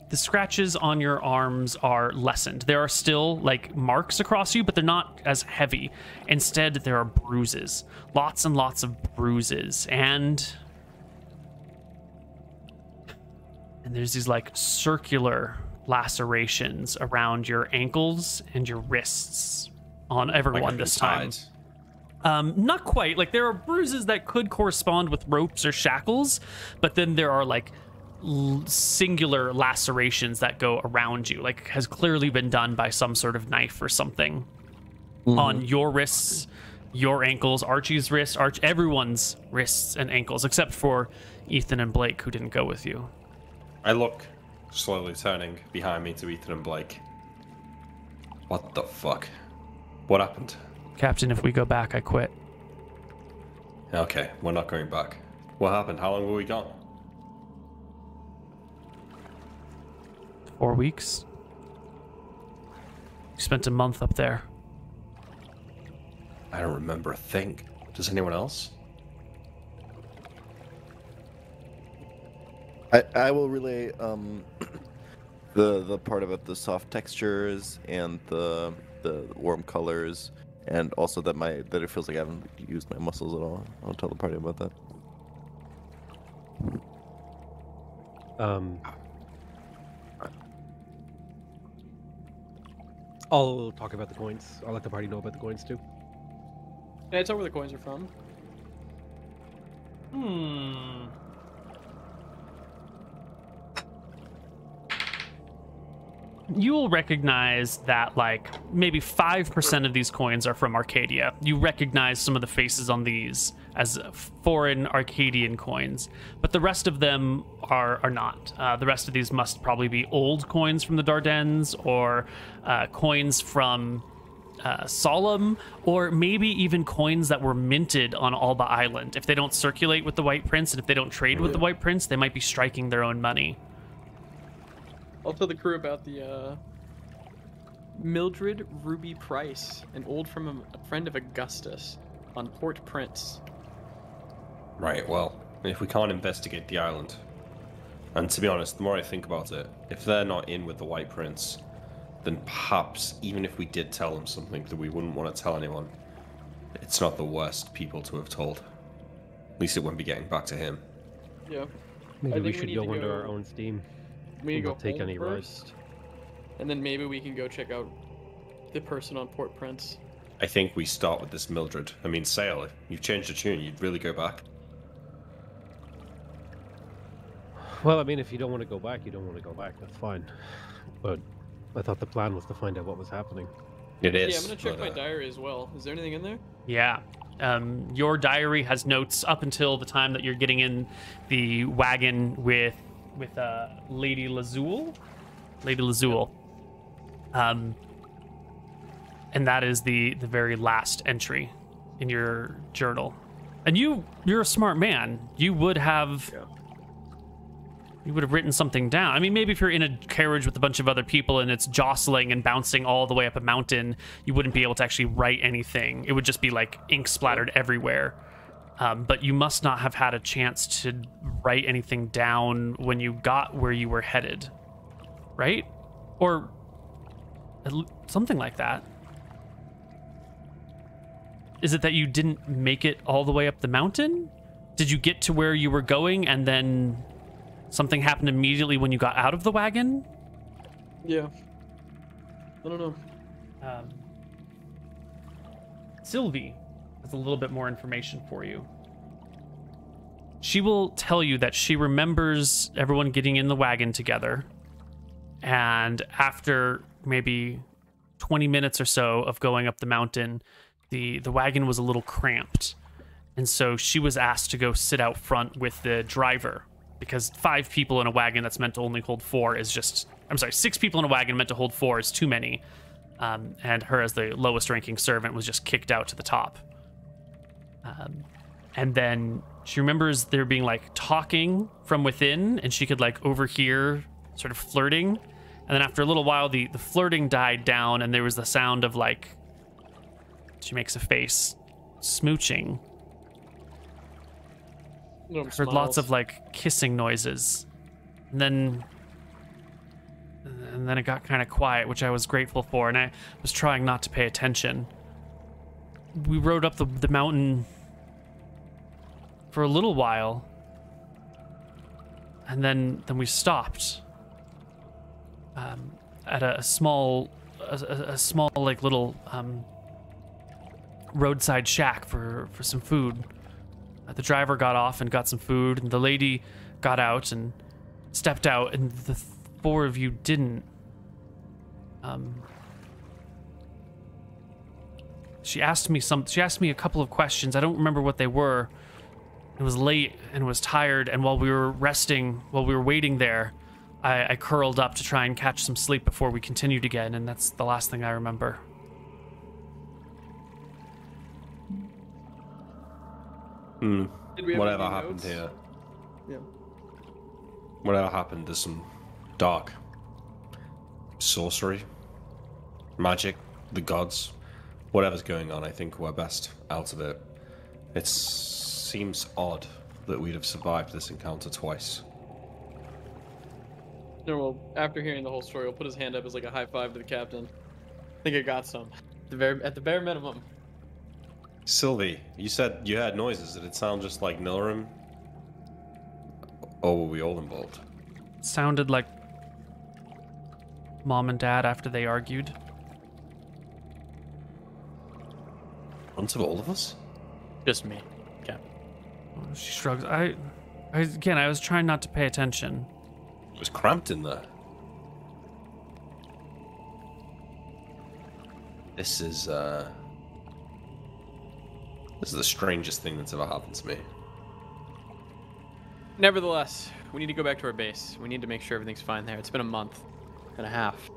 the scratches on your arms are lessened. There are still like marks across you, but they're not as heavy. Instead, there are bruises, lots and lots of bruises, and there's these like circular lacerations around your ankles and your wrists on everyone this time. Not quite. Like there are bruises that could correspond with ropes or shackles, but then there are like singular lacerations that go around you, like has clearly been done by some sort of knife or something on your wrists, your ankles, Archie's wrists, everyone's wrists and ankles, except for Ethan and Blake, who didn't go with you. I look, slowly turning behind me to Ethan and Blake. What the fuck? What happened? Captain, if we go back, I quit. Okay, we're not going back. What happened? How long were we gone? 4 weeks. You spent a month up there. I don't remember a thing. Does anyone else? I will relay the part about the soft textures and the warm colors, and also that it feels like I haven't used my muscles at all. I'll tell the party about that. I'll talk about the coins. I'll let the party know about the coins too. Yeah, it's where the coins are from. you'll recognize that like maybe 5% of these coins are from Arcadia. You recognize some of the faces on these as foreign Arcadian coins, but the rest of them are not. The rest of these must probably be old coins from the Dardennes, or coins from Solemn, or maybe even coins that were minted on Alba Island. If they don't circulate with the White Prince, and if they don't trade with the White Prince, they might be striking their own money. I'll tell the crew about the Mildred Ruby Price, an old from a friend of Augustus on Port Prince. Right, well, if we can't investigate the island, and to be honest, the more I think about it, if they're not in with the White Prince, then perhaps, even if we did tell them something that we wouldn't want to tell anyone, it's not the worst people to have told. At least it wouldn't be getting back to him. Yeah. Maybe I we think we should need go to under go- our own steam. We need to go Not take home any first, risks. and then maybe we can go check out the person on Port Prince. I think we start with this Mildred. I mean, Sail, if you've changed the tune, you'd really go back. Well, I mean, if you don't want to go back, you don't want to go back. That's fine. But I thought the plan was to find out what was happening. It is. Yeah, I'm gonna check but, my diary as well. Is there anything in there? Yeah. Your diary has notes up until the time that you're getting in the wagon with Lady Lazul. Lady Lazul. And that is the very last entry in your journal. And you're a smart man. You would have written something down. I mean, maybe if you're in a carriage with a bunch of other people and it's jostling and bouncing all the way up a mountain, you wouldn't be able to actually write anything. It would just be like ink splattered everywhere. But you must not have had a chance to write anything down when you got where you were headed, right? Or something like that. Is it that you didn't make it all the way up the mountain? Did you get to where you were going and then something happened immediately when you got out of the wagon? Yeah. I don't know. Sylvie has a little bit more information for you. She will tell you that she remembers everyone getting in the wagon together, and after maybe 20 minutes or so of going up the mountain, the wagon was a little cramped, and so she was asked to go sit out front with the driver, because 5 people in a wagon that's meant to only hold 4 is just... I'm sorry, 6 people in a wagon meant to hold 4 is too many. And her, as the lowest ranking servant, was just kicked out to the top. And then she remembers there being like talking from within, and she could like overhear sort of flirting. And then after a little while, the flirting died down, and there was the sound of like... She makes a face. Smooching. Heard lots of like kissing noises, and then it got kind of quiet, which I was grateful for, and I was trying not to pay attention. We rode up the mountain for a little while, and then we stopped at a small like little roadside shack for some food. The driver got off and got some food, and the lady got out and stepped out, and the 4 of you didn't. She asked me a couple of questions. I don't remember what they were. It was late and was tired, and while we were waiting there, I curled up to try and catch some sleep before we continued again, and that's the last thing I remember. Did we have Whatever any happened notes? here, Yeah. whatever happened, there's some dark sorcery, magic, the gods, whatever's going on. I think we're best out of it. It seems odd that we'd have survived this encounter twice. No, well, after hearing the whole story, he'll put his hand up as like a high five to the captain. I think I got some. At the bare minimum. Sylvie, you said you heard noises. Did it sound just like Nilrim? Or were we all involved? Sounded like Mom and Dad after they argued. In front of all of us? Just me, captain. She shrugs. I was trying not to pay attention. It was cramped in there. This is the strangest thing that's ever happened to me. Nevertheless, we need to go back to our base. We need to make sure everything's fine there. It's been a month and a half.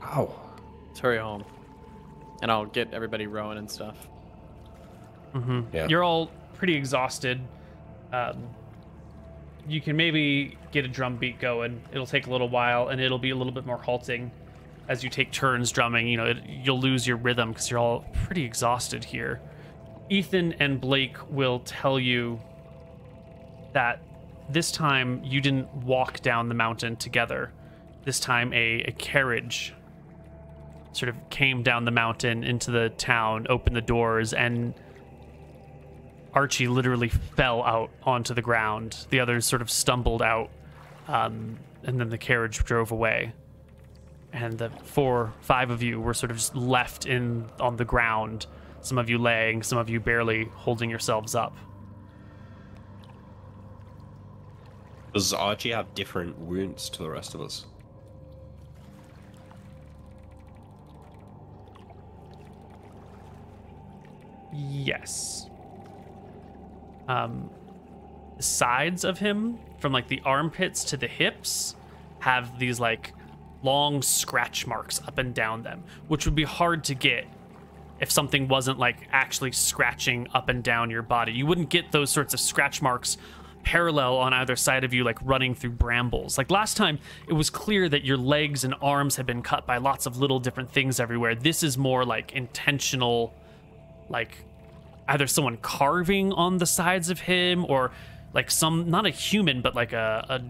Ow. Let's hurry home. And I'll get everybody rowing and stuff. Yeah. You're all pretty exhausted. You can maybe get a drum beat going. It'll take a little while, and it'll be a little bit more halting as you take turns drumming. You know, you'll lose your rhythm because you're all pretty exhausted here. Ethan and Blake will tell you that this time you didn't walk down the mountain together. This time a carriage sort of came down the mountain into the town, opened the doors, and Archie literally fell out onto the ground. The others sort of stumbled out, and then the carriage drove away. And the 4, 5 of you were sort of just left on the ground. Some of you laying, some of you barely holding yourselves up. Does Archie have different wounds to the rest of us? Yes. The sides of him, from like the armpits to the hips, have these like long scratch marks up and down them, which would be hard to get if something wasn't like actually scratching up and down your body. You wouldn't get those sorts of scratch marks parallel on either side of you, like running through brambles. Like last time, it was clear that your legs and arms had been cut by lots of little different things everywhere. This is more like intentional, like either someone carving on the sides of him, or like some, not a human, but like a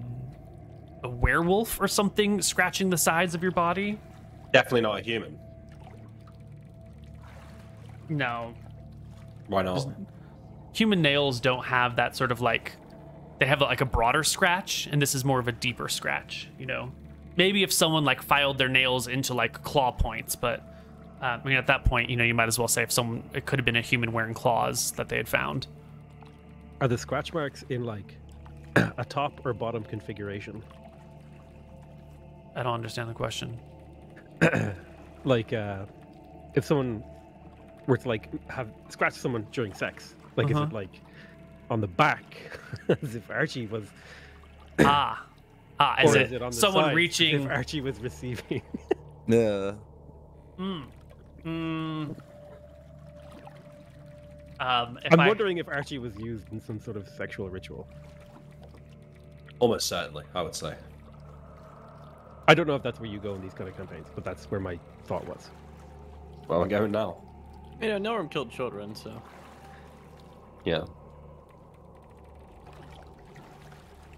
werewolf or something scratching the sides of your body. Definitely not a human. No. Why not? Human nails don't have that sort of like, they have like a broader scratch, and this is more of a deeper scratch, you know? Maybe if someone like filed their nails into like claw points, but I mean, at that point, you know, you might as well say it could have been a human wearing claws that they had found. Are the scratch marks in like a top or bottom configuration? I don't understand the question. Like, if someone were to like have scratch someone during sex, like is it like on the back, as if Archie was, Is or it, is it on the someone sides, reaching? as if Archie was receiving? Yeah. If I'm I- wondering if Archie was used in some sort of sexual ritual. Almost certainly, I would say. I don't know if that's where you go in these kind of campaigns, but that's where my thought was. Well, we're going now. You know, Nelram killed children, so. Yeah.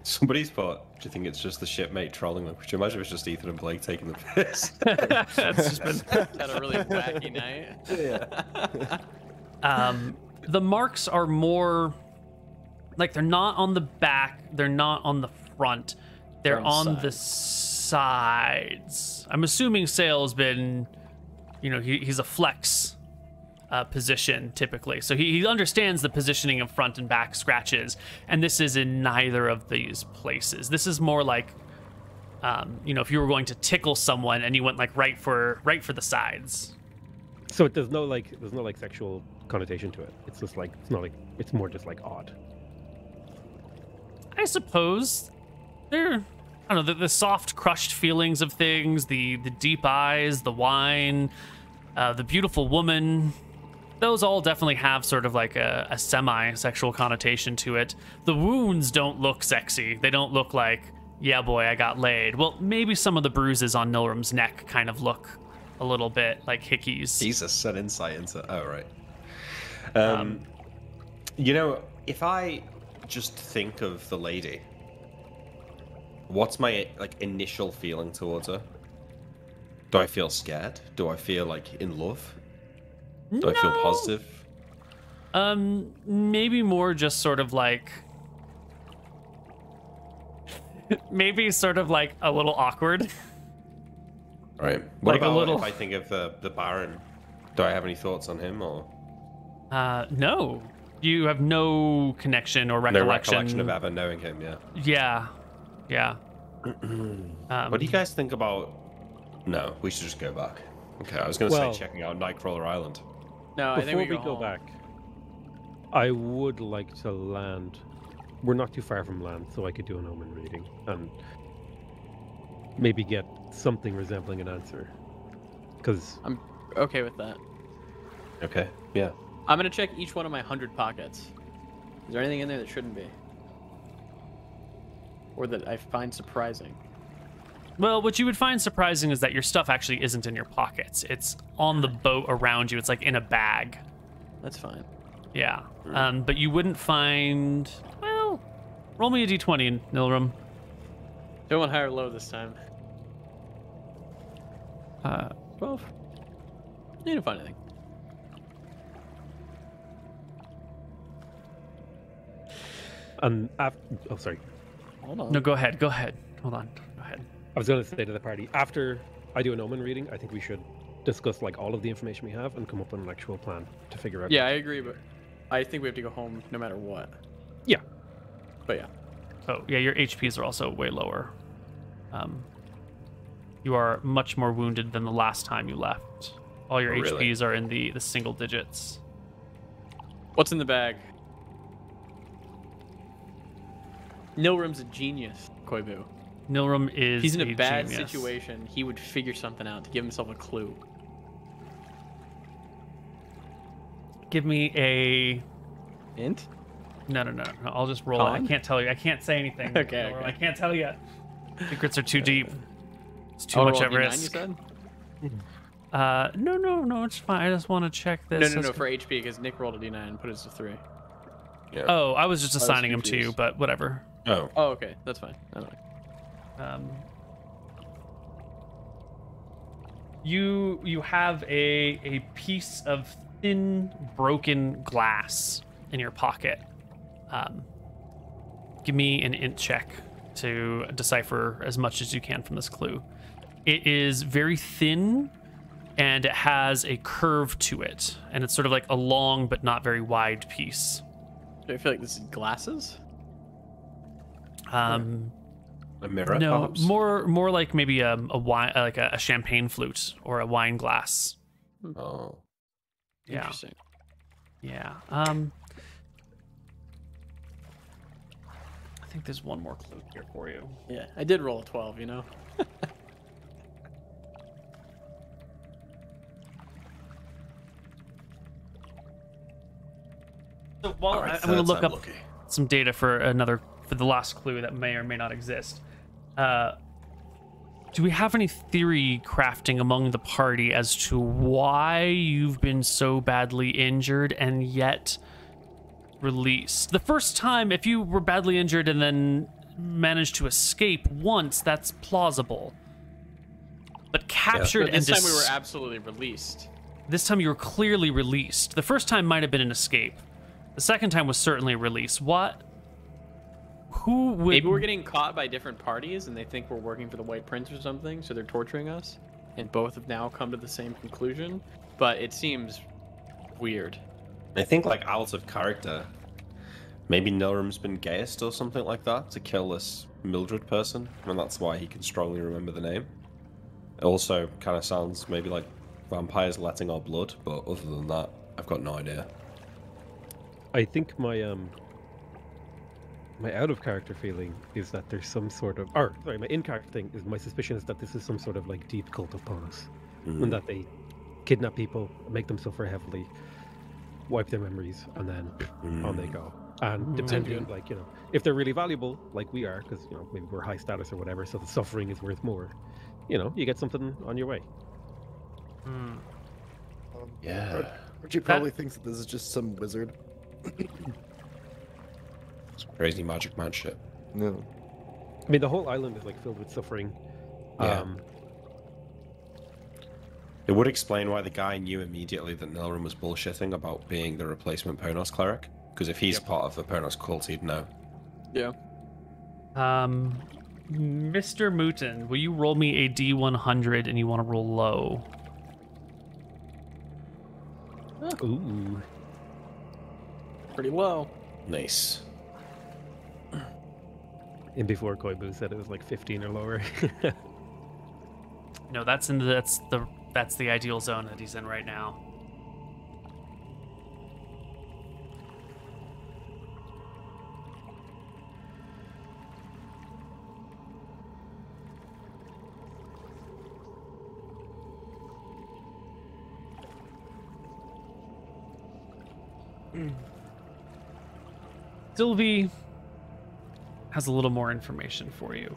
Somebody's thought, do you think it's just the shipmate trolling them? Could you imagine if it's just Ethan and Blake taking the piss? That's just been. Had a really wacky night. The marks are more like they're not on the back, they're not on the front, they're on the sides. I'm assuming Sale's been, you know, he's a flex position typically, so he understands the positioning of front and back scratches, and this is in neither of these places. This is more like, you know, if you were going to tickle someone and you went like right for the sides. So there's no like sexual connotation to it. It's just like it's more just like odd. I suppose they're, I don't know, the soft crushed feelings of things, the deep eyes, the wine, the beautiful woman. Those all definitely have sort of like a semi-sexual connotation to it. The wounds don't look sexy. They don't look like, yeah, boy, I got laid. Well, maybe some of the bruises on Nilram's neck kind of look a little bit like hickeys. Jesus, set insight into. Oh, right. You know, if I just think of the lady, what's my like initial feeling towards her? Do I feel scared? Do I feel like in love? Do I feel positive? Maybe more just sort of like, maybe sort of like a little awkward. Right. What Like a about little- if I think of the Baron? Do I have any thoughts on him or No, you have no connection or no recollection. recollection of ever knowing him? Yeah. Yeah. What do you guys think about? No, we should just go back. Okay, I was going to Well- say checking out Nightcrawler Island. No, I think Before we go, home. back, I would like to land. We're not too far from land, so I could do an omen reading and maybe get something resembling an answer. Because I'm okay with that. Okay, yeah. I'm gonna check each one of my 100 pockets. Is there anything in there that shouldn't be? Or that I find surprising? Well, what you would find surprising is that your stuff actually isn't in your pockets. It's on the boat around you. It's like in a bag. That's fine. Yeah. But you wouldn't find. Well, roll me a d20, Nilrim. Don't want high or low this time. 12. Need to find anything. and oh, sorry. Hold on. No, go ahead. Go ahead. Hold on. Go ahead. I was going to say to the party, after I do an omen reading, I think we should discuss like all of the information we have and come up with an actual plan to figure out. Yeah, I agree, but I think we have to go home no matter what. Yeah. But yeah. Oh, yeah, your HPs are also way lower. You are much more wounded than the last time you left. All your Oh, really? HPs are in the single digits. What's in the bag? Nilrim's a genius, Koibu. Nilrim is He's in a bad genius. situation. He would figure something out to give himself a clue. Give me a... Int? No. I'll just roll it. I Con? can't tell you. I can't say anything. Okay, Nilrim. okay. I can't tell you. Secrets are too deep. It's too I'll much roll a at D9, risk. You said? No, it's fine. I just want to check this. No, for HP, because Nick rolled a D9 and put it to 3. Yeah. Oh, I was just was assigning them to you, confused. but whatever. Oh. Oh, okay. That's fine. I don't know. You have a piece of thin broken glass in your pocket. Give me an int check to decipher as much as you can from this clue. It is very thin and it has a curve to it, and it's sort of like a long but not very wide piece. Do I feel like this is glasses? A mirror, No, perhaps? more like maybe a wine, like a champagne flute or a wine glass. Oh. Yeah. Interesting. Yeah. I think there's one more clue here for you. Yeah, I did roll a 12, you know? So while Alright, I'm going to third look time up lucky. some data for the last clue that may or may not exist. Do we have any theory crafting among the party as to why you've been so badly injured and yet released? The first time, if you were badly injured and then managed to escape once, that's plausible. But captured But and this time we were absolutely released. this time you were clearly released. The first time might have been an escape. The second time was certainly a release. What? Who would... Maybe we're getting caught by different parties and they think we're working for the White Prince or something, so they're torturing us. And both have now come to the same conclusion. But it seems weird. I think, like, out of character, maybe Nilrim's been gassed or something like that to kill this Mildred person, and that's why he can strongly remember the name. It also kind of sounds maybe like vampires letting our blood, but other than that, I've got no idea. I think my out of character feeling is that there's some sort of, or sorry, my in character thing is my suspicion is that this is some sort of like deep cult of Ponus, and that they kidnap people, make them suffer heavily, wipe their memories, and then on they go. And depending, like, you know, if they're really valuable, like we are, because, you know, maybe we're high status or whatever, so the suffering is worth more, you know, you get something on your way. Yeah. Archie probably thinks that this is just some wizard. It's crazy magic man shit. No. I mean, the whole island is like filled with suffering. Yeah. It would explain why the guy knew immediately that Nilrim was bullshitting about being the replacement Ponos cleric. Because if he's part of the Ponos cult, he'd know. Yeah. Mr. Mooten, will you roll me a D100 and you want to roll low? Ooh. Pretty low. Nice. And before Koibu said it was like 15 or lower. No, that's the that's the ideal zone that he's in right now. Sylvie has a little more information for you.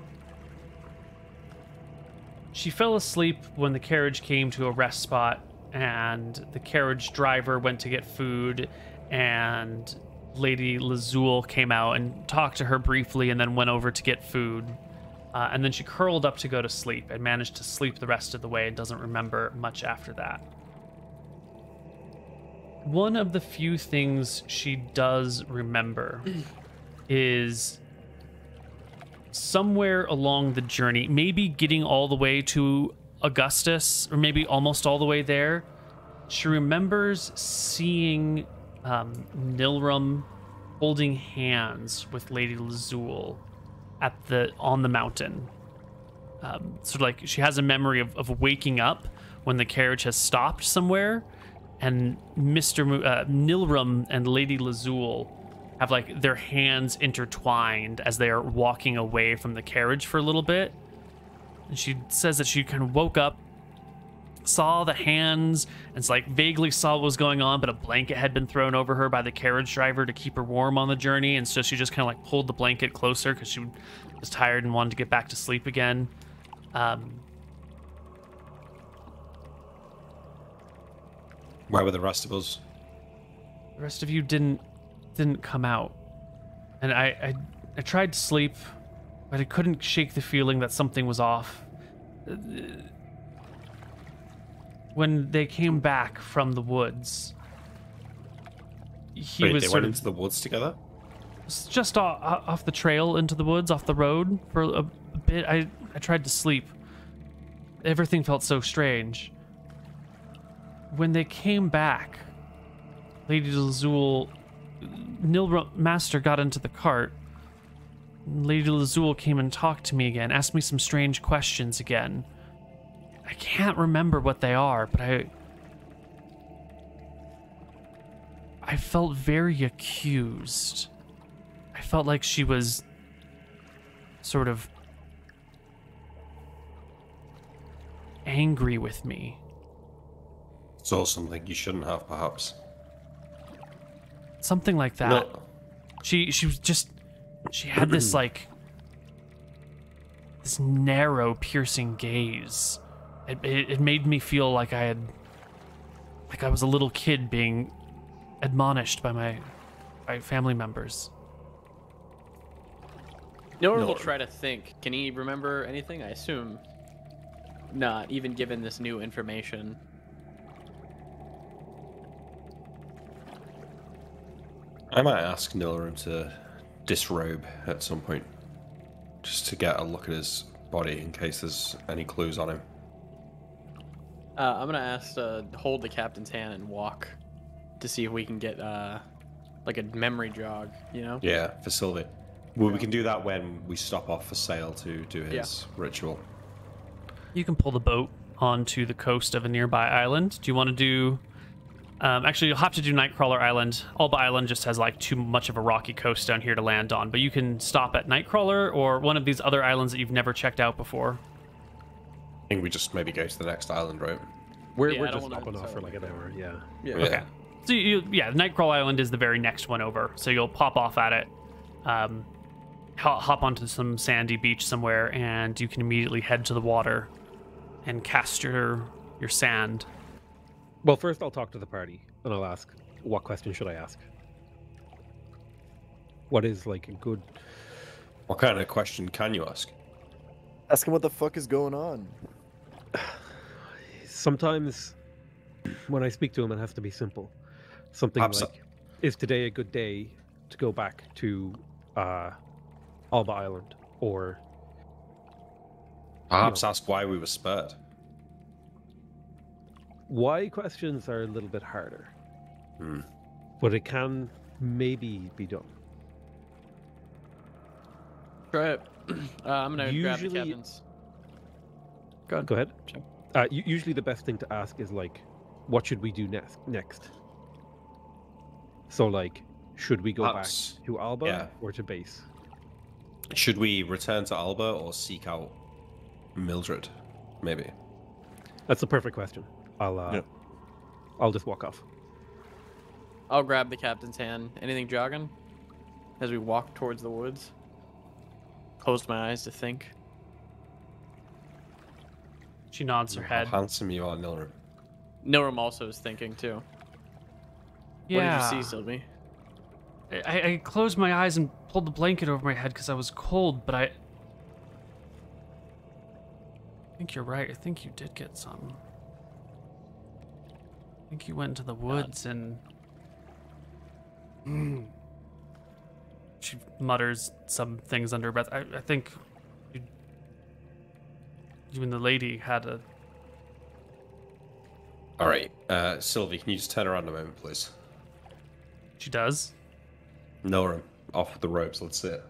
She fell asleep when the carriage came to a rest spot, and the carriage driver went to get food, and Lady Lazul came out and talked to her briefly and then went over to get food. And then she curled up to go to sleep and managed to sleep the rest of the way and doesn't remember much after that. One of the few things she does remember is somewhere along the journey, maybe getting all the way to Augustus, or maybe almost all the way there, she remembers seeing Nilram holding hands with Lady Lazul on the mountain. So like she has a memory of waking up when the carriage has stopped somewhere, and Nilram and Lady Lazul have like their hands intertwined as they are walking away from the carriage for a little bit. And she says that she kind of woke up, saw the hands, and like vaguely saw what was going on, but a blanket had been thrown over her by the carriage driver to keep her warm on the journey, and so she just kind of like pulled the blanket closer because she was tired and wanted to get back to sleep again. Where were the rest of us? The rest of you didn't come out, and I tried to sleep, but I couldn't shake the feeling that something was off. When they came back from the woods, Wait, they went into the woods together? Just off the trail into the woods, off the road for a bit. I tried to sleep. Everything felt so strange. When they came back, Lady Lazul, Nilram Master got into the cart. Lady Lazul came and talked to me again, asked me some strange questions again. I can't remember what they are, but I felt very accused. I felt like she was sort of angry with me. Saw something you shouldn't have, perhaps. Something like that. No. She was just, she had this like this narrow, piercing gaze. It made me feel like I was a little kid being admonished by my family members. Nora will try to think. Can he remember anything? I assume not, even given this new information. I might ask Nilram to disrobe at some point, just to get a look at his body in case there's any clues on him. I'm gonna ask to hold the captain's hand and walk to see if we can get like a memory jog, you know? Yeah, for Sylvie. Well, we can do that when we stop off for Sail to do his ritual. You can pull the boat onto the coast of a nearby island. Do you want to do... actually, you'll have to do Nightcrawler Island. Alba Island just has like too much of a rocky coast down here to land on, but you can stop at Nightcrawler or one of these other islands that you've never checked out before. I think we just maybe go to the next island, right? We're I don't just wanna stopping off for like an accelerate. hour, yeah. Yeah. Okay. So Nightcrawler Island is the very next one over. So you'll pop off at it, hop onto some sandy beach somewhere, and you can immediately head to the water and cast your sand. Well, first I'll talk to the party, and I'll ask, what question should I ask? What is like a good... What kind of question can you ask? Ask him what the fuck is going on. Sometimes when I speak to him, it has to be simple. Something Perhaps like, is today a good day to go back to Alba Island? Or... Perhaps ask why we were spurred. Why questions are a little bit harder. But it can maybe be done. Try it. I'm gonna grab the Usually- captain's. Go ahead. Go ahead. Usually the best thing to ask is like, what should we do next? So like, should we go Perhaps- back to Alba yeah. or to base? Should we return to Alba or seek out Mildred? Maybe. That's the perfect question. Yeah. I'll just walk off. I'll grab the captain's hand. Anything jogging? As we walk towards the woods. Closed my eyes to think. She nods her head. How handsome you are, Nilrim. Nilrim also is thinking too. Yeah. What did you see, Sylvie? I closed my eyes and pulled the blanket over my head because I was cold, but I think you're right. I think you did get some. I think you went into the woods and... She mutters some things under her breath. I think you and the lady had a... All right, Sylvie, can you just turn around a moment, please? She does? Nilrim, off with the ropes. Let's see it.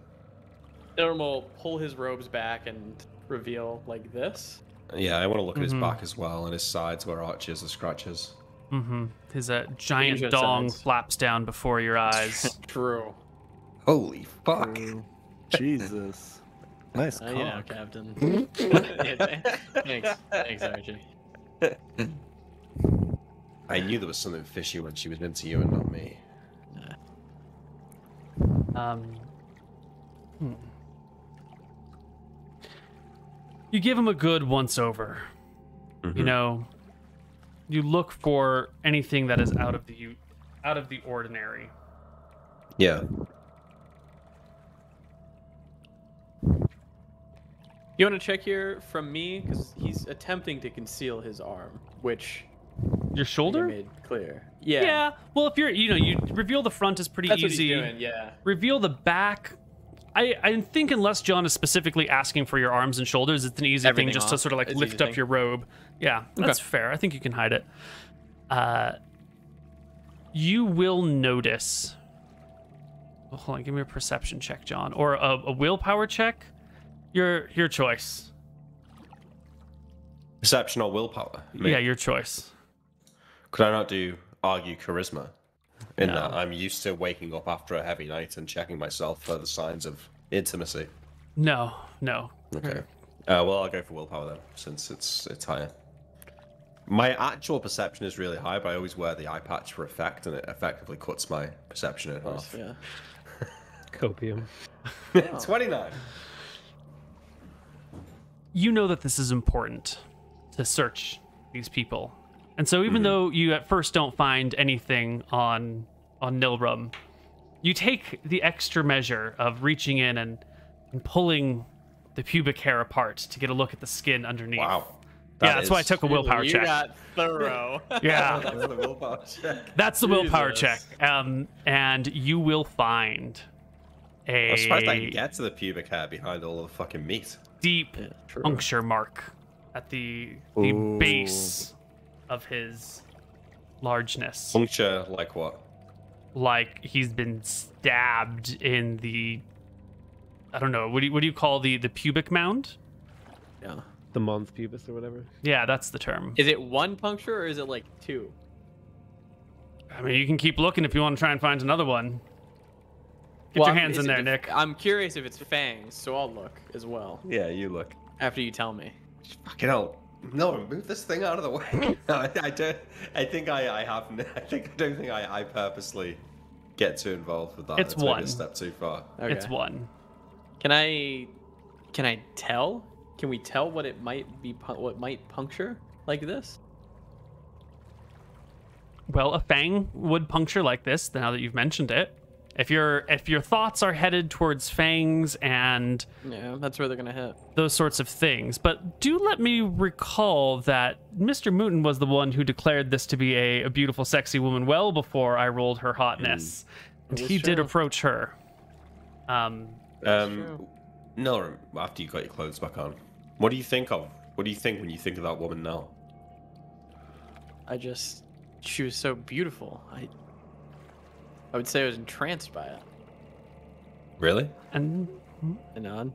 Nilrim will pull his robes back and reveal like this. Yeah, I want to look at his back as well and his sides where arches and scratches. Mm-hmm. His giant Ninja dong sides. flaps down before your eyes. True. Holy fuck! Jesus. Nice cock. You know, Captain. Thanks, Archie. I knew there was something fishy when she was into you and not me. You give him a good once over. You know, you look for anything that is out of the ordinary. Yeah. You want to check here from me? Because he's attempting to conceal his arm, which Your I shoulder? made clear. Yeah. Yeah. Well, if you reveal the front is pretty That's what easy. he's doing, yeah. Reveal the back. I think unless John is specifically asking for your arms and shoulders, it's an easy Everything thing just to off. sort of like It's an lift easy up thing. your robe. Yeah, that's fair. I think you can hide it. You will notice. Oh, hold on, give me a perception check, John, or a willpower check. Your choice. Perception or willpower? Me. Yeah, your choice. Could I not do argue charisma? In No. that I'm used to waking up after a heavy night and checking myself for the signs of intimacy. No. Okay. Well, I'll go for willpower then, since it's higher. My actual perception is really high, but I always wear the eye patch for effect, and it effectively cuts my perception in half. Yeah. Copium. 29. You know that this is important to search these people. And so even though you at first don't find anything on Nilrim, you take the extra measure of reaching in and pulling the pubic hair apart to get a look at the skin underneath. Wow. Yeah, that's why I took a willpower you check. got thorough. Yeah, That's the willpower check. that's the willpower check. Jesus. And you will find I'm surprised I a can get to the pubic hair behind all of the fucking meat. deep true. puncture mark at the Ooh. base of his largeness. Puncture, like what? Like he's been stabbed in the, I don't know, what do you call the pubic mound? Yeah. The mons pubis or whatever. Yeah, that's the term. Is it one puncture or is it like two? I mean, you can keep looking if you want to try and find another one. Get your hands in there, Nick. I'm curious if it's fangs, so I'll look as well Yeah, you look. after you tell me. Fucking hell. No, move this thing out of the way. No, I don't. I think I have. I don't think I purposely get too involved with that. It's maybe one. a step too far. Okay. It's one. Can I tell? Can we tell what it might be? What might puncture like this? Well, a fang would puncture like this. Now that you've mentioned it, if your thoughts are headed towards fangs and Yeah, that's where they're gonna hit. those sorts of things. But do let me recall that Mr. Mooten was the one who declared this to be a beautiful, sexy woman well before I rolled her hotness. And It he is did true. approach her. No, after you got your clothes back on, what do you think of? What do you think when you think of that woman now? She was so beautiful. I would say I was entranced by it. Really? And I nod.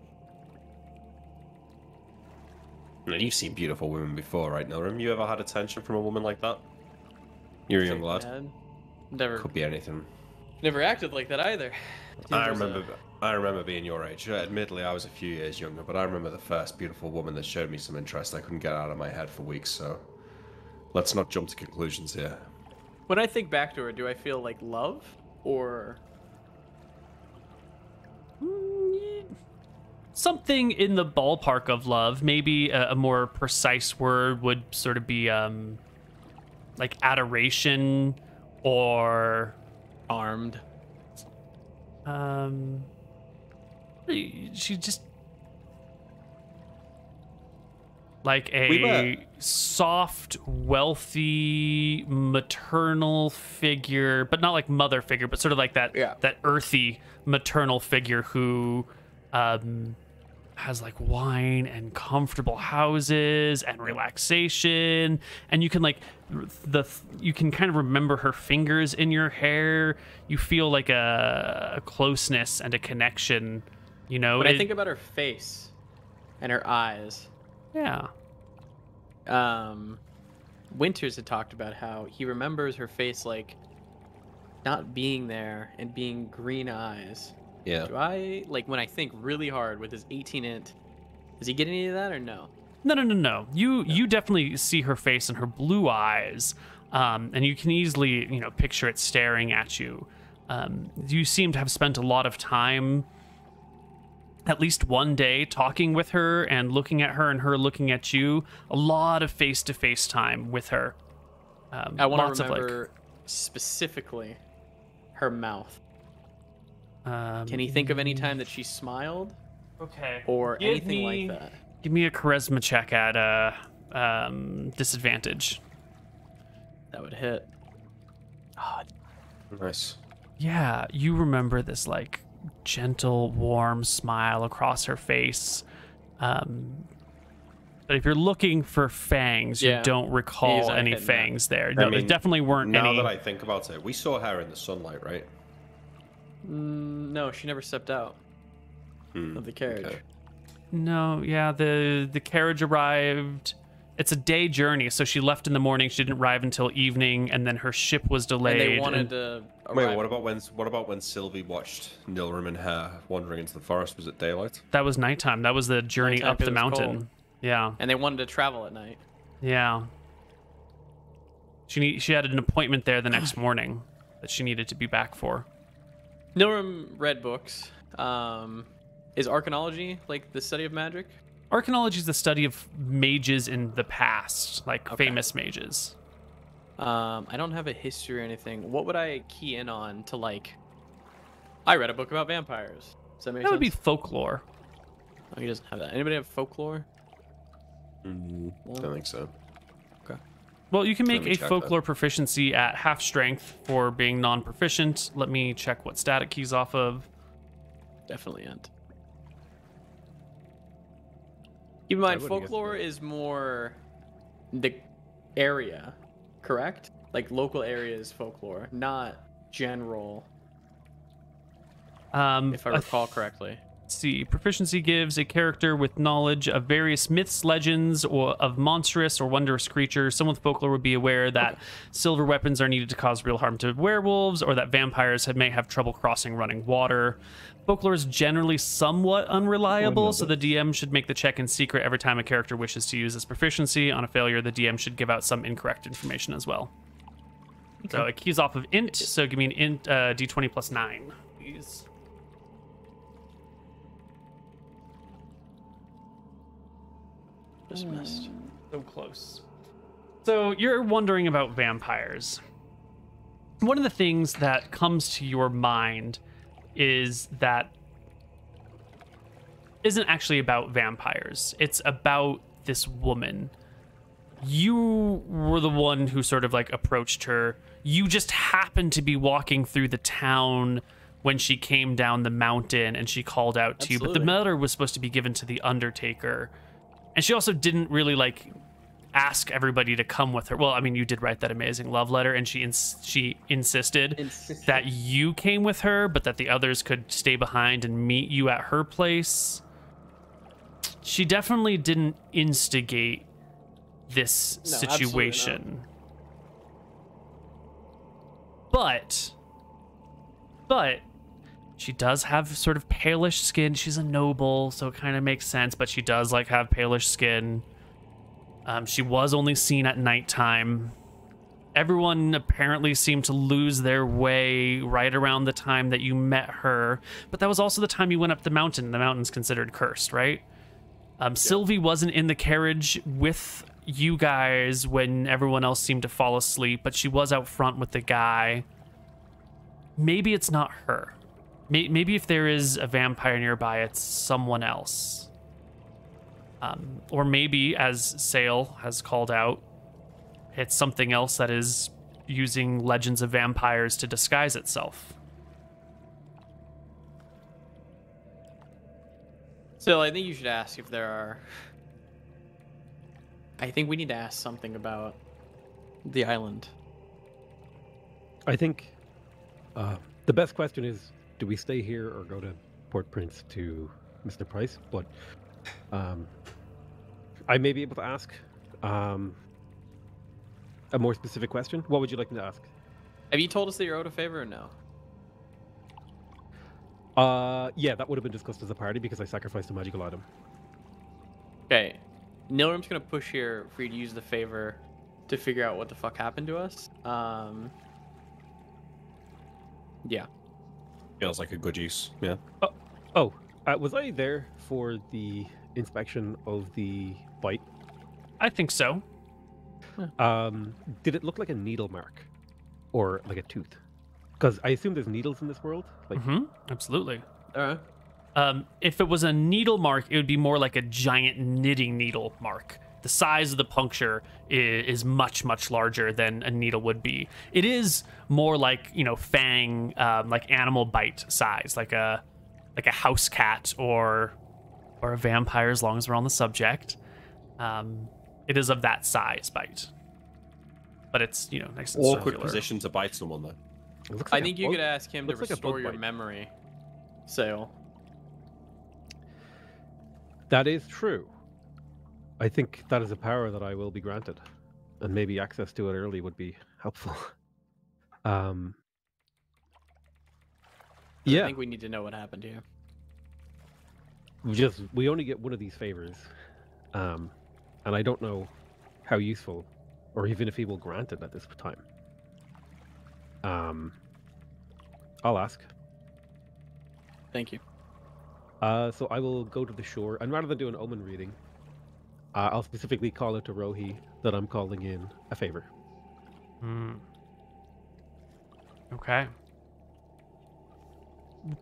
And you've seen beautiful women before, right, Nilrim? You ever had attention from a woman like that? You're a young lad. Never, Could be anything. never acted like that either. I remember being your age. Admittedly, I was a few years younger, but I remember the first beautiful woman that showed me some interest I couldn't get out of my head for weeks, so let's not jump to conclusions here. When I think back to her, do I feel like love or Something in the ballpark of love. Maybe a more precise word would sort of be like adoration or armed? She just like a soft, wealthy, maternal figure, but not like mother figure, but sort of like that that earthy maternal figure who has like wine and comfortable houses and relaxation, and you can like you can kind of remember her fingers in your hair. You feel like a closeness and a connection, you know. When I think about her face and her eyes, yeah. Winters had talked about how he remembers her face like not being there and being green eyes. Yeah. Do I, like, when I think really hard with his 18 int, does he get any of that or no? No. You definitely see her face and her blue eyes, and you can easily, you know, picture it staring at you. You seem to have spent a lot of time, at least one day, talking with her and looking at her and her looking at you. A lot of face-to-face time with her. I want to of, like, remember specifically her mouth. Can Can he think of any time that she smiled Okay. or Give anything me- like that? Give me a charisma check at disadvantage. That would hit. Oh, Nice. Yeah, you remember this like gentle, warm smile across her face. But if you're looking for fangs, Yeah. you don't recall He's, any hitting that. fangs there. No, I there mean, definitely weren't now any. that I think about it, we saw her in the sunlight, right? no, she never stepped out of the carriage. okay. No, yeah, the carriage arrived. It's a day journey, so she left in the morning. She didn't arrive until evening, and then her ship was delayed. And they wanted and to Wait, arrive. what about when Sylvie watched Nilrim and her wandering into the forest? Was it daylight? That was nighttime. That was the journey Nighttime up the 'cause it was mountain. cold. Yeah, And they wanted to travel at night. yeah. She had an appointment there the next morning that she needed to be back for. Nilrim read books. Is arcanology like the study of magic? Arcanology is the study of mages in the past, like Okay. famous mages. I don't have a history or anything. What would I key in on to like? I read a book about vampires. Does that make That would be sense? folklore. Oh, he doesn't have that. Anybody have folklore? Don't think so. Well, you can Let make me a check folklore proficiency at half strength for being non-proficient. Let me check what stat it keys off of. Definitely ain't. Keep in mind, wouldn't guess folklore is more the area, correct? Like local areas folklore, not general, if I recall correctly. Let's see. Proficiency gives a character with knowledge of various myths, legends, or of monstrous or wondrous creatures. Someone with folklore would be aware that silver weapons are needed to cause real harm to werewolves, or that vampires may have trouble crossing running water. Folklore is generally somewhat unreliable, so the DM should make the check in secret every time a character wishes to use this proficiency. On a failure, the DM should give out some incorrect information as well. So it keys off of int, so give me an int d20 plus 9, please. Just missed. So close. So you're wondering about vampires. One of the things that comes to your mind is that isn't actually about vampires. It's about this woman. You were the one who sort of like approached her. You just happened to be walking through the town when she came down the mountain and she called out to you. But the Absolutely. letter was supposed to be given to the Undertaker. And she also didn't really like ask everybody to come with her. Well, I mean, you did write that amazing love letter, and she insisted that you came with her, but that the others could stay behind and meet you at her place. she definitely didn't instigate this No, absolutely not. situation. But she does have sort of palish skin. She's a noble, so it kind of makes sense, but she does like have palish skin. She was only seen at nighttime. Everyone apparently seemed to lose their way right around the time that you met her, but that was also the time you went up the mountain. The mountain's considered cursed, right? Sylvie wasn't in the carriage with you guys when everyone else seemed to fall asleep, but she was out front with the guy. Maybe it's not her. Maybe if there is a vampire nearby, it's someone else. Or maybe, as Sale has called out, it's something else that is using Legends of Vampires to disguise itself. So I think you should ask if there are. I think we need to ask something about the island. I think the best question is, do we stay here or go to Port Prince to Mr. Price? But I may be able to ask a more specific question. What would you like me to ask? Have you told us that you're owed a favor or no? Yeah, that would have been discussed as a party because I sacrificed a magical item. Okay. Nilrim's gonna push here for you to use the favor to figure out what the fuck happened to us. Yeah. Feels like a good use. Yeah. Was I there for the inspection of the bite? I think so. Did it look like a needle mark or like a tooth? Because I assume there's needles in this world. Like, Absolutely. All right. If it was a needle mark, it would be more like a giant knitting needle mark. The size of the puncture is much, much larger than a needle would be. It is more like, fang, like animal bite size, like a house cat or a vampire, as long as we're on the subject. It is of that size bite. But it's, nice and Awkward circular. position to bite someone, though. it looks I like a think you bug- could ask him to looks like a restore bug your bite. memory. Sale. That is true. I think that is a power that I will be granted, and maybe access to it early would be helpful. I Yeah, think we need to know what happened here. we only get one of these favors, and I don't know how useful, or even if he will grant it at this time. I'll ask. Thank you. So I will go to the shore, and rather than do an omen reading, I'll specifically call out to Rohi that I'm calling in a favor. Okay.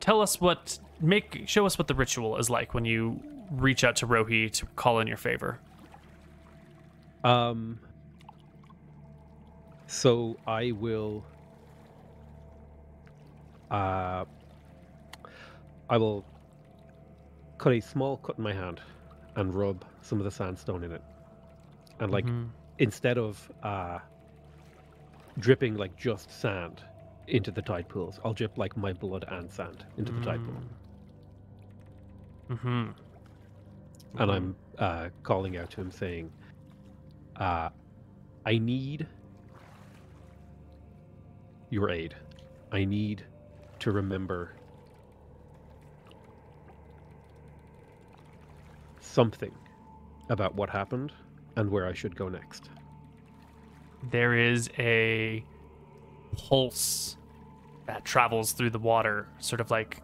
Show us what the ritual is like when you reach out to Rohi to call in your favor. So I will cut a small cut in my hand and rub some of the sandstone in it. And instead of dripping like just sand into the tide pools, I'll drip like my blood and sand into the tide pool. And I'm calling out to him saying, I need your aid. I need to remember something about what happened and where I should go next. There is a pulse that travels through the water, sort of like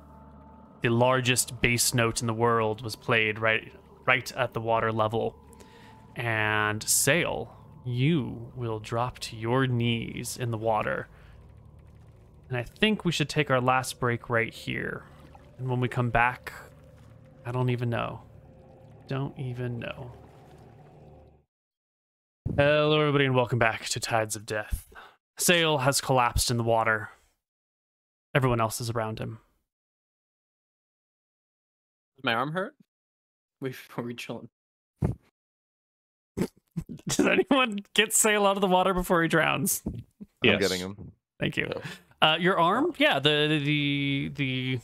the largest bass note in the world was played right at the water level. And Sail, you will drop to your knees in the water. And I think we should take our last break right here. And when we come back, I don't even know. Don't even know. Hello, everybody, and welcome back to Tides of Death. Sail has collapsed in the water. Everyone else is around him. Does my arm hurt? We chilling. Does anyone get Sail out of the water before he drowns? I'm getting him. Thank you. Your arm, yeah, the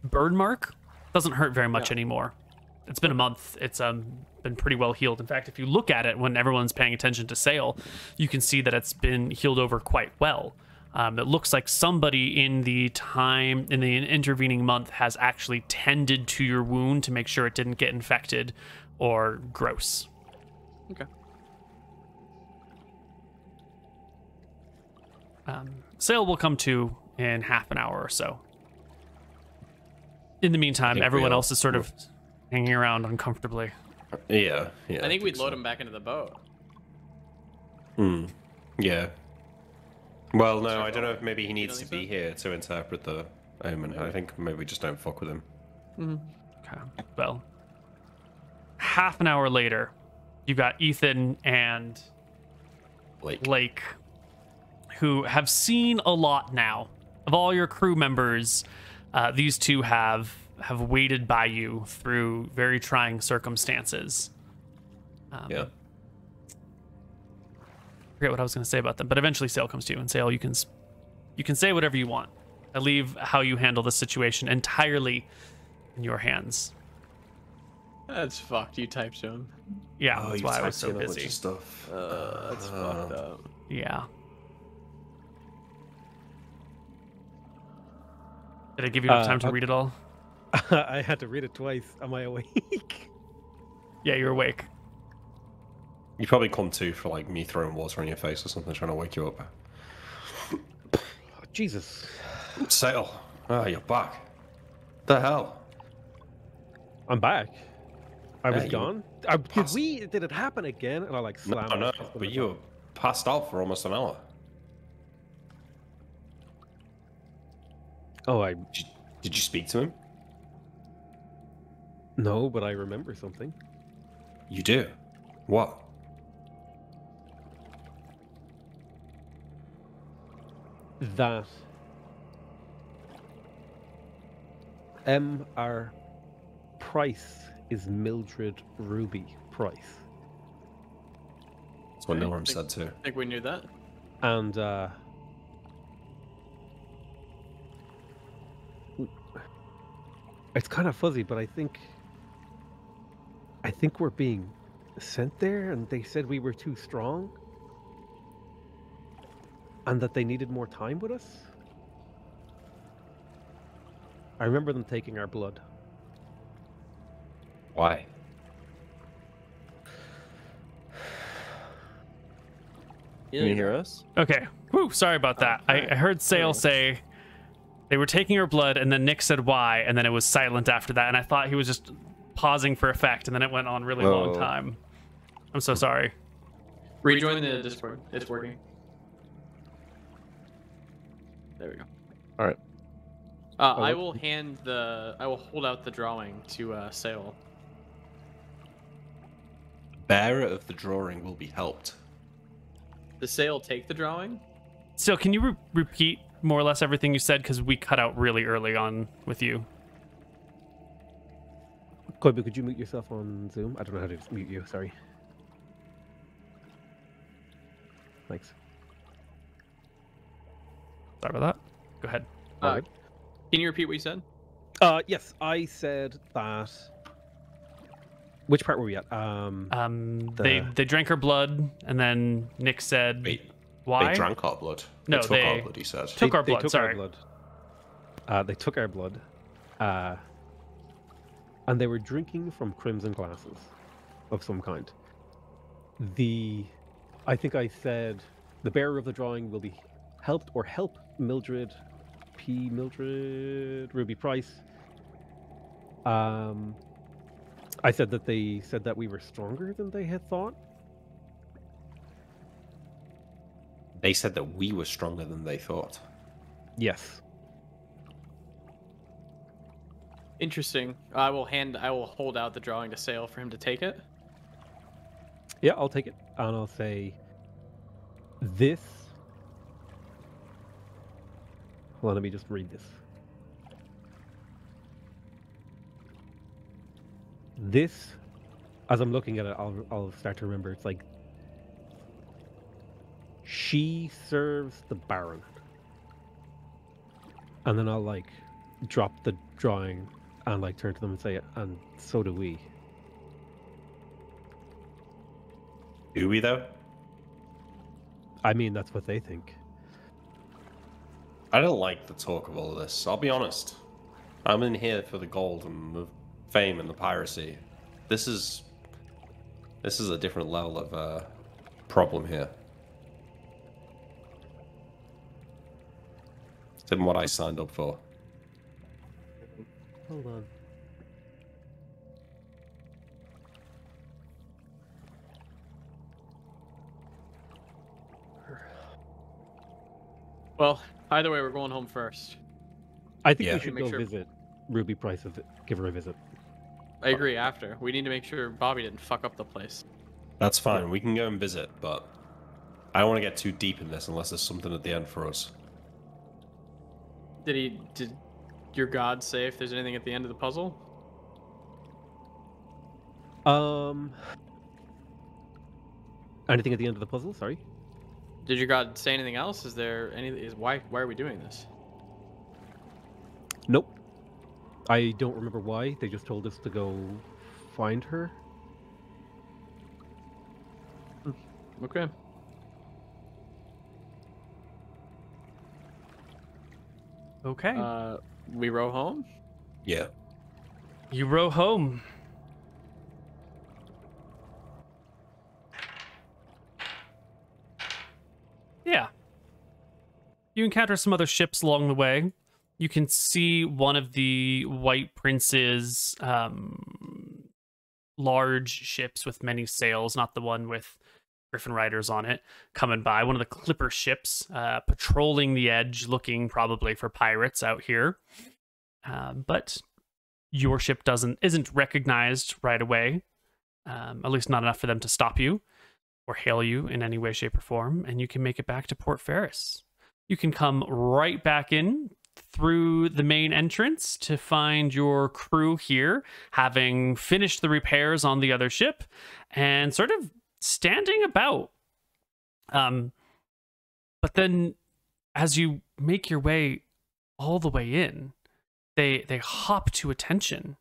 bird mark doesn't hurt very much anymore. it's been a month. It's been pretty well healed. In fact, if you look at it when everyone's paying attention to Sail, you can see that it's been healed over quite well. It looks like somebody in the intervening month has actually tended to your wound to make sure it didn't get infected or gross. Okay. Sail will come to in half an hour or so. In the meantime, think everyone we'll- else is sort of hanging around uncomfortably. Yeah. I think we'd load him back into the boat. Yeah. Well, no, Sure. I don't know if maybe he You needs don't to think be so? here to interpret the omen. I think maybe we just don't fuck with him. Okay. Well, half an hour later, you've got Ethan and Like, Blake, who have seen a lot now. Of all your crew members, these two have waited by you through very trying circumstances. yeah. I forget what I was going to say about them, but eventually Sail comes to you, and Sail, you can say whatever you want. I leave how you handle the situation entirely in your hands. That's fucked. You typed to him. Yeah, Oh, that's you why I was typed so in a bunch busy. of stuff. That's fucked up. Yeah. Did I give you enough time to okay. read it all? I had to read it twice. Am I awake? Yeah, you're awake. You probably come to for like me throwing water on your face or something, trying to wake you up. Oh, Jesus. Sail. Ah, you're back. The hell? I'm back. I was you gone. Did it happen again? And I like No, slammed. no, my fist on but the you door. were passed out for almost an hour. Oh, Did you speak to him? no, but I remember something. You do. What? That M.R. Price is Mildred Ruby Price. That's what Okay. Nilram said too. I think we knew that. And it's kind of fuzzy, but I think we're being sent there, and they said we were too strong, and that they needed more time with us. I remember them taking our blood. Why? Can you hear us? Okay. Whew, sorry about that. I heard Sail say they were taking her blood, and then Nick said why, and then it was silent after that, and I thought he was just pausing for effect, and then it went on a really long Oh. time. I'm so sorry. Rejoin the Discord. It's working. There we go. All right. I will hold out the drawing to Sail. Bearer of the drawing will be helped. Does Sail take the drawing? Still, can you repeat more or less everything you said? Because we cut out really early on with you. Koibu, could you mute yourself on Zoom? I don't know how to mute you. Sorry. Thanks. Sorry about that. Go ahead. All good. Can you repeat what you said? Yes, I said that. Which part were we at? They drank her blood, and then Nick said, Wait, "Why?" they drank our blood. No, they took they- our blood, he said. Took our they blood, took sorry. our blood. They took our blood, and they were drinking from crimson glasses of some kind. I think I said the bearer of the drawing will be helped or help Mildred Ruby Price. I said that they said that we were stronger than they had thought. They said that we were stronger than they thought. Yes. Interesting. I will hold out the drawing to Sail for him to take it. Yeah, I'll take it. And I'll say this. Hold on, let me just read this. This, as I'm looking at it, I'll start to remember. It's like she serves the Baron, and then I'll like drop the drawing and like turn to them and say, and so do we. Do we though? I mean, that's what they think. I don't like the talk of all of this. I'll be honest. I'm in here for the gold and the fame and the piracy. This is a different level of problem here than what I signed up for. Hold on. Well, either way, we're going home first. I think Yeah. we should Make go sure- visit Ruby Price. Give her a visit. I agree. After we need to make sure Bobby didn't fuck up the place. That's fine. We can go and visit, but I don't want to get too deep in this unless there's something at the end for us. Did your god say if there's anything at the end of the puzzle? Anything at the end of the puzzle? Sorry. Did your god say anything else? Is there any? Why are we doing this? Nope. I don't remember why. They just told us to go find her. Okay. Okay. We row home. Yeah. You row home. Yeah. You encounter some other ships along the way. You can see one of the White Prince's large ships with many sails, not the one with Griffin Riders on it, coming by. One of the clipper ships patrolling the edge, looking probably for pirates out here. But your ship isn't recognized right away, at least not enough for them to stop you or hail you in any way, shape, or form, and you can make it back to Port Ferris. You can come right back in through the main entrance to find your crew here, having finished the repairs on the other ship and sort of standing about. But then as you make your way all the way in, they hop to attention,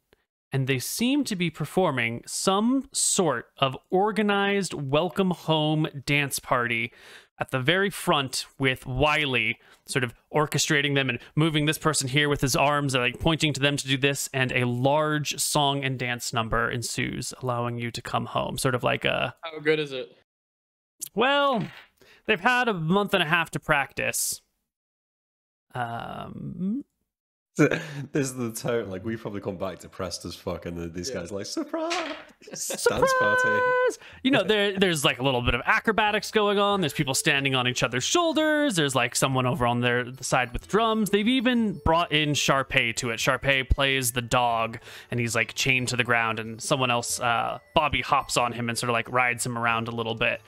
and they seem to be performing some sort of organized welcome home dance party at the very front, with Wiley sort of orchestrating them and moving this person here with his arms and like pointing to them to do this, and a large song and dance number ensues, allowing you to come home. Sort of like a... How good is it? Well, they've had a month and a half to practice. This is the tone. Like, we probably come back depressed as fuck, and then these guys are like, surprise! Surprise! Dance party. You know, there's like a little bit of acrobatics going on. There's people standing on each other's shoulders. There's like someone over on the side with drums. They've even brought in Sharpay to it. Sharpay plays the dog, and he's like chained to the ground, and someone else, Bobby, hops on him and sort of like rides him around a little bit.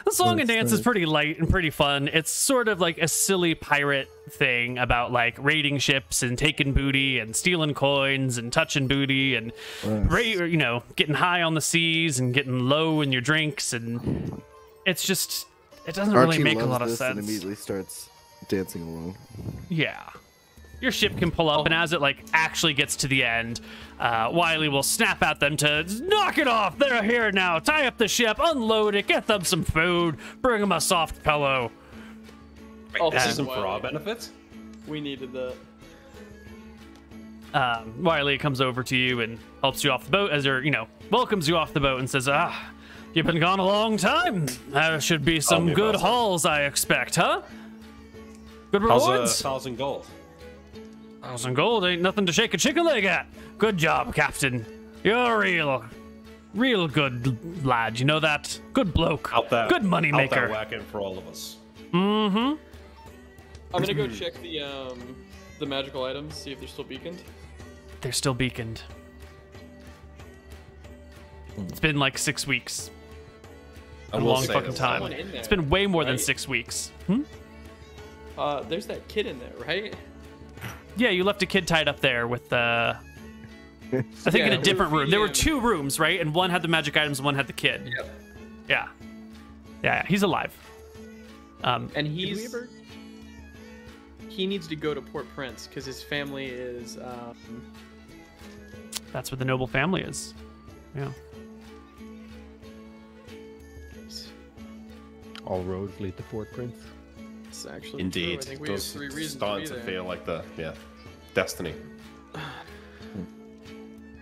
The song and dance is pretty light and pretty fun. It's sort of like a silly pirate thing about like raiding ships and taking booty and stealing coins and touching booty and you know, getting high on the seas and getting low in your drinks, and it's just, it doesn't really Archie make a loves lot of this and sense. immediately starts dancing along. Yeah. Your ship can pull up, and as it like actually gets to the end, Wiley will snap at them to knock it off. They're here now. Tie up the ship, unload it, get them some food, bring them a soft pillow. Oh, This that's isn't for wild. our benefit? We needed that. Wiley comes over to you and helps you off the boat, as you know, welcomes you off the boat and says, you've been gone a long time. There should be some me good about that. hauls, I expect, huh? Good How's rewards? 1,000 gold? 1,000 gold ain't nothing to shake a chicken leg at. Good job, Captain. You're a real good lad. You know that? Good bloke. Out there. Good money Out there maker. working for all of us. Mm-hmm. I'm gonna go check the magical items, see if they're still beaconed. They're still beaconed. It's been like 6 weeks. I A will long say fucking this. time. Someone in there, It's been way more than right? 6 weeks. There's that kid in there, right? Yeah, you left a kid tied up there with I think Yeah, in we a were different room. There were feeding 2 rooms, right? And one had the magic items, and one had the kid. Yep. Yeah. Yeah, he's alive. And Did we he needs to go to Port Prince because his family is That's where the noble family is. Yeah. All roads lead to Fort Prince. It's actually Indeed, true. I think it we have does 3 reasons starting to to be there. feel like destiny.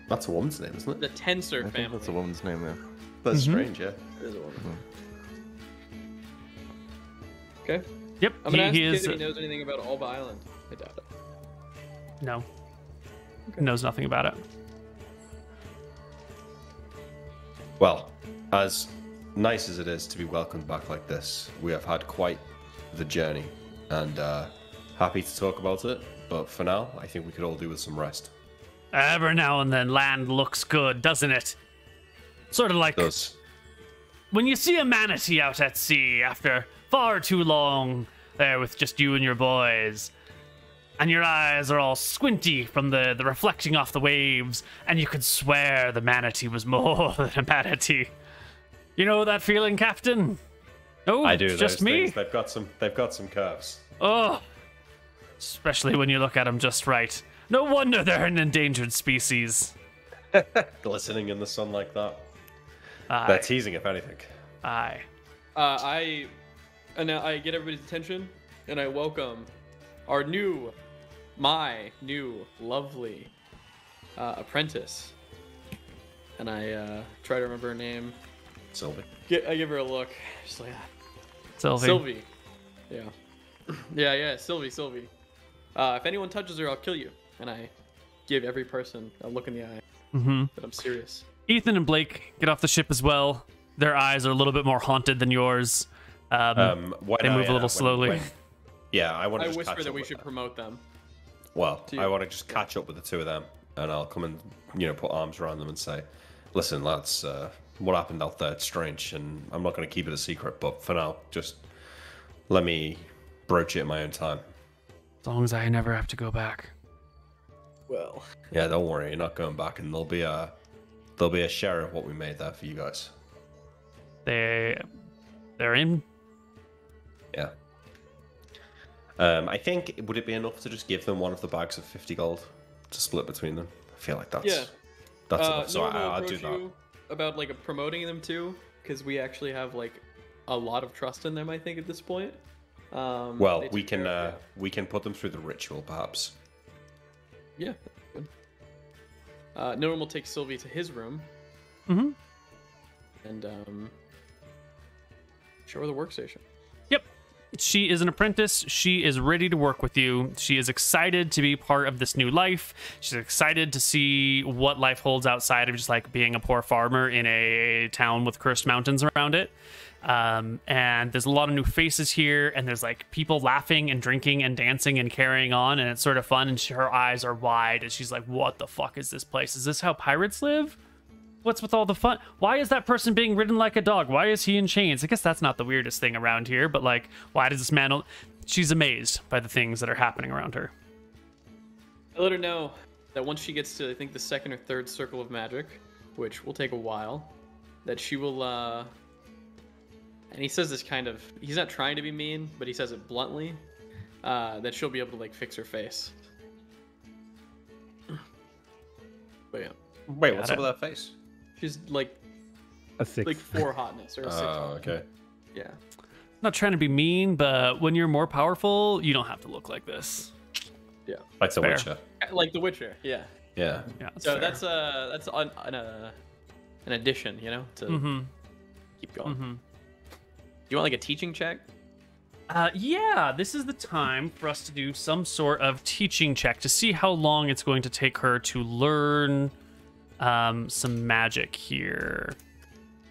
That's a woman's name, isn't The it? Tensor I think family. that's a woman's name, yeah. That's Mhm. strange, yeah. It is a woman. Okay. Yep, I'm gonna ask he the kid is. if he knows anything about Alba Island. I doubt it. No. Knows nothing about it. Well, as nice as it is to be welcomed back like this, we have had quite the journey, and happy to talk about it. But for now, I think we could all do with some rest. Every now and then, land looks good, doesn't it? Sort of like Does when you see a manatee out at sea after far too long there with just you and your boys, and your eyes are all squinty from the reflecting off the waves, and you could swear the manatee was more than a manatee. You know that feeling, Captain? Oh, I do. it's just those me. things. They've got some curves. Oh, especially when you look at them just right. No wonder they're an endangered species. Glistening in the sun like that. They're Aye, teasing, if anything. aye. I get everybody's attention, and I welcome my new lovely apprentice. And I try to remember her name. Sylvie. I give her a look, just like Sylvie. Sylvie. Yeah, yeah, Sylvie. If anyone touches her, I'll kill you. And I give every person a look in the eye. Mm-hmm. But I'm serious. Ethan and Blake get off the ship as well. Their eyes are a little bit more haunted than yours. They move a little slowly. Yeah, I want I to just whisper catch that up we with should them. promote them. Well, to I you. want to just catch up with the two of them, and I'll come and put arms around them and say, "Listen, lads, what happened out there? It's strange, and I'm not going to keep it a secret. But for now, just let me broach it in my own time." As long as I never have to go back. Well, Yeah, don't worry, you're not going back, and there'll be a share of what we made there for you guys. They're in. Yeah. I think would it be enough to just give them one of the bags of 50 gold to split between them? I feel like that's yeah. enough. So Norman will I'll do approach that. you about like promoting them too, because we actually have like a lot of trust in them. I think at this point. Well, they we took care of can we can put them through the ritual, perhaps. Yeah. Good. Norman will take Sylvie to his room Mm-hmm. and show her the workstation. Yep. She is an apprentice. She is ready to work with you. She is excited to be part of this new life. She's excited to see what life holds outside of just like being a poor farmer in a town with cursed mountains around it. And there's a lot of new faces here, and there's like people laughing and drinking and dancing and carrying on, and it's sort of fun. And her eyes are wide, and she's like, "What the fuck is this place? Is this how pirates live? What's with all the fun? Why is that person being ridden like a dog? Why is he in chains? I guess that's not the weirdest thing around here, but like, why does this man?" She's amazed by the things that are happening around her. I let her know that once she gets to I think the second or third circle of magic, which will take a while, that she will and he says this kind of he's not trying to be mean, but he says it bluntly, that she'll be able to like fix her face. But yeah. Wait, what's Got up with that face? She's like A 6. 4 hotness or a 6 Oh, hotness. okay. Yeah. Not trying to be mean, but when you're more powerful, you don't have to look like this. Yeah. Like The Fair. Witcher. Like The Witcher, yeah. Yeah. Yeah. So fair. that's an addition, you know, to Mm-hmm. keep going. Mm-hmm. You want like a teaching check? Yeah, this is the time for us to do some sort of teaching check to see how long it's going to take her to learn some magic here.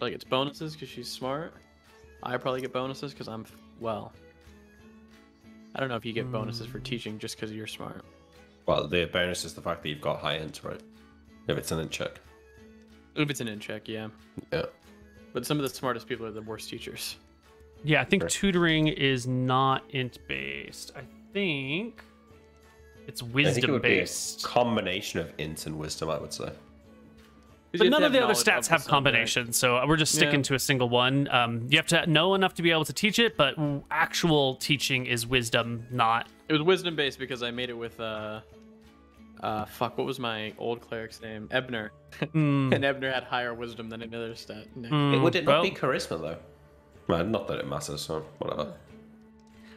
Like it's bonuses because she's smart. I probably get bonuses because I'm well. I don't know if you get bonuses for teaching just because you're smart. Well, the bonus is the fact that you've got high int, right? If it's an int check. If it's an in check, yeah. Yeah. But some of the smartest people are the worst teachers. Yeah, I think Sure. tutoring is not int based. I think it's I think it wisdom would be a based. combination of int and wisdom, I would say. But none of the other stats have combinations, so we're just sticking Yeah. to a single one. You have to know enough to be able to teach it, but actual teaching is wisdom, not. It was wisdom based because I made it with fuck, what was my old cleric's name? Ebner. Mm, And Ebner had higher wisdom than another stat. mm, Would it not well, be charisma, though? Well, not that it matters, so whatever.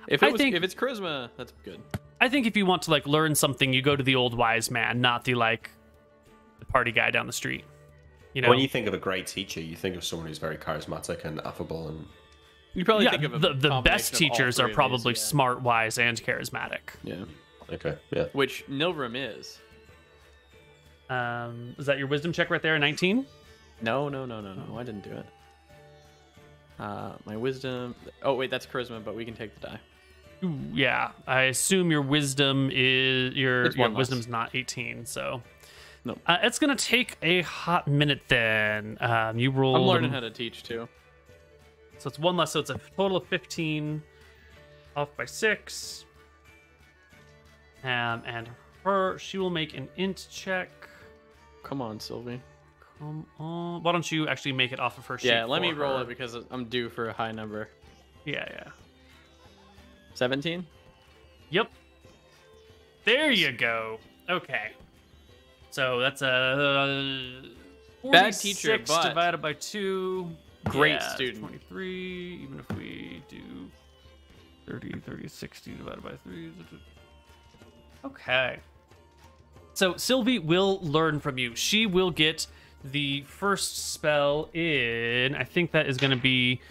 If it's charisma, that's good. I think if you want to like learn something, you go to the old wise man, not the party guy down the street. You know, When you think of a great teacher, you think of someone who's very charismatic and affable, and You probably yeah, think of the best teachers are probably smart. smart, wise, and charismatic. Yeah. okay, yeah. Which Nilrim is. Is that your wisdom check right there? 19. No. I didn't do it. My wisdom. Oh wait, that's charisma, but we can take the die. Ooh, yeah, I assume your wisdom is your It's one less. wisdom's not 18, so Nope. It's gonna take a hot minute then. You roll. I'm learning how to teach too. So it's one less, so it's a total of 15. Off by 6. And she will make an int check. Come on, Sylvie. Come on. Why don't you actually make it off of her sheet? Yeah, let me for roll her? it because I'm due for a high number. Yeah. 17. Yep. There you go. Okay. So that's a Bad teacher, 46 but divided by 2. great Yeah, student. 23. Even if we do 30, 60 divided by 3. Okay. So Sylvie will learn from you. She will get the first spell in. I think that is going to be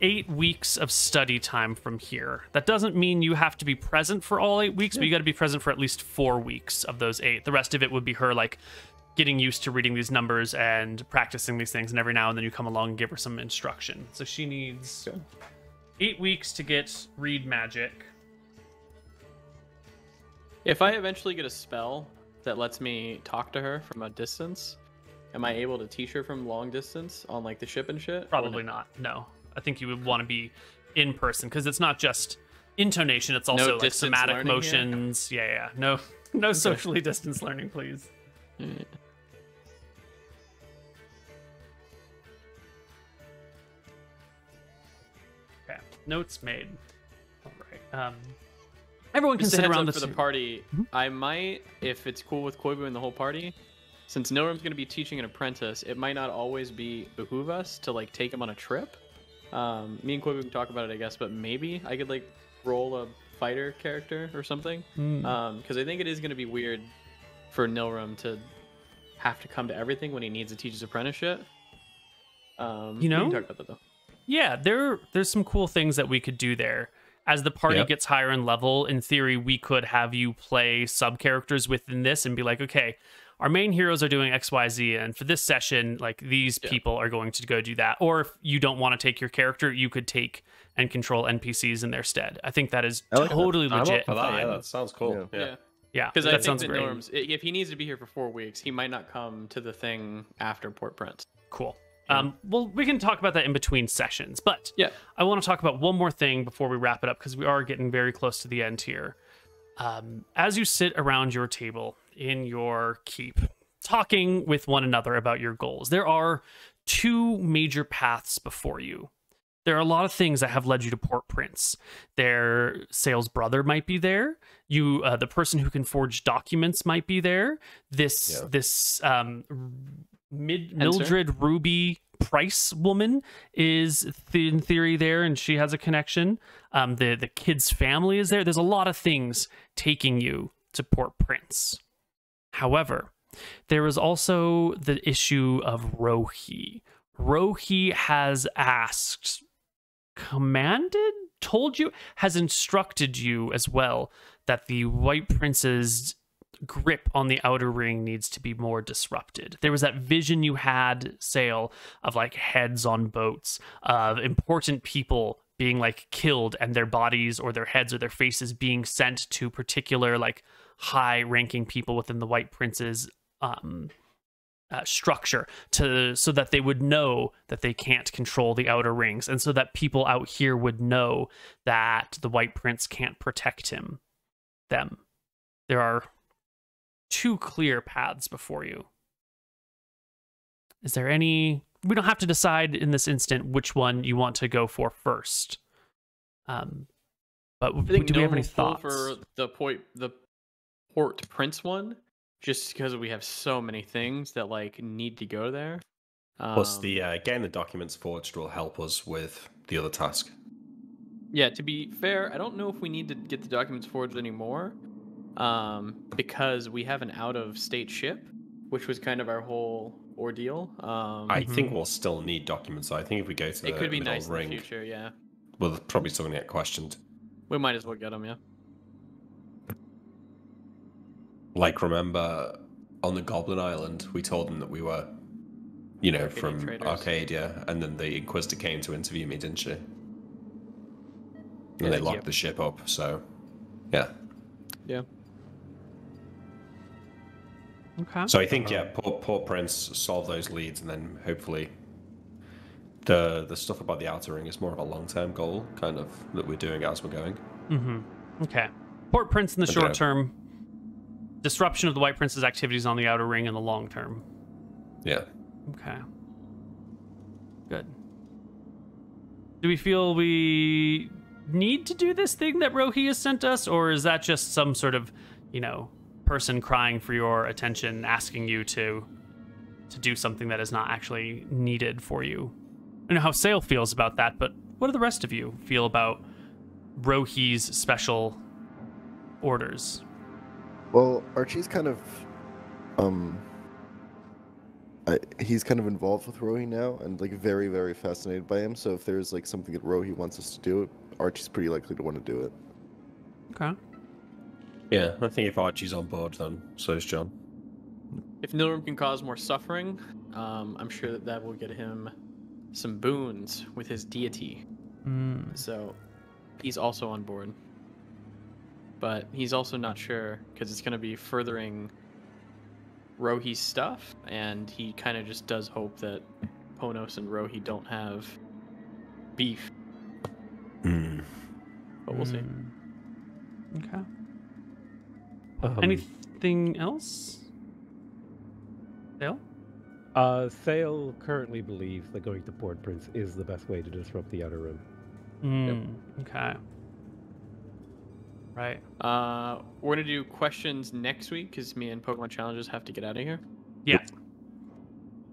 8 weeks of study time from here. That doesn't mean you have to be present for all 8 weeks, but you got to be present for at least 4 weeks of those 8. The rest of it would be her like getting used to reading these numbers and practicing these things, and every now and then you come along and give her some instruction. So she needs 8 weeks to get read magic. If I eventually get a spell that lets me talk to her from a distance, am I able to teach her from long distance on like the ship and shit? Or Probably not. No. I think you would want to be in person because it's not just intonation, it's also like distance somatic learning here? motions. Yeah. No socially distanced learning, please. Yeah. Okay. Notes made. All right. Everyone can Just a sit heads around up the for the party. I might, if it's cool with Koibu and the whole party, since Nilrim's going to be teaching an apprentice, it might not always behoove us to like take him on a trip. Me and Koibu can talk about it, I guess, but maybe I could like roll a fighter character or something. Because I think it is going to be weird for Nilrim to have to come to everything when he needs to teach his apprenticeship. We know? can talk about that though. Yeah, there's some cool things that we could do there. As the party Yep. gets higher in level, in theory, we could have you play sub-characters within this and be like, okay, our main heroes are doing X, Y, Z, and for this session, like, these people are going to go do that. Or if you don't want to take your character, you could take and control NPCs in their stead. I think that is totally I'm legit. up for and that. fine. Yeah, that sounds cool. Yeah. Yeah, Because that I think sounds that great. Nilrim's, if he needs to be here for 4 weeks, he might not come to the thing after Port Prince. Cool. Well, we can talk about that in between sessions, but Yeah. I want to talk about one more thing before we wrap it up because we are getting very close to the end here. As you sit around your table in your keep, talking with one another about your goals, there are 2 major paths before you. There are a lot of things that have led you to Port Prince. Their sales brother might be there. You, the person who can forge documents, might be there. This Mildred Ruby Price woman is in theory there, and she has a connection. The kid's family is there. There's a lot of things taking you to Port Prince. However, there is also the issue of Rohi. Rohi has asked, commanded, told you, has instructed you as well that the White Prince's grip on the outer ring needs to be more disrupted. There was that vision you had, Sail, of like heads on boats, of important people being like killed and their bodies or their heads or their faces being sent to particular like high ranking people within the White Prince's structure so that they would know that they can't control the outer rings, and so that people out here would know that the White Prince can't protect them. There are 2 clear paths before you. Is there any... We don't have to decide in this instant which one you want to go for first. But do we have any thoughts? For the Port Prince one, just because we have so many things that like need to go there. Plus, the getting the documents forged will help us with the other task. Yeah, to be fair, I don't know if we need to get the documents forged anymore, because we have an out-of-state ship, which was kind of our whole ordeal. I think we'll still need documents. So I think if we go to the it could be middle nice ring, in the future, yeah. we're probably still going to get questioned. We might as well get them, yeah. Like, remember on the Goblin Island, we told them that we were, you know, Arcadian from traders. Arcadia, and then the Inquisitor came to interview me, didn't she? And Yeah, they locked yep. the ship up, so yeah. Yeah. Okay. So I think, yeah, Port Prince solve those leads, and then hopefully the stuff about the Outer Ring is more of a long-term goal, kind of, that we're doing as we're going. Okay. Port Prince in the Okay. short term. Disruption of the White Prince's activities on the Outer Ring in the long term. Yeah. Okay. Good. Do we feel we need to do this thing that Rohi has sent us, or is that just some sort of, you know, person crying for your attention, asking you to do something that is not actually needed for you? I know how Sale feels about that, but what do the rest of you feel about Rohi's special orders? Well, Archie's kind of, he's kind of involved with Rohi now, and like very, very fascinated by him. So if there's like something that Rohi wants us to do, Archie's pretty likely to want to do it. Okay. Yeah, I think if Archie's on board, then so is John. If Nilrim can cause more suffering, I'm sure that that will get him some boons with his deity. So he's also on board. But he's also not sure, because it's going to be furthering Rohi's stuff, and he kind of just does hope that Ponos and Rohi don't have beef. But we'll see. Okay. Anything else? Dale? Sale currently believes that going to Port Prince is the best way to disrupt the Outer Rim. Okay. Right. We're going to do questions next week, because me and Pokemon Challenges have to get out of here. Yeah.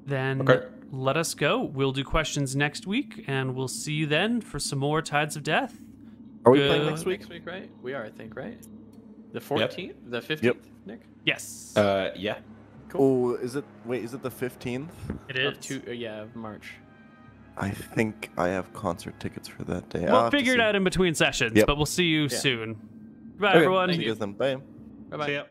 Then Okay. let us go. We'll do questions next week, and we'll see you then for some more Tides of Death. Are we Good. playing next week? Next week, right? We are, I think, right? The 14th? The 15th, Yep. Nick? Yes. Yeah. Oh, is it? Wait, is it the 15th? it Of is. of March. I think I have concert tickets for that day. I'll We'll have to figure it see. out in between sessions, Yep. but we'll see you soon. Bye, Okay, everyone. see you guys then. Bye. Bye-bye. See ya.